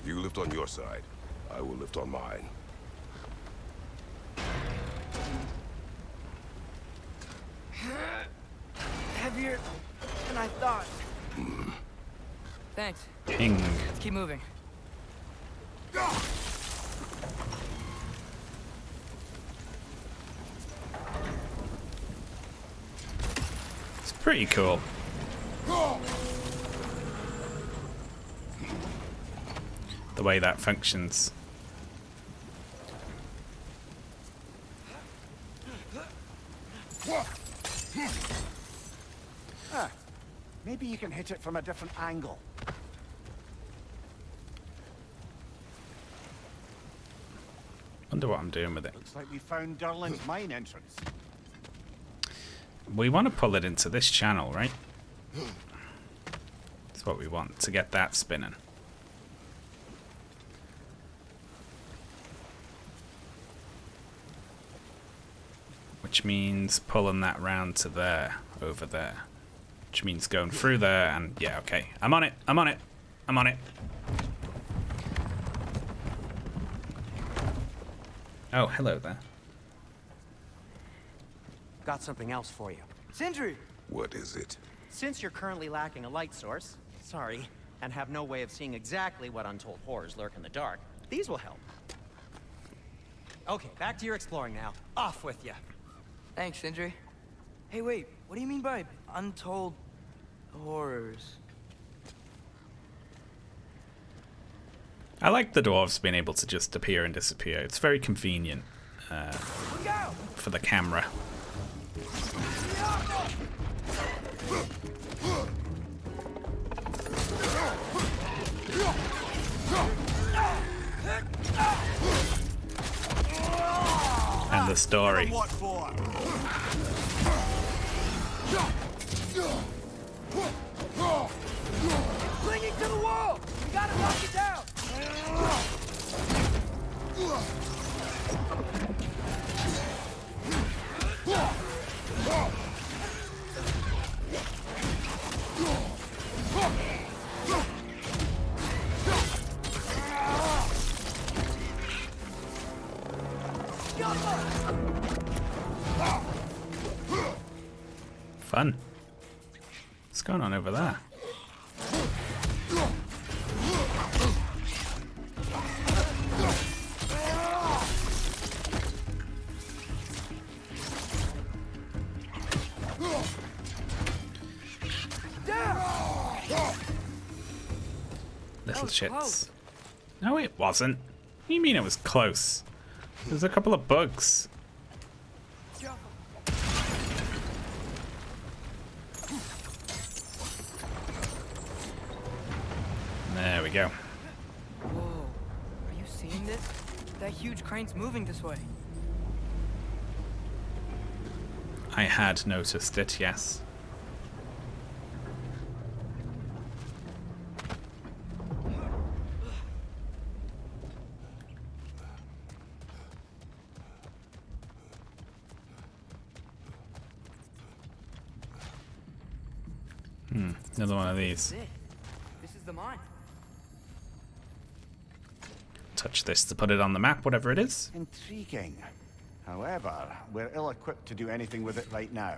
You lift on your side. I will lift on mine. Heavier than I thought. Thanks. Ping. Let's keep moving. It's pretty cool. The way that functions. Ah, maybe you can hit it from a different angle. Wonder what I'm doing with it. Looks like we found Durlin's mine entrance. We want to pull it into this channel, right? That's what we want, to get that spinning. Which means pulling that round to there, over there. Which means going through there and... yeah, okay. I'm on it, I'm on it, I'm on it. Oh, hello there. Got something else for you. Sindri! What is it? Since you're currently lacking a light source, sorry, and have no way of seeing exactly what untold horrors lurk in the dark, these will help. Okay, back to your exploring now. Off with you. Thanks, Sindri. Hey, wait. What do you mean by untold horrors? I like the dwarves being able to just appear and disappear. It's very convenient for the camera. And the story. What for? Clinging to the wall! We gotta knock it down! Fun. What's going on over there? Little shits. Close. No, it wasn't. What do you mean it was close? There's a couple of bugs. There we go. Whoa. Are you seeing this? That huge crane's moving this way. I had noticed it, yes. Another one of these. This is the mine. Touch this to put it on the map, whatever it is. Intriguing. However, we're ill-equipped to do anything with it right now.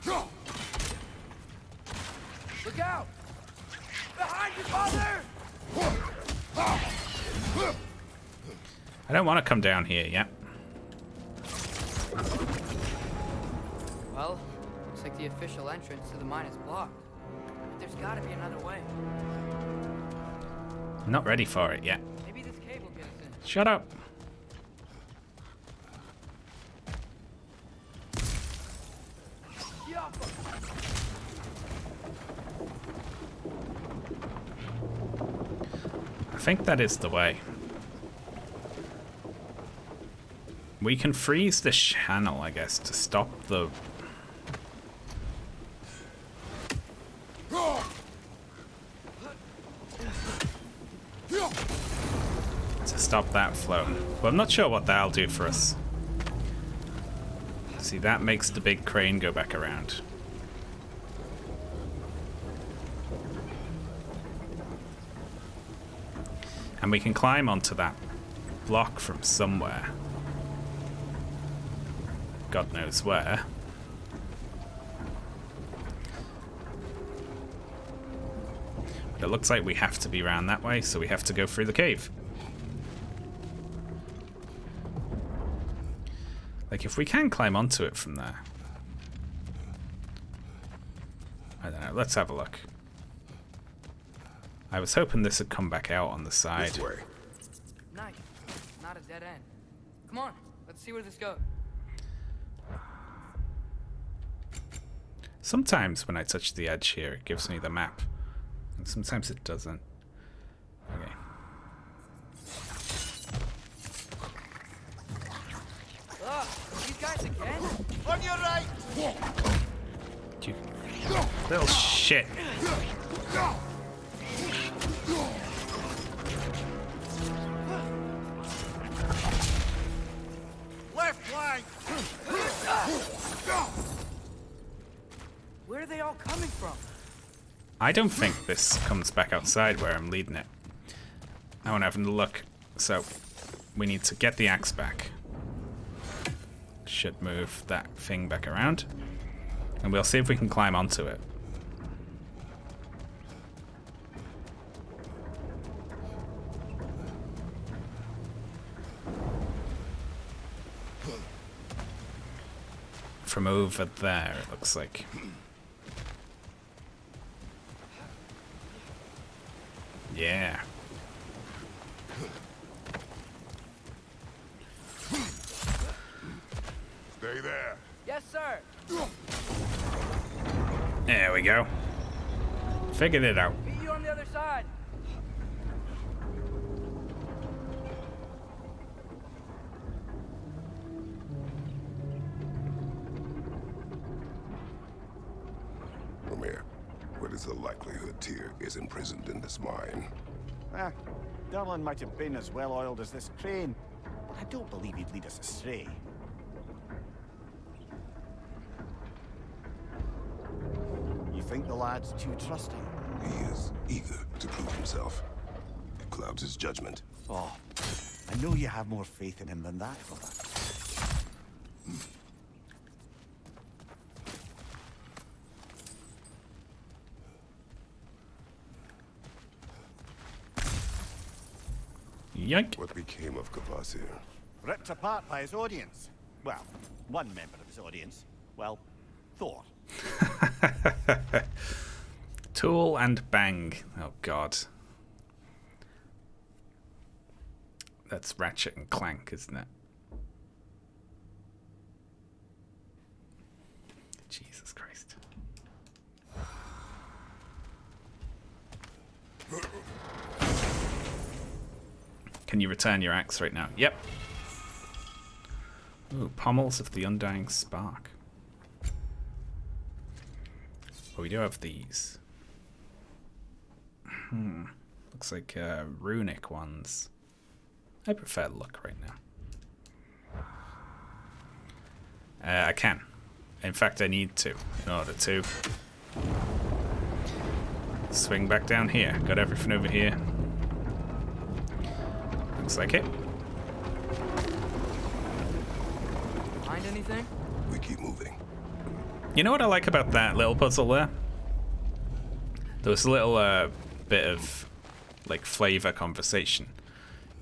Look out! Behind you, father! I don't want to come down here yet. Well, looks like the official entrance to the mine is blocked. But there's gotta be another way. I'm not ready for it yet. Maybe this cave will get us in. Shut up. I think that is the way. We can freeze the channel, I guess, to stop the... to stop that flow. Well, I'm not sure what that'll do for us. See, that makes the big crane go back around. And we can climb onto that block from somewhere. God knows where. But it looks like we have to be around that way, so we have to go through the cave. Like, if we can climb onto it from there. I don't know, let's have a look. I was hoping this would come back out on the side. This way. Nice. Not a dead end. Come on, let's see where this goes. Sometimes when I touch the edge here, it gives me the map. And sometimes it doesn't. Okay. Ugh, these guys again? On your right! You little shit. Left flank! Where are they all coming from? I don't think this comes back outside where I'm leading it. I want to have a look. So, we need to get the axe back. Should move that thing back around. And we'll see if we can climb onto it. From over there, it looks like. Yeah. Stay there. Yes, sir. There we go. Figured it out. Meet you on the other side. Romir, what is the likelihood Tyr is imprisoned in this mine? Ah, Durlin might have been as well-oiled as this crane, but I don't believe he'd lead us astray. You think the lad's too trusting? He is eager to prove himself. It clouds his judgment. Oh, I know you have more faith in him than that, brother. Yoink. What became of Kvasir? Ripped apart by his audience. Well, one member of his audience. Well, Thor. Tool and bang. Oh god. That's Ratchet and Clank, isn't it? Jesus Christ. Can you return your axe right now? Yep. Ooh, pommels of the undying spark. Well, we do have these. Looks like runic ones. I prefer look right now. I can. In fact, I need to in order to swing back down here. Got everything over here. Looks like it. Find anything? We keep moving. You know what I like about that little puzzle there? There was a little bit of like flavor conversation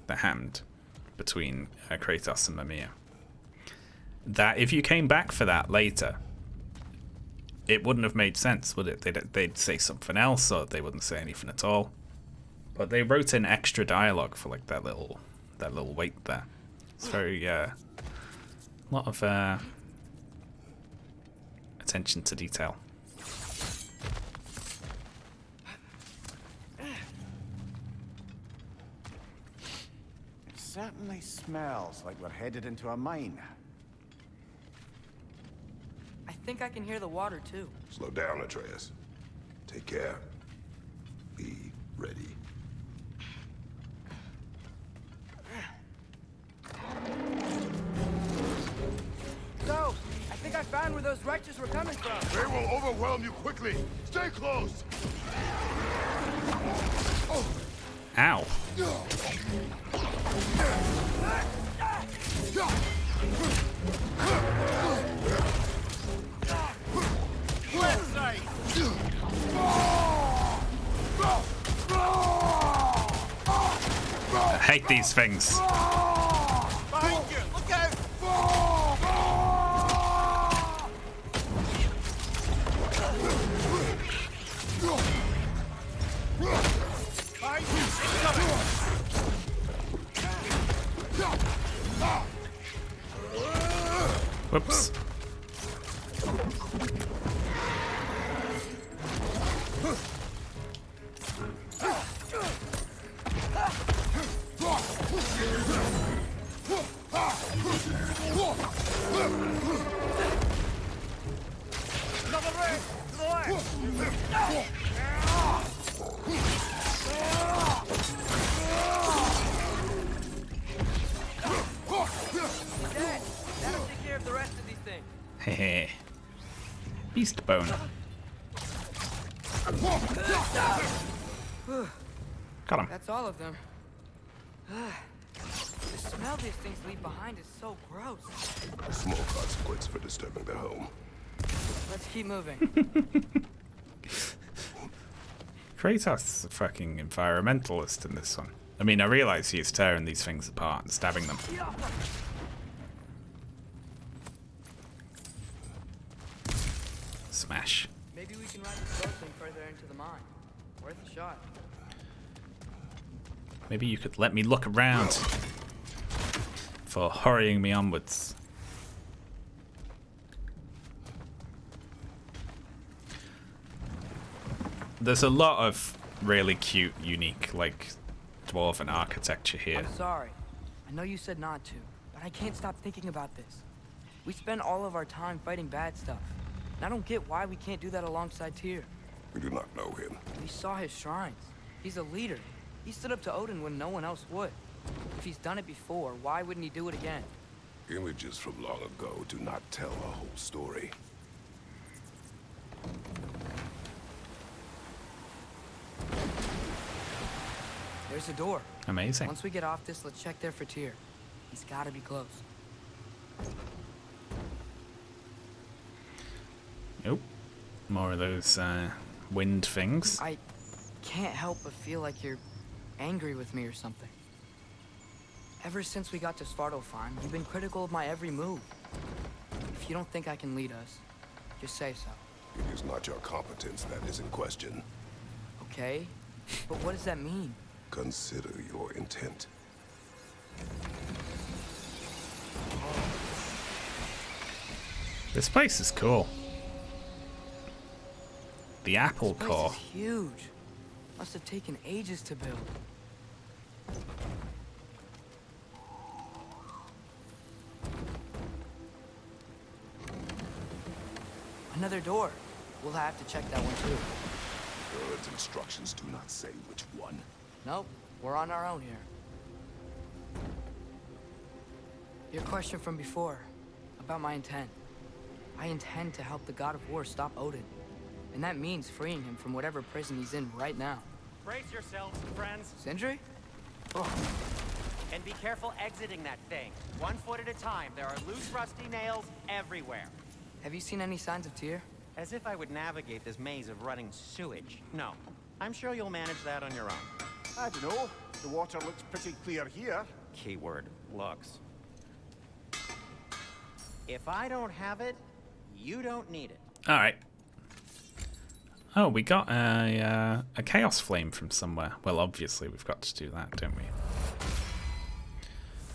that happened between Kratos and Mimir. That if you came back for that later, it wouldn't have made sense, would it? They'd say something else, or they wouldn't say anything at all. But they wrote in extra dialogue for like that little wait there. It's very lot of attention to detail. It certainly smells like we're headed into a mine. I think I can hear the water too. Slow down, Atreus. Take care. Be ready. I found where those wretches were coming from. They will overwhelm you quickly. Stay close. Ow. Left side! I hate these things. Behind you! Look out! Behind you! Incoming! Whoops. Another red! To the left! Dad, that'll take care of the rest of these things. Hehe. Beast bone. Got him. That's all of them. The smell these things leave behind is so gross. A small consequence for disturbing their home. Let's keep moving. Kratos, a fucking environmentalist in this one. I mean, I realize he is tearing these things apart and stabbing them. Smash. Maybe we can ride the boat thing further into the mine. Worth a shot. Maybe you could let me look around for hurrying me onwards. There's a lot of really cute, unique, like, dwarven architecture here. I'm sorry. I know you said not to, but I can't stop thinking about this. We spend all of our time fighting bad stuff. And I don't get why we can't do that alongside Tyr. We do not know him. We saw his shrines. He's a leader. He stood up to Odin when no one else would. If he's done it before, why wouldn't he do it again? Images from long ago do not tell a whole story. There's a door. Amazing. Once we get off this, let's check there for Tyr. He's gotta be close. Nope. More of those wind things. I can't help but feel like you're angry with me or something. Ever since we got to Svartalfheim, you've been critical of my every move. If you don't think I can lead us, just say so. It is not your competence that is in question. Okay? But what does that mean? Consider your intent. This place is cool. The apple This core. place is huge. Must have taken ages to build. Another door. We'll have to check that one too. Erlen's instructions do not say which one. Nope, we're on our own here. Your question from before, about my intent. I intend to help the god of war stop Odin. And that means freeing him from whatever prison he's in right now. Brace yourselves, friends, Sindri? and be careful exiting that thing. 1 foot at a time. There are loose, rusty nails everywhere. Have you seen any signs of Tyr? As if I would navigate this maze of running sewage. No. I'm sure you'll manage that on your own. I don't know. The water looks pretty clear here. Keyword, looks. If I don't have it, you don't need it. All right. Oh, we got a chaos flame from somewhere. Well, obviously we've got to do that, don't we?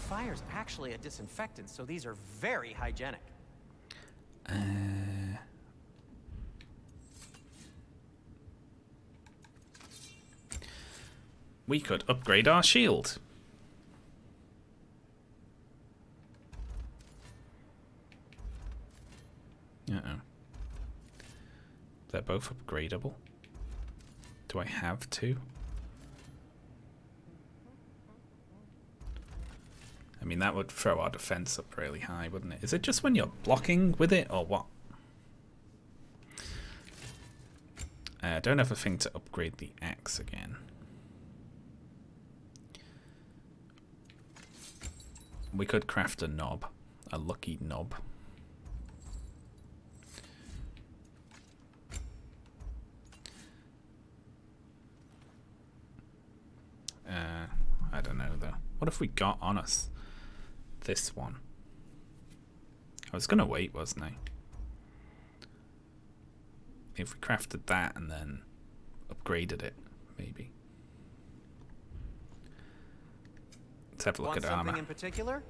Fire's actually a disinfectant, so these are very hygienic. We could upgrade our shield. Uh-oh. They're both upgradable. Do I have to? I mean, that would throw our defense up really high, wouldn't it? Is it just when you're blocking with it, or what? I don't have a thing to upgrade the axe again. We could craft a knob, a lucky knob. I don't know though. What if we got on us this one? I was gonna wait, wasn't I? If we crafted that and then upgraded it, maybe. Let's have a look at armor. Something in particular?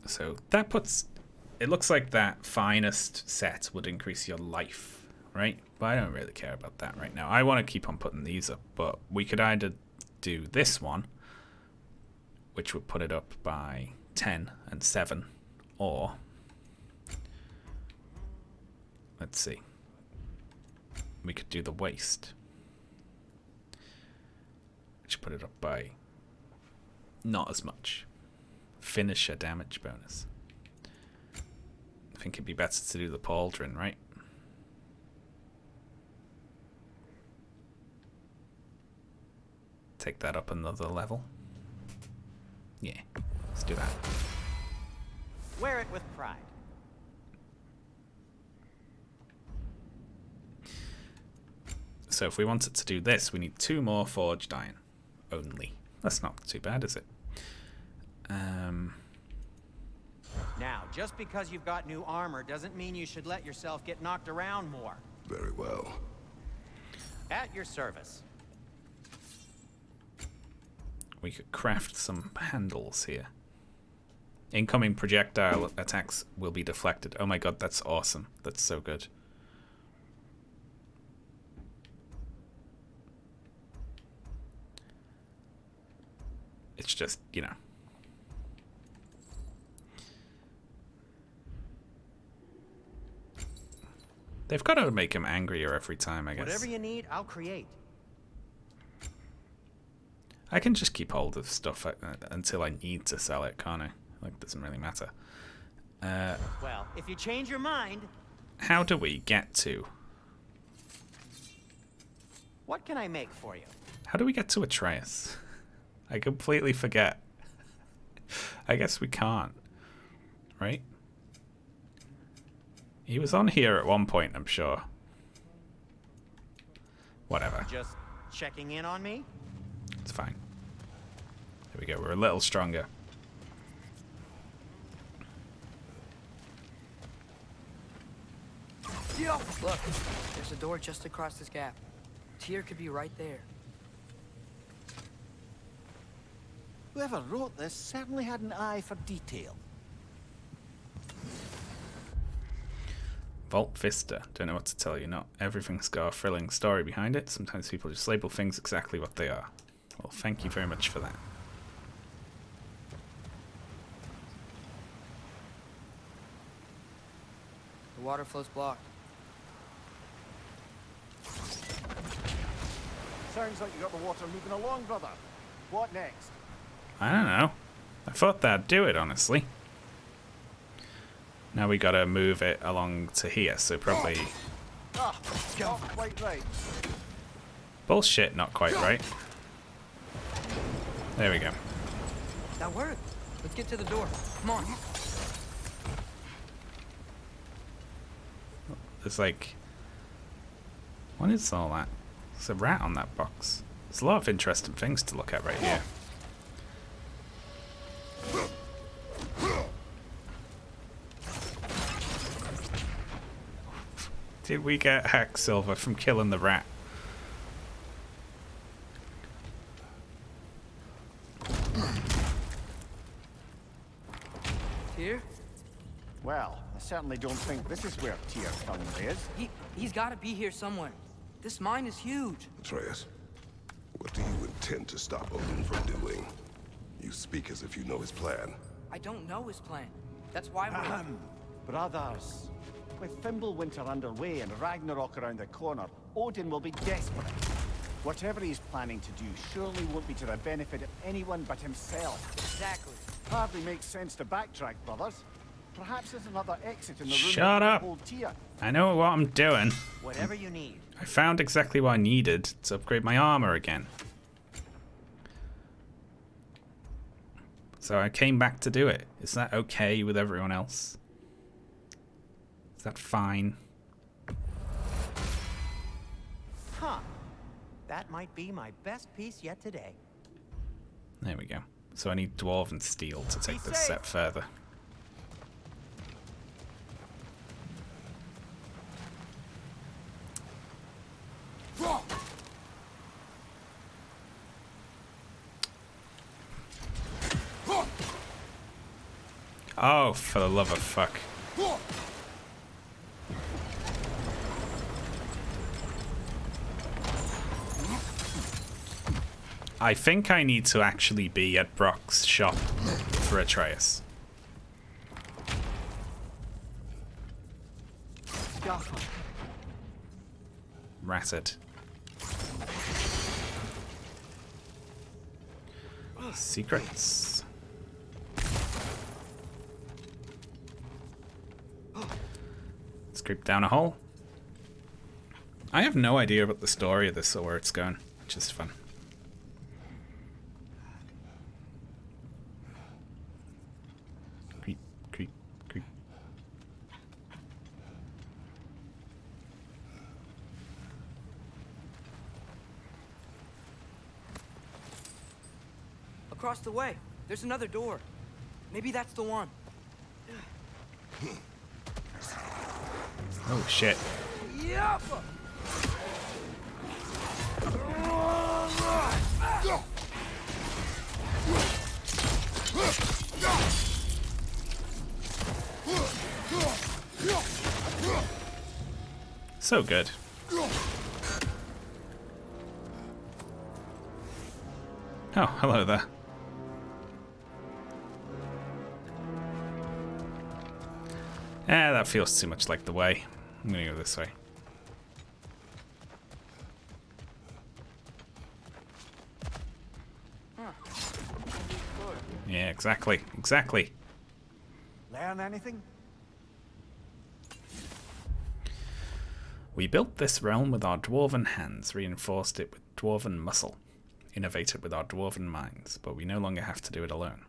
So that puts, it looks like that finest set would increase your life, right? But I don't really care about that right now. I want to keep on putting these up, but we could either do this one, which would put it up by 10 and 7, or let's see, we could do the waist, which put it up by not as much. Finisher damage bonus. I think it'd be better to do the pauldron, right? Take that up another level. Yeah, let's do that. Wear it with pride. So if we wanted to do this, we need 2 more forged iron only. That's not too bad, is it? Now, just because you've got new armor doesn't mean you should let yourself get knocked around more. Very well. At your service. We could craft some handles here. Incoming projectile attacks will be deflected. Oh my god, that's awesome. That's so good. It's just, you know. They've got to make him angrier every time, I guess. Whatever you need, I'll create. I can just keep hold of stuff until I need to sell it, can't I? Like, doesn't really matter. Well, if you change your mind... How do we get to... What can I make for you? How do we get to Atreus? I completely forget. I guess we can't. Right? He was on here at one point, I'm sure. Whatever. Just checking in on me? It's fine. There we go. We're a little stronger. Look, there's a door just across this gap. Tyr could be right there. Whoever wrote this certainly had an eye for detail. Vault Vista. Don't know what to tell you. Not everything's got a thrilling story behind it. Sometimes people just label things exactly what they are. Well, thank you very much for that. The water flow's blocked. Sounds like you got the water moving along, brother. What next? I don't know. I thought that'd do it, honestly. Now we gotta move it along to here, so probably... Ah, not quite right. Bullshit, not quite right. There we go. That worked. Let's get to the door. Come on. There's like... What is all that? There's a rat on that box. There's a lot of interesting things to look at right here. Did we get hack silver from killing the rat? Tyr? Well, I certainly don't think this is where Tyr currently is. He's got to be here somewhere. This mine is huge. Atreus, what do you intend to stop Odin from doing? You speak as if you know his plan. I don't know his plan. That's why we're... Brothers, with Fimbulwinter underway and Ragnarok around the corner, Odin will be desperate. Whatever he's planning to do surely won't be to the benefit of anyone but himself. Exactly. Hardly makes sense to backtrack, brothers. Perhaps there's another exit in the room. Shut up! Old Tia. I know what I'm doing. Whatever you need. I found exactly what I needed to upgrade my armor again. So I came back to do it. Is that okay with everyone else? Is that fine? Huh. That might be my best piece yet today. There we go. So I need dwarven steel to take this step further. Oh, for the love of fuck. I think I need to actually be at Brock's shop for Atreus. Ratted. Secrets. Let's creep down a hole. I have no idea about the story of this or where it's going, which is fun. Creep, creep, creep. Across the way, there's another door. Maybe that's the one. Oh shit. Yep. So good. Oh, hello there. That feels too much like the way. I'm gonna go this way. Yeah, exactly. Exactly. Learn anything? We built this realm with our dwarven hands, reinforced it with dwarven muscle, innovated with our dwarven minds, but we no longer have to do it alone.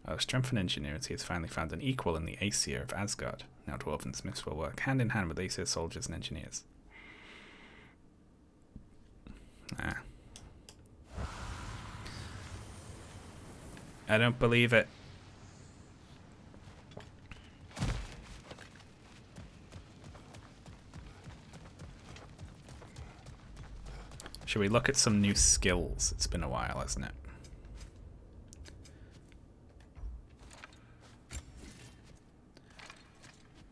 Our strength and ingenuity has finally found an equal in the Aesir of Asgard. Now dwarven smiths will work hand in hand with Aesir soldiers and engineers. Ah. I don't believe it. Should we look at some new skills? It's been a while, hasn't it?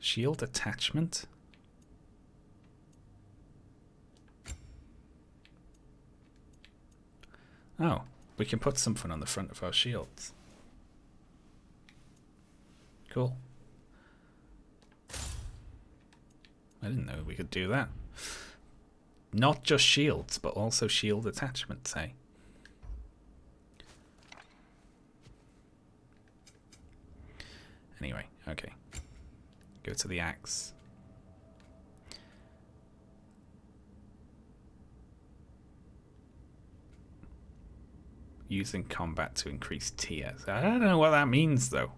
Shield attachment? Oh, we can put something on the front of our shields. Cool. I didn't know we could do that. Not just shields, but also shield attachments, eh? Anyway, okay. Go to the axe. Using combat to increase tier. I don't know what that means, though.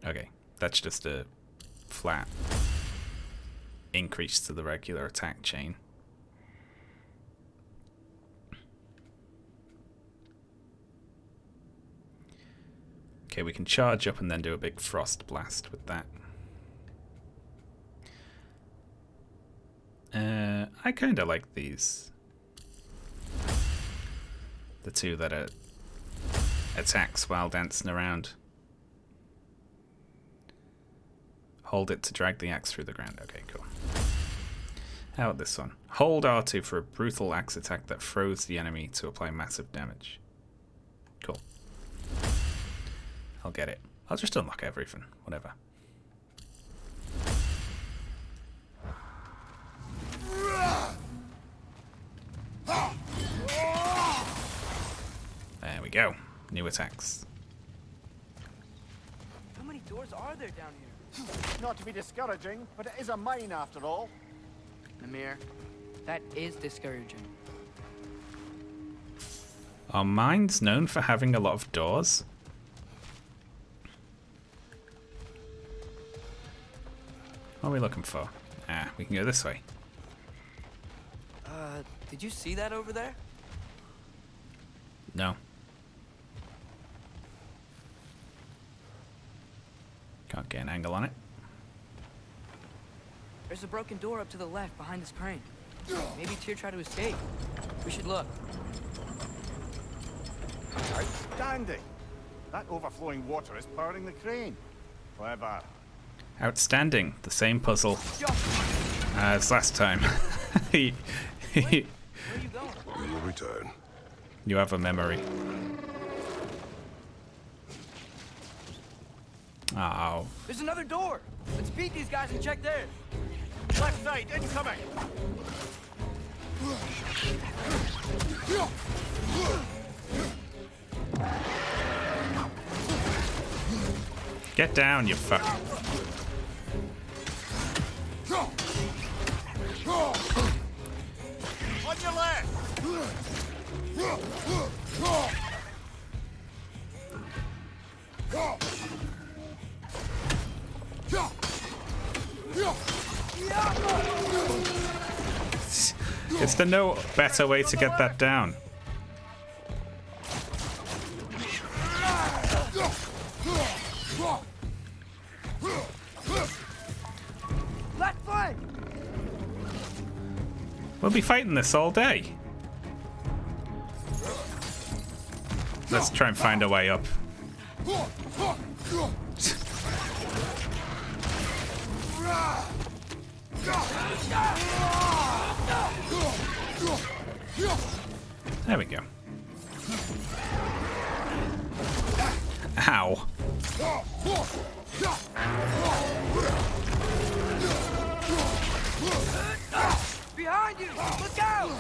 Okay, that's just a flat increase to the regular attack chain. Okay, we can charge up and then do a big frost blast with that. I kind of like these. The two that are attacks while dancing around. Hold it to drag the axe through the ground. Okay, cool. How about this one? Hold R2 for a brutal axe attack that throws the enemy to apply massive damage. Cool. I'll get it. I'll just unlock everything. Whatever. we go. New attacks. How many doors are there down here? Not to be discouraging, but it is a mine after all. Namir, that is discouraging. Are mines known for having a lot of doors? What are we looking for? Ah, we can go this way. Did you see that over there? No. Can't get an angle on it. There's a broken door up to the left behind this crane. Maybe Tyr tried to escape. We should look. Outstanding! That overflowing water is powering the crane. Clever. Outstanding. The same puzzle as last time. Where are you going? We will return. You have a memory. Oh. There's another door. Let's beat these guys and check theirs. Left side, incoming! Get down, you fuck. On your left! Is there no better way to get that down? Left flank! We'll be fighting this all day. Let's try and find a way up. There we go. Ow. Behind you! Look out!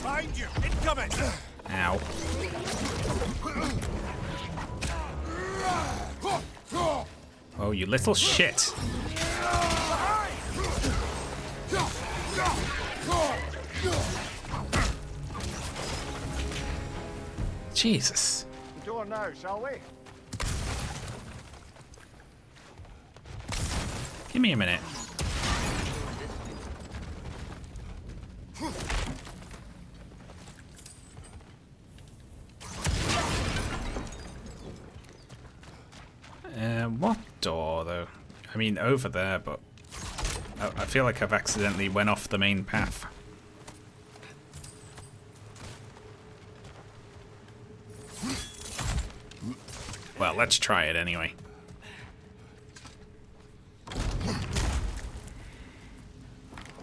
Behind you! Incoming! Ow. Oh, you little shit. Jesus. The door now, shall we? Give me a minute. What door, though? I mean, over there, but I feel like I've accidentally went off the main path. Well, let's try it anyway.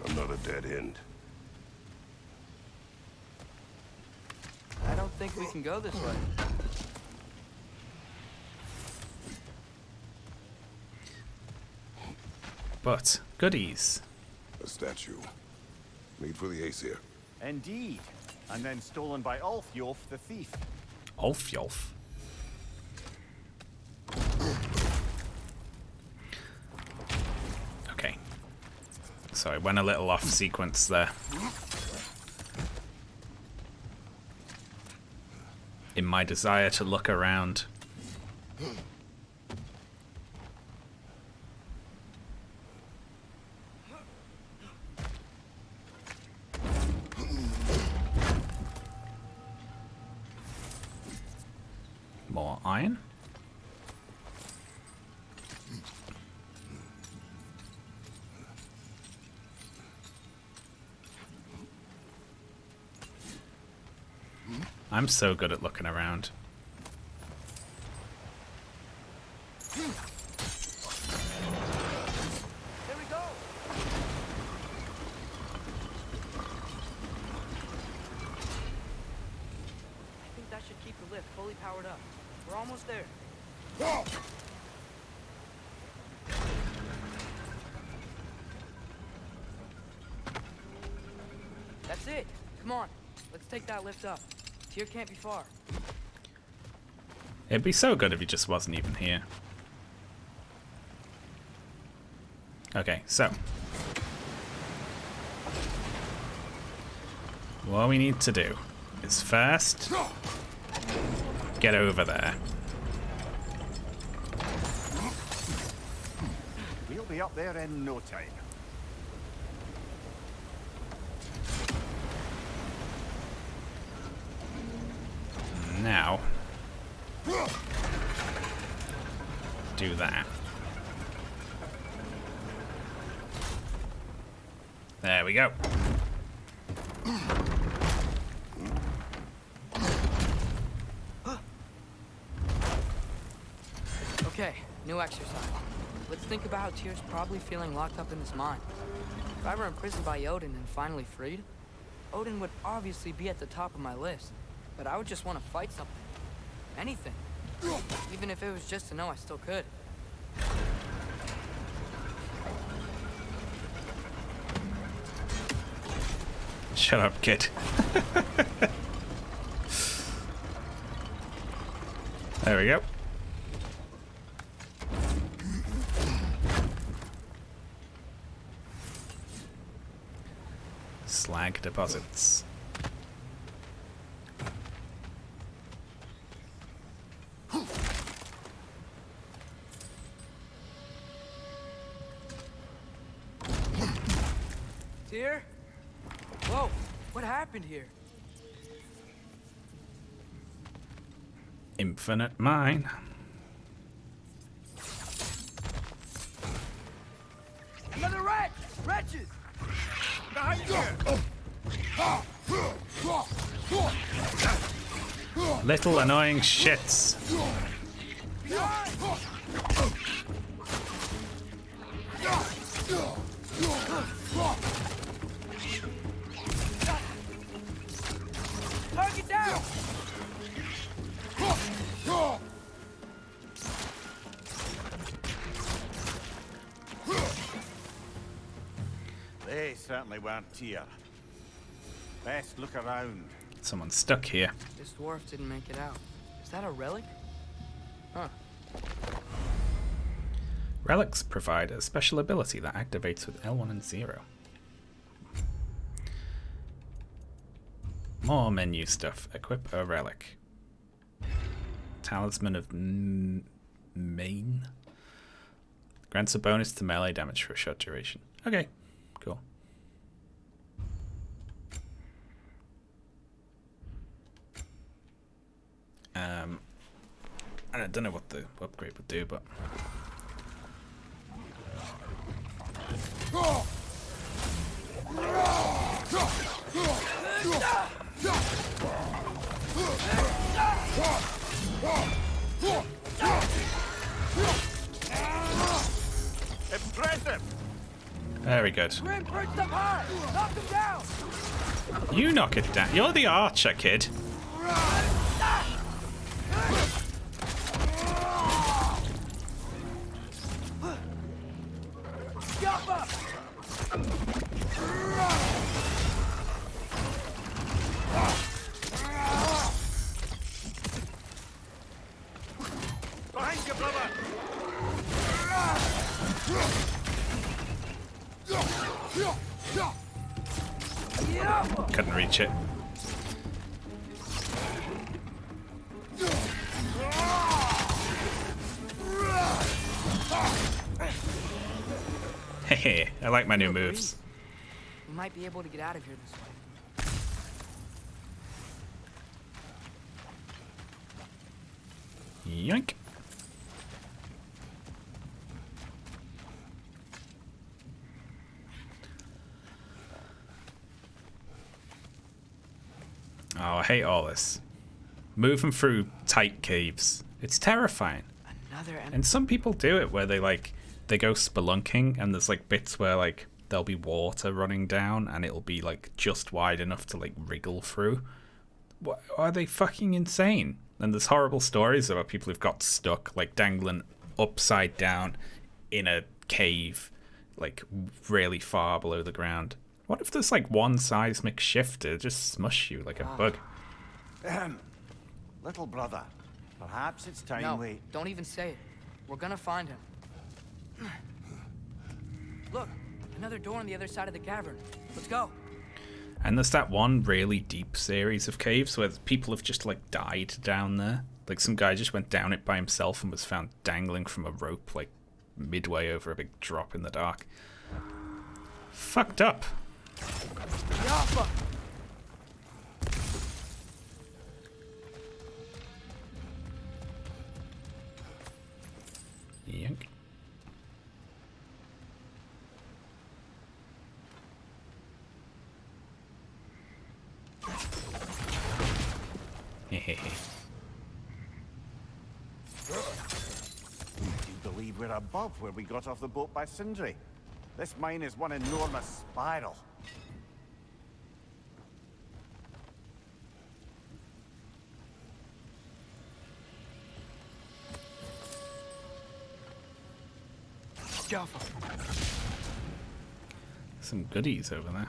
Another dead end. I don't think we can go this way. But goodies. A statue. Made for the Aesir. Indeed. And then stolen by Ulfjolf the thief. Ulfjolf. Okay. So I went a little off sequence there. In my desire to look around. More iron. I'm so good at looking around. There we go! I think that should keep the lift fully powered up. We're almost there. That's it. Come on. Let's take that lift up. Tyr can't be far. It'd be so good if he just wasn't even here. Okay, so. What we need to do is first get over there. We'll be up there in no time. Now, do that. There we go. Okay, new exercise. Let's think about how Tyr's probably feeling locked up in his mind. If I were imprisoned by Odin and finally freed, Odin would obviously be at the top of my list. But I would just want to fight something. Anything. Even if it was just to know I still could. Shut up, kid. There we go. Slag deposits. Tyr? Whoa, what happened here? Infinite mine. Another wretch! Wretches! Behind you! Little annoying shits. Target down! They certainly weren't Tyr. Best look around. Someone's stuck here. This dwarf didn't make it out. Is that a relic? Huh. Relics provide a special ability that activates with L1 and 0. More menu stuff. Equip a relic. Talisman of Maine. Grants a bonus to melee damage for a short duration. Okay, cool. I don't know what the upgrade would do, but Impressive! very good. Grim perched up high! Knock him down! You knock it down. You're the archer, kid. Jump up! Behind you, brother! Couldn't reach it. Hehe, I like my new moves. We might be able to get out of here this way. Yoink. Oh, I hate all this. Moving through tight caves. It's terrifying. Another And some people do it where they go spelunking and there's like bits where like there'll be water running down and it'll be like just wide enough to like wriggle through. What, are they fucking insane? And there's horrible stories about people who've got stuck, like dangling upside down in a cave, like really far below the ground. What if there's like one seismic shift to just smush you like a bug? Little brother, perhaps it's time No, we... don't even say it. We're gonna find him. Look, another door on the other side of the cavern. Let's go. And there's that one really deep series of caves where people have just like died down there. Like some guy just went down it by himself and was found dangling from a rope like midway over a big drop in the dark. Fucked up. Yappa! Yank. Hehehe. Do you believe we're above where we got off the boat by Sindri? This mine is one enormous spiral. Yappa. Some goodies over there.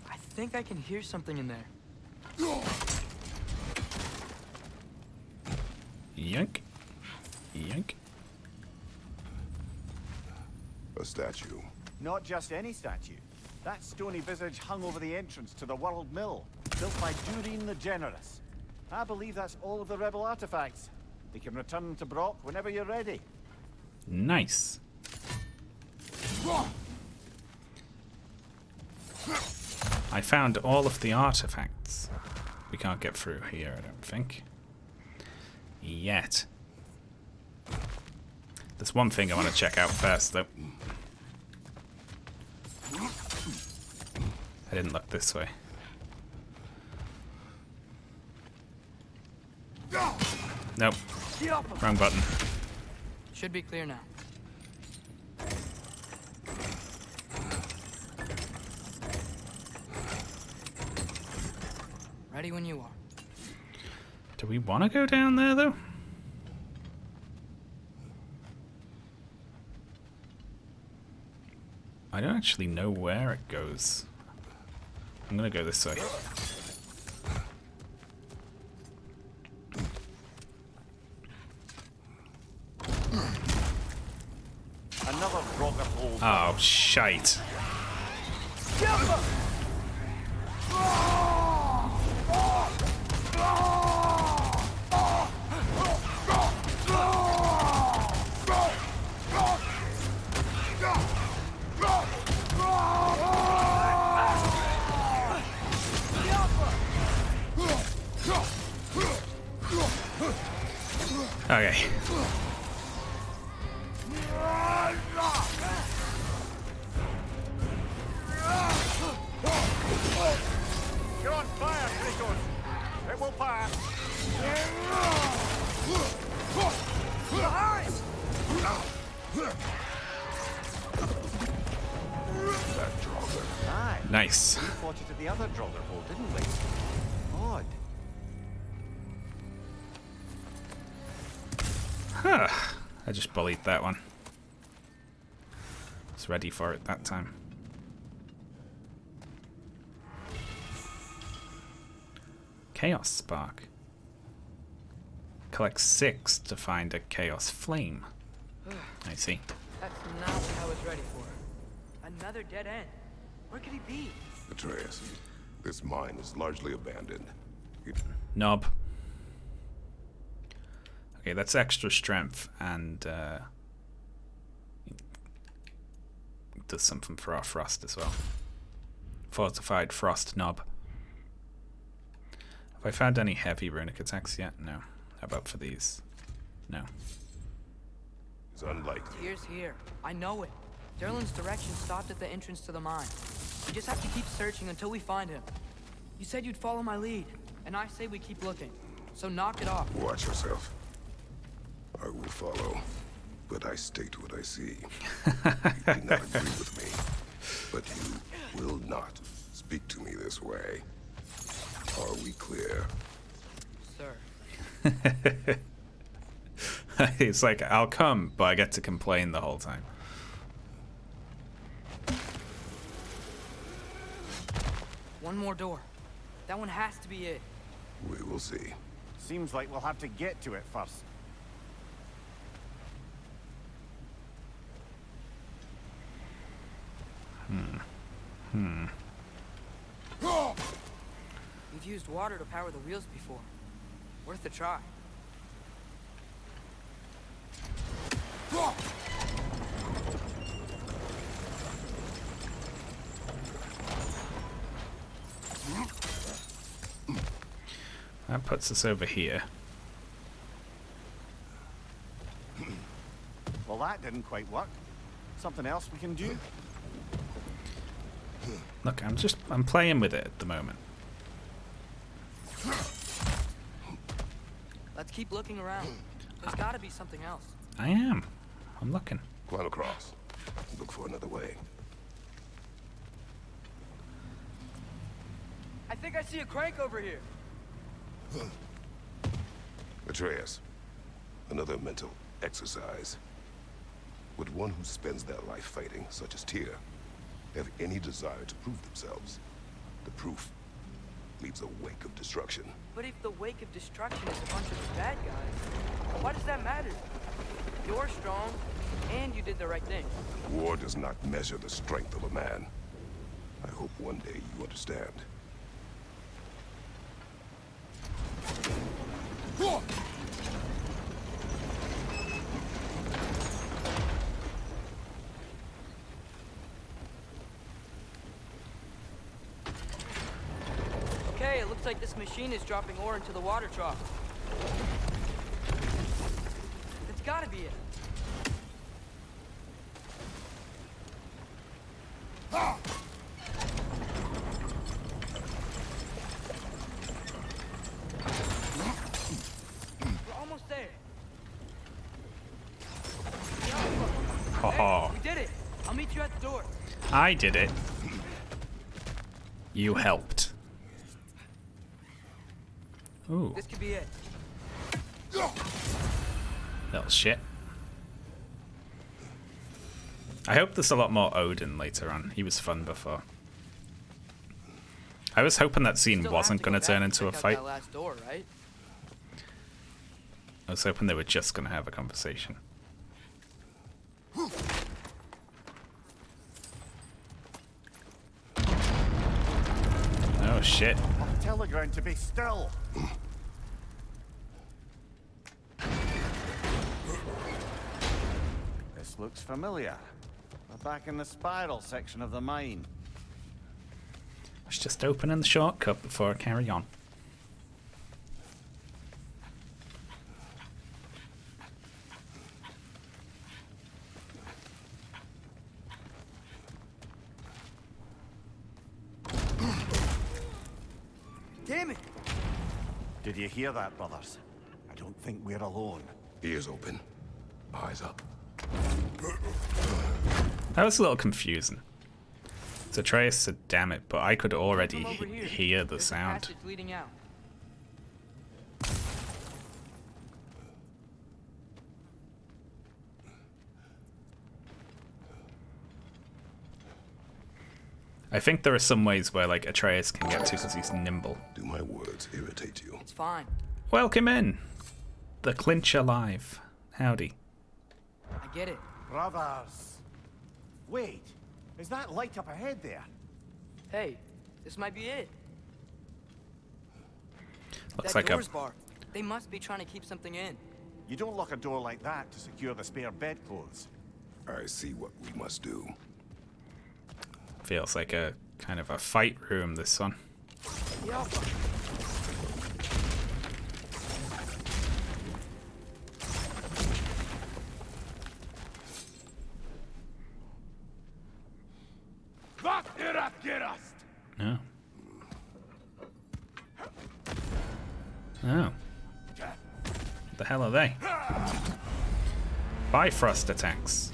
I think I can hear something in there. Yank. Yank. A statue. Not just any statue. That stony visage hung over the entrance to the World Mill, built by Durin the Generous. I believe that's all of the rebel artifacts. They can return to Brock whenever you're ready. Nice. I found all of the artifacts. We can't get through here, I don't think. Yet. There's one thing I want to check out first, though. I didn't look this way. Nope. Wrong button. Should be clear now. Ready when you are. Do we want to go down there, though? I don't actually know where it goes. I'm gonna go this way. Another rocket hole. Oh, shite. Okay. You're on fire, Kratos. It will pass. That Draugr. Aye. Nice. We fought it at the other Draugr hole, didn't we? Odd. Huh. I just bullied that one. Was ready for it that time. Chaos Spark. Collect 6 to find a Chaos Flame. I see. That's not what I was ready for. Another dead end. Where could he be? Atreus, this mine is largely abandoned. Knob. Okay, that's extra strength and it does something for our frost as well. Fortified frost knob. Have I found any heavy runic attacks yet? No. How about for these? No. It's unlikely. Tyr's here. I know it. Derlin's direction stopped at the entrance to the mine. We just have to keep searching until we find him. You said you'd follow my lead, and I say we keep looking. So knock it off. Watch yourself. I will follow, but I state what I see. You do not agree with me, but you will not speak to me this way. Are we clear? Sir. It's like, I'll come, but I get to complain the whole time. One more door. That one has to be it. We will see. Seems like we'll have to get to it first. We've used water to power the wheels before. Worth a try. That puts us over here. Well, that didn't quite work. Something else we can do? Look, I'm playing with it at the moment. Let's keep looking around. There's gotta be something else. I am. I'm looking. Climb across. Look for another way. I think I see a crank over here. Atreus, another mental exercise. Would one who spends their life fighting, such as Tyr, have any desire to prove themselves? The proof leaves a wake of destruction. But if the wake of destruction is a bunch of bad guys, why does that matter? You're strong, and you did the right thing. War does not measure the strength of a man. I hope one day you understand. Okay, it looks like this machine is dropping ore into the water trough. That's gotta be it. We're almost there. Oh, We did it. I'll meet you at the door. I did it. You helped. Ooh, This could be it. little shit. I hope there's a lot more Odin later on. He was fun before. I was hoping that scene Still wasn't have to going to go turn back into a check out fight. that last door, right? I was hoping they were just going to have a conversation. Oh shit. Tell the ground to be still. This looks familiar. We're back in the spiral section of the mine. I was just opening the shortcut before I carry on. Damn it! Did you hear that, brothers? I don't think we're alone. Ears open. Eyes up. That was a little confusing. So Atreus said, damn it, but I could already Come over here. hear the There's a sound. passage leading out. I think there are some ways where like Atreus can get to because he's nimble. Do my words irritate you? It's fine. Welcome in. The clinch alive. Howdy. I get it. Brothers! Wait, is that light up ahead there? Hey, this might be it. Looks That like a door's barred. They must be trying to keep something in. You don't lock a door like that to secure the spare bedclothes. I see what we must do. feels like a kind of a fight room, this one. Yeah. Oh. Oh. What the hell are they? Bifrost attacks.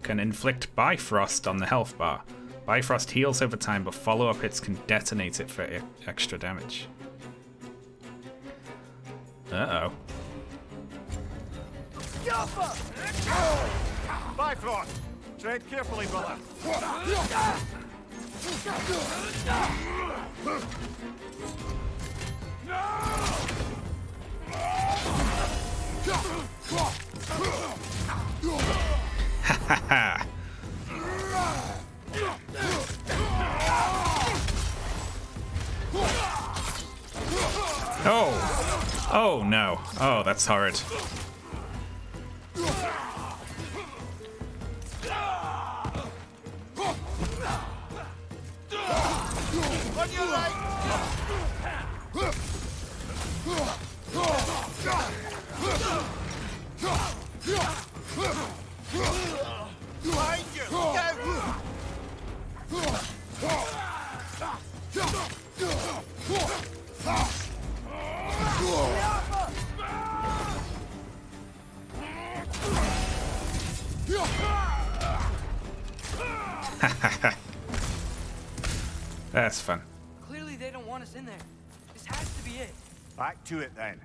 Can inflict Bifrost on the health bar. Bifrost heals over time, but follow-up hits can detonate it for extra damage. Uh-oh. Bifrost! Tread carefully, brother. Ha ha ha! Oh! Oh no. Oh, that's horrid. On your right! Behind you! Go! That's fun. Clearly they don't want us in there. This has to be it. Back to it then.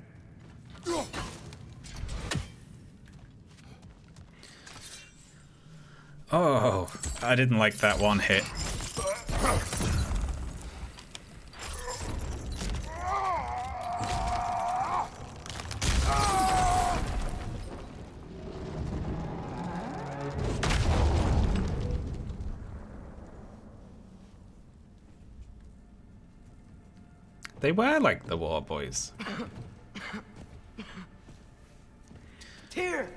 Oh, I didn't like that one hit. They were like the War Boys. Tyr!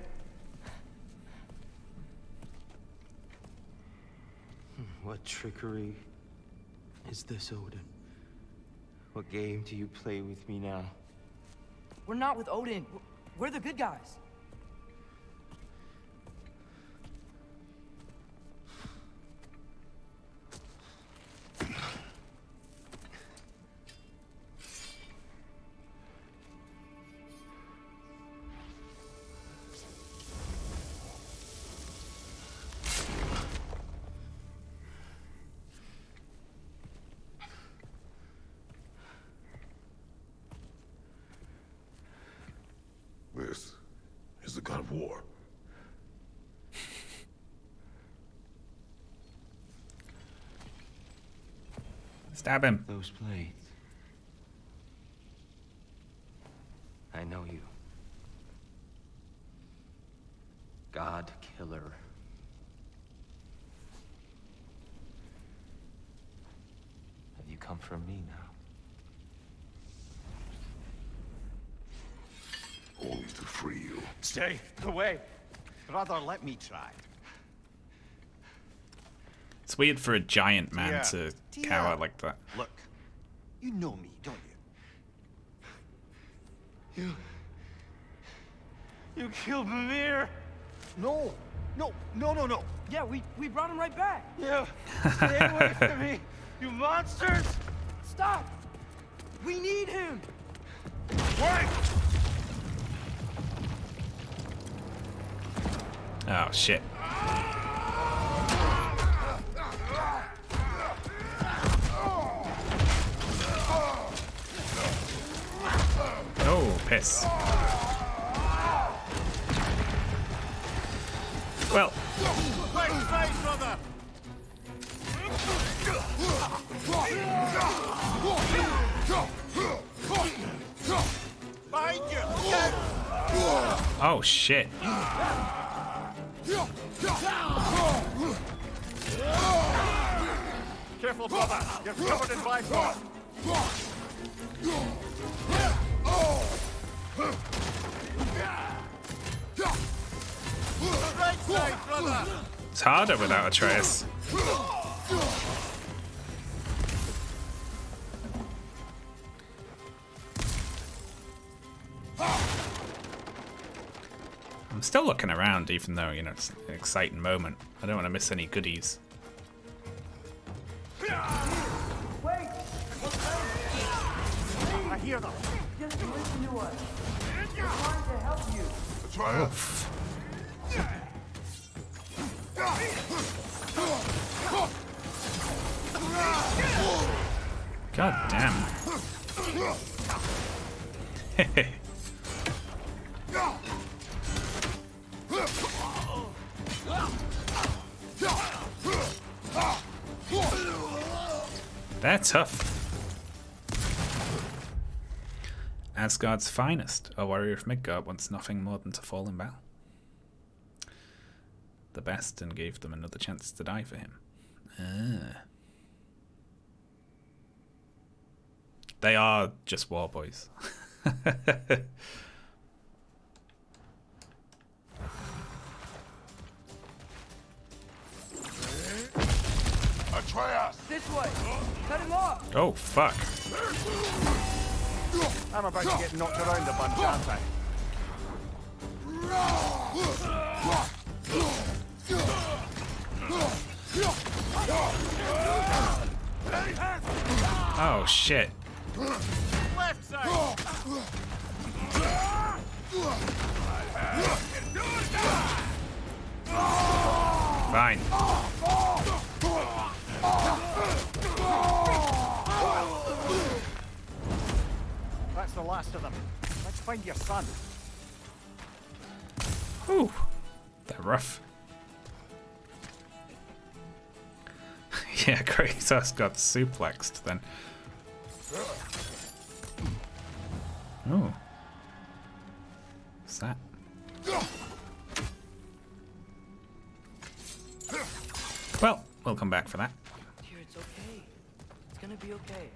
What trickery is this, Odin? What game do you play with me now? We're not with Odin. We're the good guys. This is the god of war. Stab him. Those blades. I know you. God killer. Have you come for me now? Only to free you. Stay away. Rather, let me try. It's weird for a giant man Yeah. to Yeah. cower like that. Look, you know me, don't you? You killed Mimir! No, no. Yeah, we brought him right back. You stay away from me, you monsters! Stop! We need him! Wait! Oh shit. Oh, piss. Well, Right side, brother! Behind you! oh shit. Careful, brother! You're covered in Bifrost! Right side, brother! It's harder without Atreus. I'm still looking around, even though, you know, it's an exciting moment. I don't want to miss any goodies. Wait! I hear them. Just listen to us. We're trying to help you. Atreus! God damn. That's tough. Asgard's finest, a warrior of Midgard wants nothing more than to fall in battle. The best, and gave them another chance to die for him. They are just war boys. Atreus! This way! Cut him off! Oh, fuck. I'm about to get knocked around a bunch, aren't I? Oh, shit. Left side! Fine. That's the last of them. Let's find your son. Whew. They're rough. Yeah, Kratos got suplexed then. Oh. What's that? Well, we'll come back for that. Dear, it's okay. It's gonna be okay.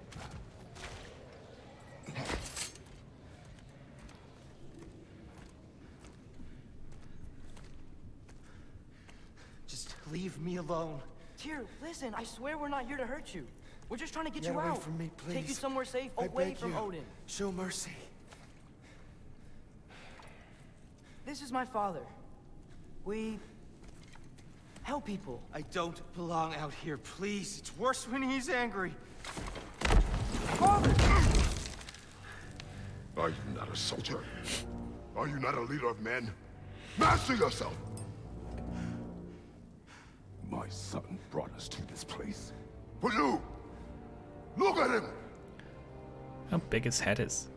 Just leave me alone. Tyr, listen, I swear we're not here to hurt you. We're just trying to get Get you away out. from me, Take you please. somewhere safe, I away beg from you. Odin. Show mercy. This is my father. We help people. I don't belong out here, please. It's worse when he's angry. Father! Are you not a soldier? Are you not a leader of men? Master yourself! My son brought us to this place. For you! Look at him! How big his head is.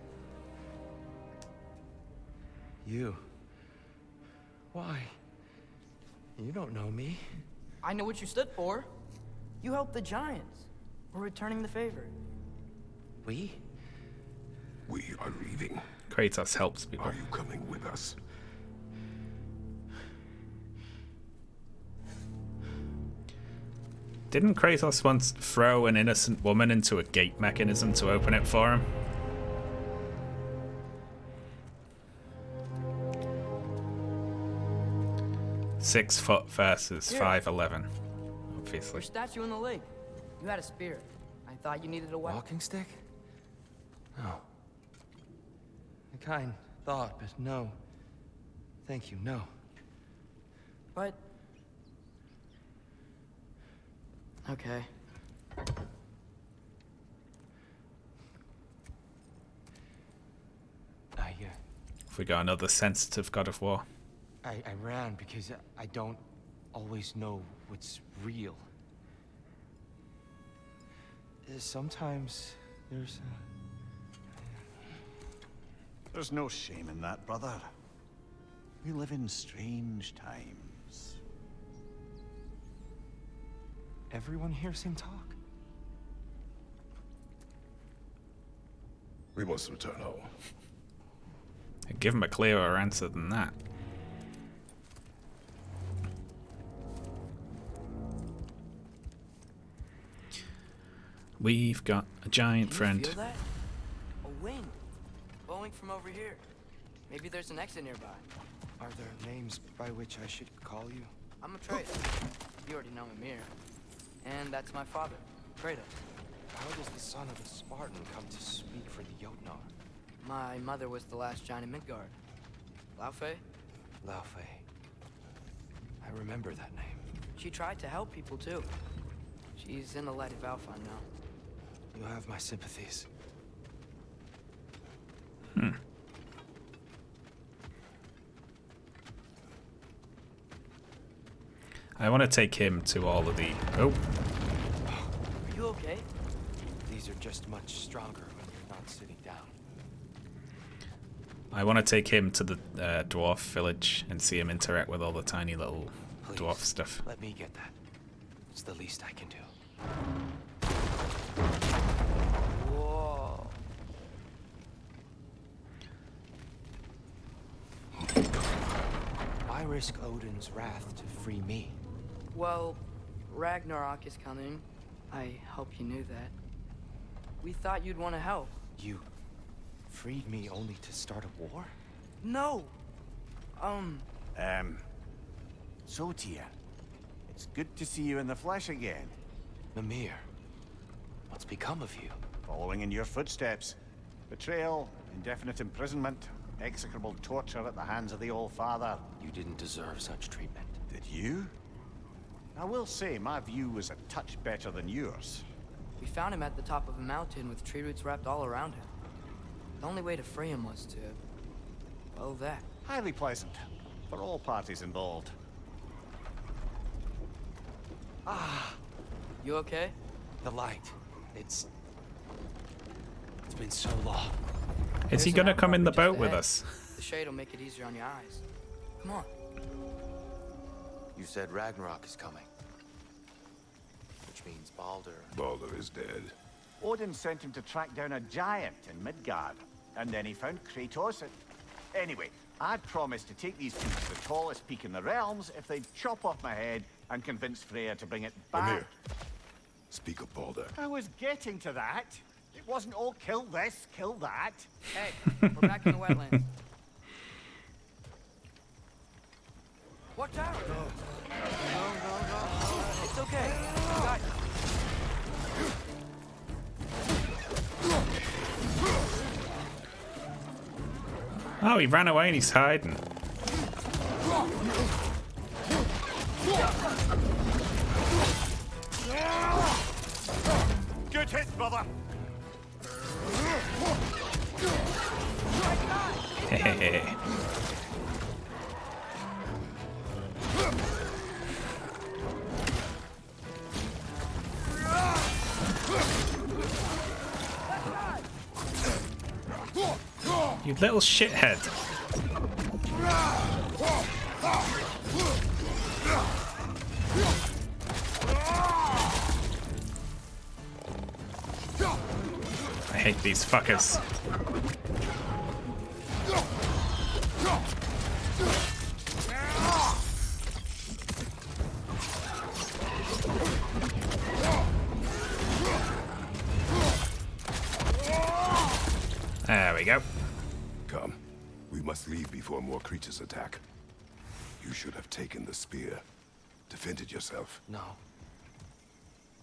You. Why? You don't know me. I know what you stood for. You helped the giants. We're returning the favor. We? We are leaving. Kratos helps people. Are you coming with us? Didn't Kratos once throw an innocent woman into a gate mechanism to open it for him? Six foot versus Yeah. 5'11", obviously. Your statue in the lake. You had a spear. I thought you needed a weapon. Walking stick? No. A kind thought, but no. Thank you, no. But... Okay. If we got another sensitive God of War. I ran because I don't always know what's real. Sometimes there's There's no shame in that, brother. We live in strange times. everyone hears him talk. We must return home. Give him a clearer answer than that. We've got a giant friend. Can you feel that? A wind blowing from over here. Maybe there's an exit nearby. Are there names by which I should call you? I'm Atreus. You already know Mimir. And that's my father, Kratos. How does the son of a Spartan come to speak for the Jotnar? My mother was the last giant in Midgard. Laufey? Laufey. I remember that name. She tried to help people too. She's in the light of Alpha now. You have my sympathies. I want to take him to all of the... Oh, Are you okay? These are just much stronger when you're not sitting down. I want to take him to the dwarf village and see him interact with all the tiny little Please, dwarf stuff. let me get that. It's the least I can do. Whoa. Why risk Odin's wrath to free me? Well, Ragnarok is coming. I hope you knew that. We thought you'd want to help. You freed me only to start a war? No. So Tyr, it's good to see you in the flesh again. Mimir, what's become of you? Following in your footsteps. Betrayal, indefinite imprisonment, execrable torture at the hands of the Old Father. You didn't deserve such treatment. Did you? I will say, my view was a touch better than yours. We found him at the top of a mountain with tree roots wrapped all around him. The only way to free him was to... well, that. Highly pleasant, for all parties involved. You okay? The light. It's been so long. Is he There's an gonna come in the outcropping boat with just us? ahead. The shade will make it easier on your eyes. Come on. You said Ragnarok is coming. Which means Baldur. Baldur is dead. Odin sent him to track down a giant in Midgard, and then he found Kratos Anyway, I'd promised to take these two to the tallest peak in the realms if they'd chop off my head and convince Freya to bring it back. Mimir, speak of Baldur. I was getting to that. It wasn't all kill this, kill that. Hey, we're back in the wetlands. Watch out! No. It's okay. I got you. Oh, he ran away and he's hiding. Good hit, brother. Hehehe. You little shithead. I hate these fuckers. There we go. Come. We must leave before more creatures attack. You should have taken the spear. Defended yourself. No.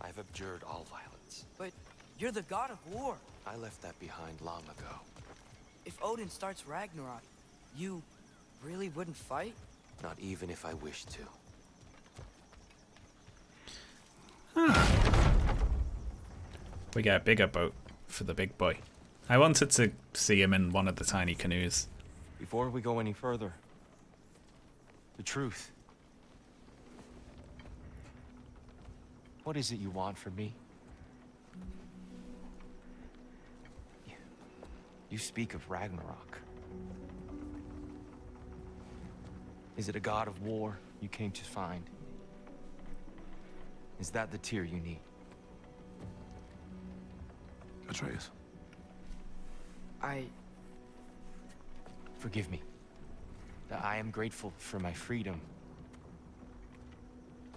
I've abjured all violence. But you're the god of war. I left that behind long ago. If Odin starts Ragnarok, you really wouldn't fight? Not even if I wished to. We got a bigger boat for the big boy. I wanted to see him in one of the tiny canoes. Before we go any further, the truth. What is it you want from me? You speak of Ragnarok. Is it a god of war you came to find? Is that the Tyr you need? Atreus. Forgive me. I am grateful for my freedom.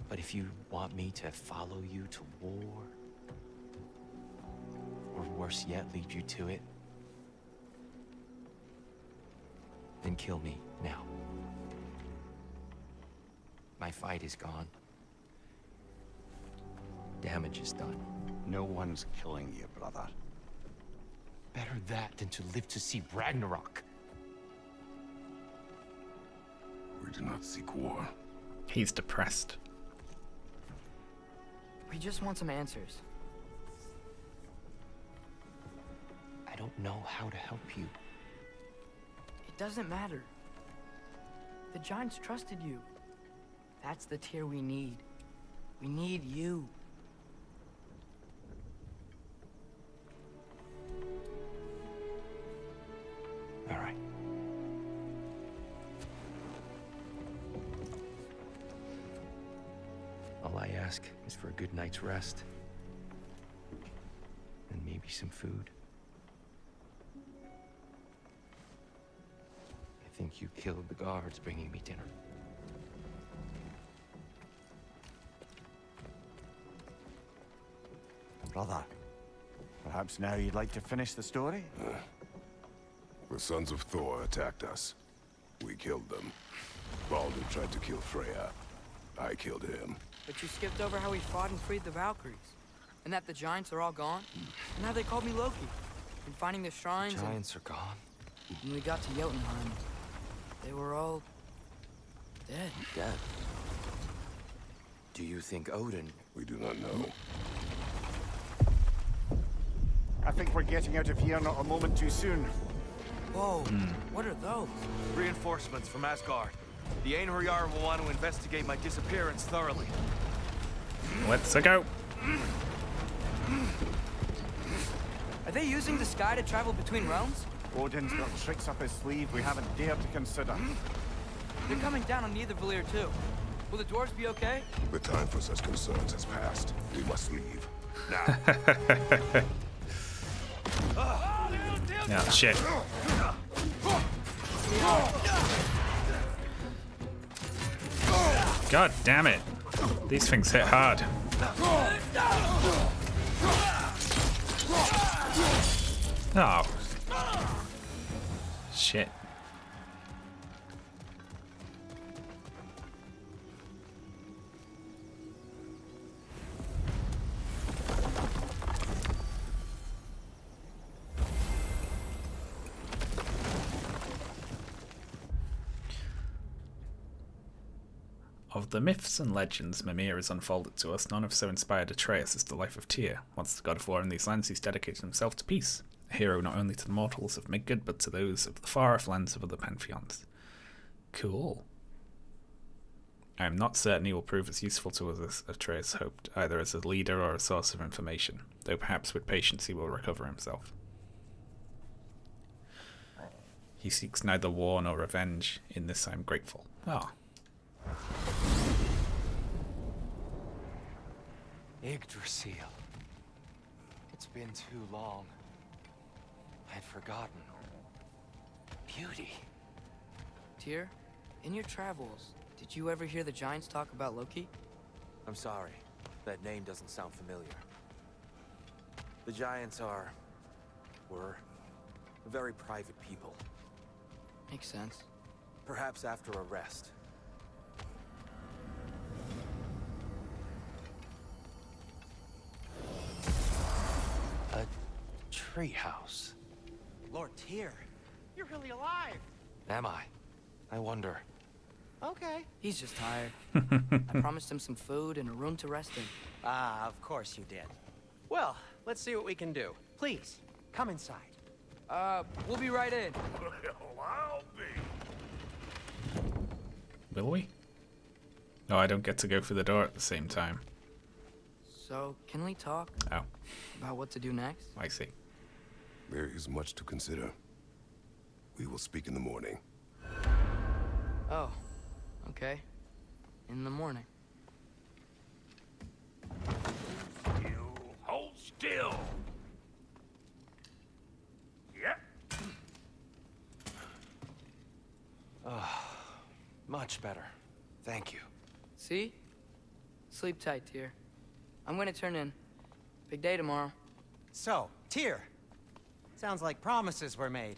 But if you want me to follow you to war, or worse yet, lead you to it, then kill me now. My fight is gone. Damage is done. No one's killing you, brother. Better that than to live to see Ragnarok. We do not seek war. He's depressed. We just want some answers. I don't know how to help you. It doesn't matter. The giants trusted you. That's the Tyr we need. We need you. All right. All I ask is for a good night's rest. And maybe some food. I think you killed the guards bringing me dinner. Brother, perhaps now you'd like to finish the story? The sons of Thor attacked us. We killed them. Baldur tried to kill Freya. I killed him. But you skipped over how we fought and freed the Valkyries. And that the giants are all gone. And how they called me Loki. And finding the shrines The giants are gone. and when we got to Jotunheim, they were all dead. Dead. Do you think Odin? We do not know. I think we're getting out of here not a moment too soon. Whoa, what are those? Reinforcements from Asgard. The Einherjar will want to investigate my disappearance thoroughly. Let's go. Are they using the sky to travel between realms? Odin's got tricks up his sleeve we haven't dared to consider. They're coming down on either Valir too. Will the dwarves be okay? The time for such concerns has passed. We must leave. Now. Oh, shit. God damn it. These things hit hard. Oh. Shit. Of the myths and legends Mimir has unfolded to us, none have so inspired Atreus as the life of Tyr. Once the god of war in these lands, he's dedicated himself to peace. A hero not only to the mortals of Midgard, but to those of the far-off lands of other pantheons. Cool. I am not certain he will prove as useful to us as Atreus hoped, either as a leader or a source of information, though perhaps with patience he will recover himself. He seeks neither war nor revenge. In this I am grateful. Ah. Yggdrasil. It's been too long. I'd forgotten. Beauty. Tyr, in your travels, did you ever hear the giants talk about Loki? I'm sorry. That name doesn't sound familiar. The Giants were very private people. Makes sense. Perhaps after a rest. A treehouse. Lord Tyr, you're really alive. Am I? I wonder. Okay. He's just tired. I promised him some food and a room to rest in. Ah, of course you did. Well, let's see what we can do. Please, come inside. We'll be right in. Will we? No, I don't get to go through the door at the same time. So, can we talk Oh, about what to do next? I see. There is much to consider. We will speak in the morning. Oh, okay. In the morning. You hold still. Yep. Much better. Thank you. See? Sleep tight, Tyr. I'm gonna turn in. Big day tomorrow. So, Tyr. Sounds like promises were made.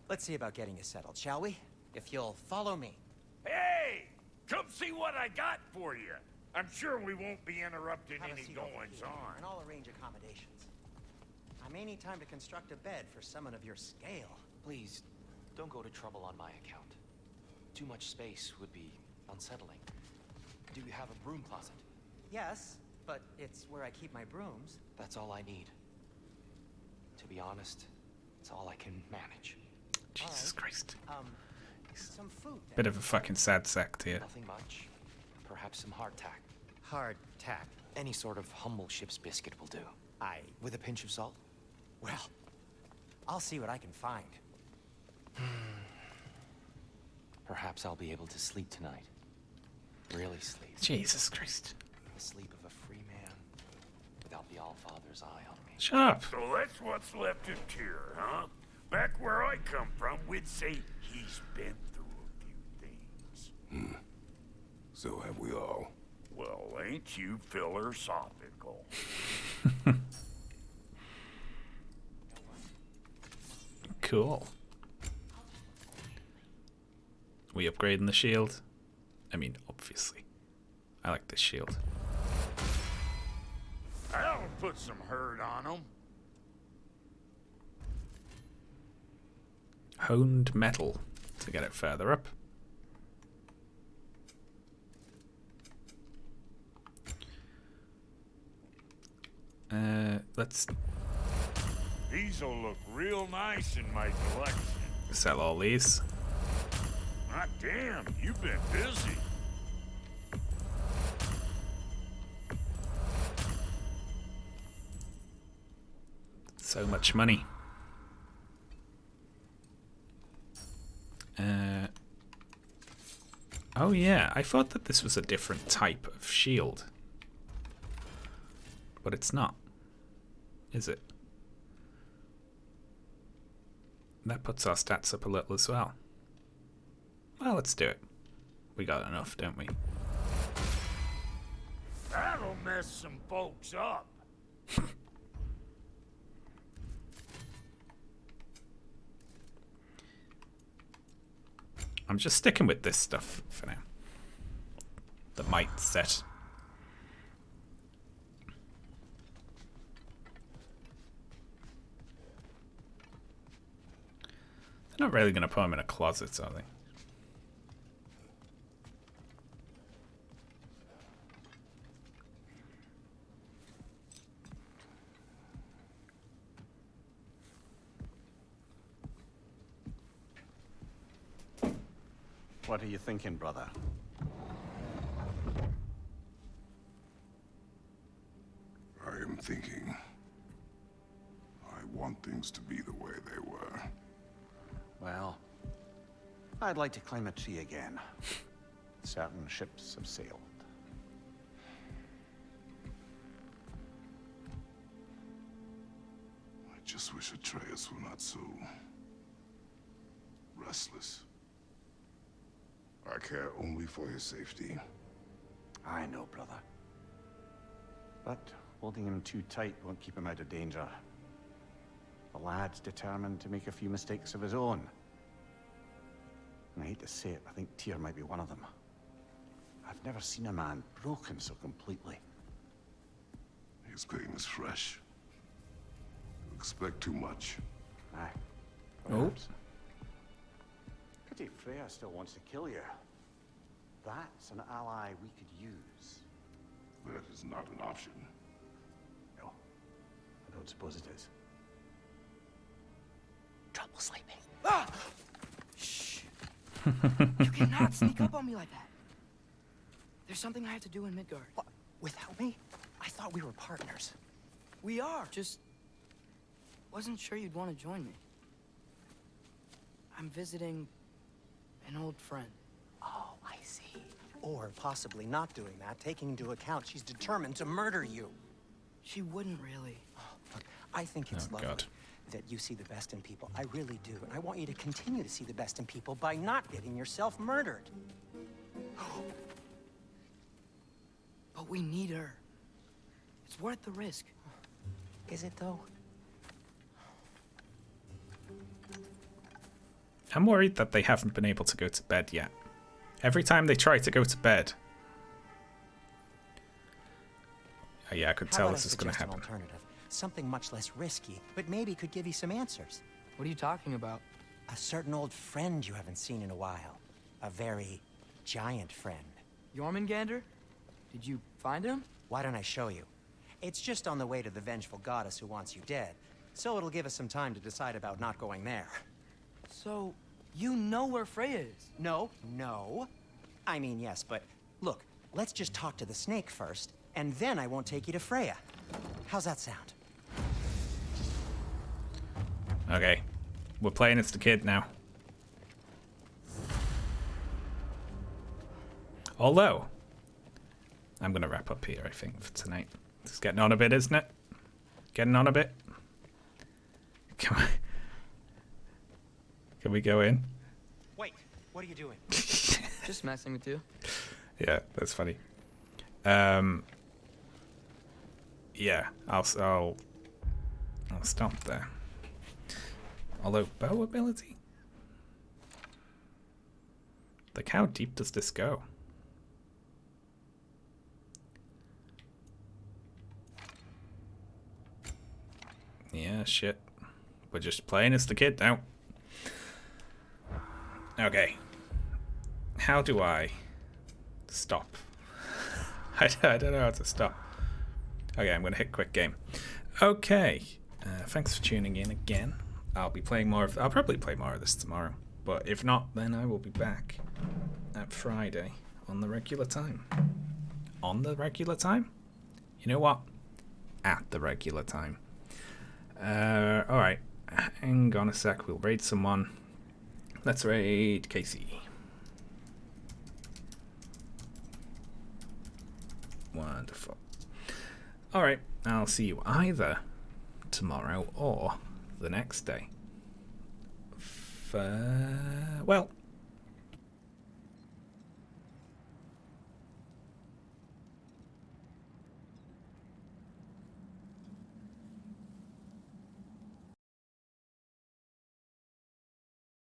Let's see about getting you settled, shall we? If you'll follow me. Hey! Come see what I got for you. I'm sure we won't be interrupting Have a any seat over goings here, on. and I'll arrange accommodations. I may need time to construct a bed for someone of your scale. Please, don't go to trouble on my account. Too much space would be unsettling. Do you have a broom closet? Yes, but it's where I keep my brooms. That's all I need. To be honest, it's all I can manage. Jesus Christ. Some food then. Bit of a fucking sad sack here. Nothing much. Perhaps some hardtack. Hardtack. Any sort of humble ship's biscuit will do. Aye. With a pinch of salt? Well, I'll see what I can find. Perhaps I'll be able to sleep tonight. Really sleep. Jesus Christ. The sleep of a free man. Without the Allfather's eye on me. Shut up. So that's what's left of Tyr, huh? Back where I come from, we'd say he's been through a few things. So have we all. Well, ain't you philosophical? Cool. We upgrading the shield? I mean, obviously. I like this shield. That'll put some hurt on him. Honed metal to get it further up. Let's These'll look real nice in my collection. sell all these. Hot damn, you've been busy. So much money. Oh yeah, I thought that this was a different type of shield. But it's not. Is it? That puts our stats up a little as well. Well, let's do it. We got enough, don't we? That'll mess some folks up. I'm just sticking with this stuff for now. The might set. They're not really going to put them in a closet, are they? What are you thinking, brother? I am thinking. I want things to be the way they were. Well, I'd like to climb a tree again. Certain ships have sailed. I just wish Atreus were not so restless. I care only for his safety. I know, brother. But holding him too tight won't keep him out of danger. The lad's determined to make a few mistakes of his own. And I hate to say it, I think Tyr might be one of them. I've never seen a man broken so completely. His pain is fresh. You expect too much. Aye. Perhaps. Pity Freya still wants to kill you. That's an ally we could use. That is not an option. No. I don't suppose it is. Trouble sleeping. Ah! Shh. You cannot sneak up on me like that. There's something I have to do in Midgard. What? Without me? I thought we were partners. We are. Just wasn't sure you'd want to join me. I'm visiting an old friend. Oh, I see. Or possibly not doing that, taking into account she's determined to murder you. She wouldn't really. Look, I think it's lovely God. that you see the best in people. I really do. And I want you to continue to see the best in people by not getting yourself murdered. But we need her. It's worth the risk. Is it, though? I'm worried that they haven't been able to go to bed yet. Every time they try to go to bed. Oh, yeah, I could tell this is going to happen. An alternative. Something much less risky, but maybe could give you some answers. What are you talking about? A certain old friend you haven't seen in a while. A very giant friend. Jormungandr? Did you find him? Why don't I show you? It's just on the way to the vengeful goddess who wants you dead. So it'll give us some time to decide about not going there. So, you know where Freya is? No. I mean, yes, but look, let's just talk to the snake first, and then I won't take you to Freya. How's that sound? Okay. We're playing as the kid now. Although, I'm going to wrap up here, I think, for tonight. It's getting on a bit, isn't it? Getting on a bit. Can we go in? Wait, what are you doing? Just messing with you. Yeah, that's funny. Yeah, I'll stop there. Although, bow ability? Like, how deep does this go? Yeah, shit. We're just playing as the kid now. Okay. How do I stop? I don't know how to stop. Okay, I'm going to hit quick game. Okay. Thanks for tuning in again. I'll probably play more of this tomorrow. But if not, then I will be back at Friday on the regular time. On the regular time? You know what? At the regular time. Alright. Hang on a sec. We'll raid someone. Let's raid Casey. Wonderful. Alright. I'll see you either tomorrow or the next day. Well,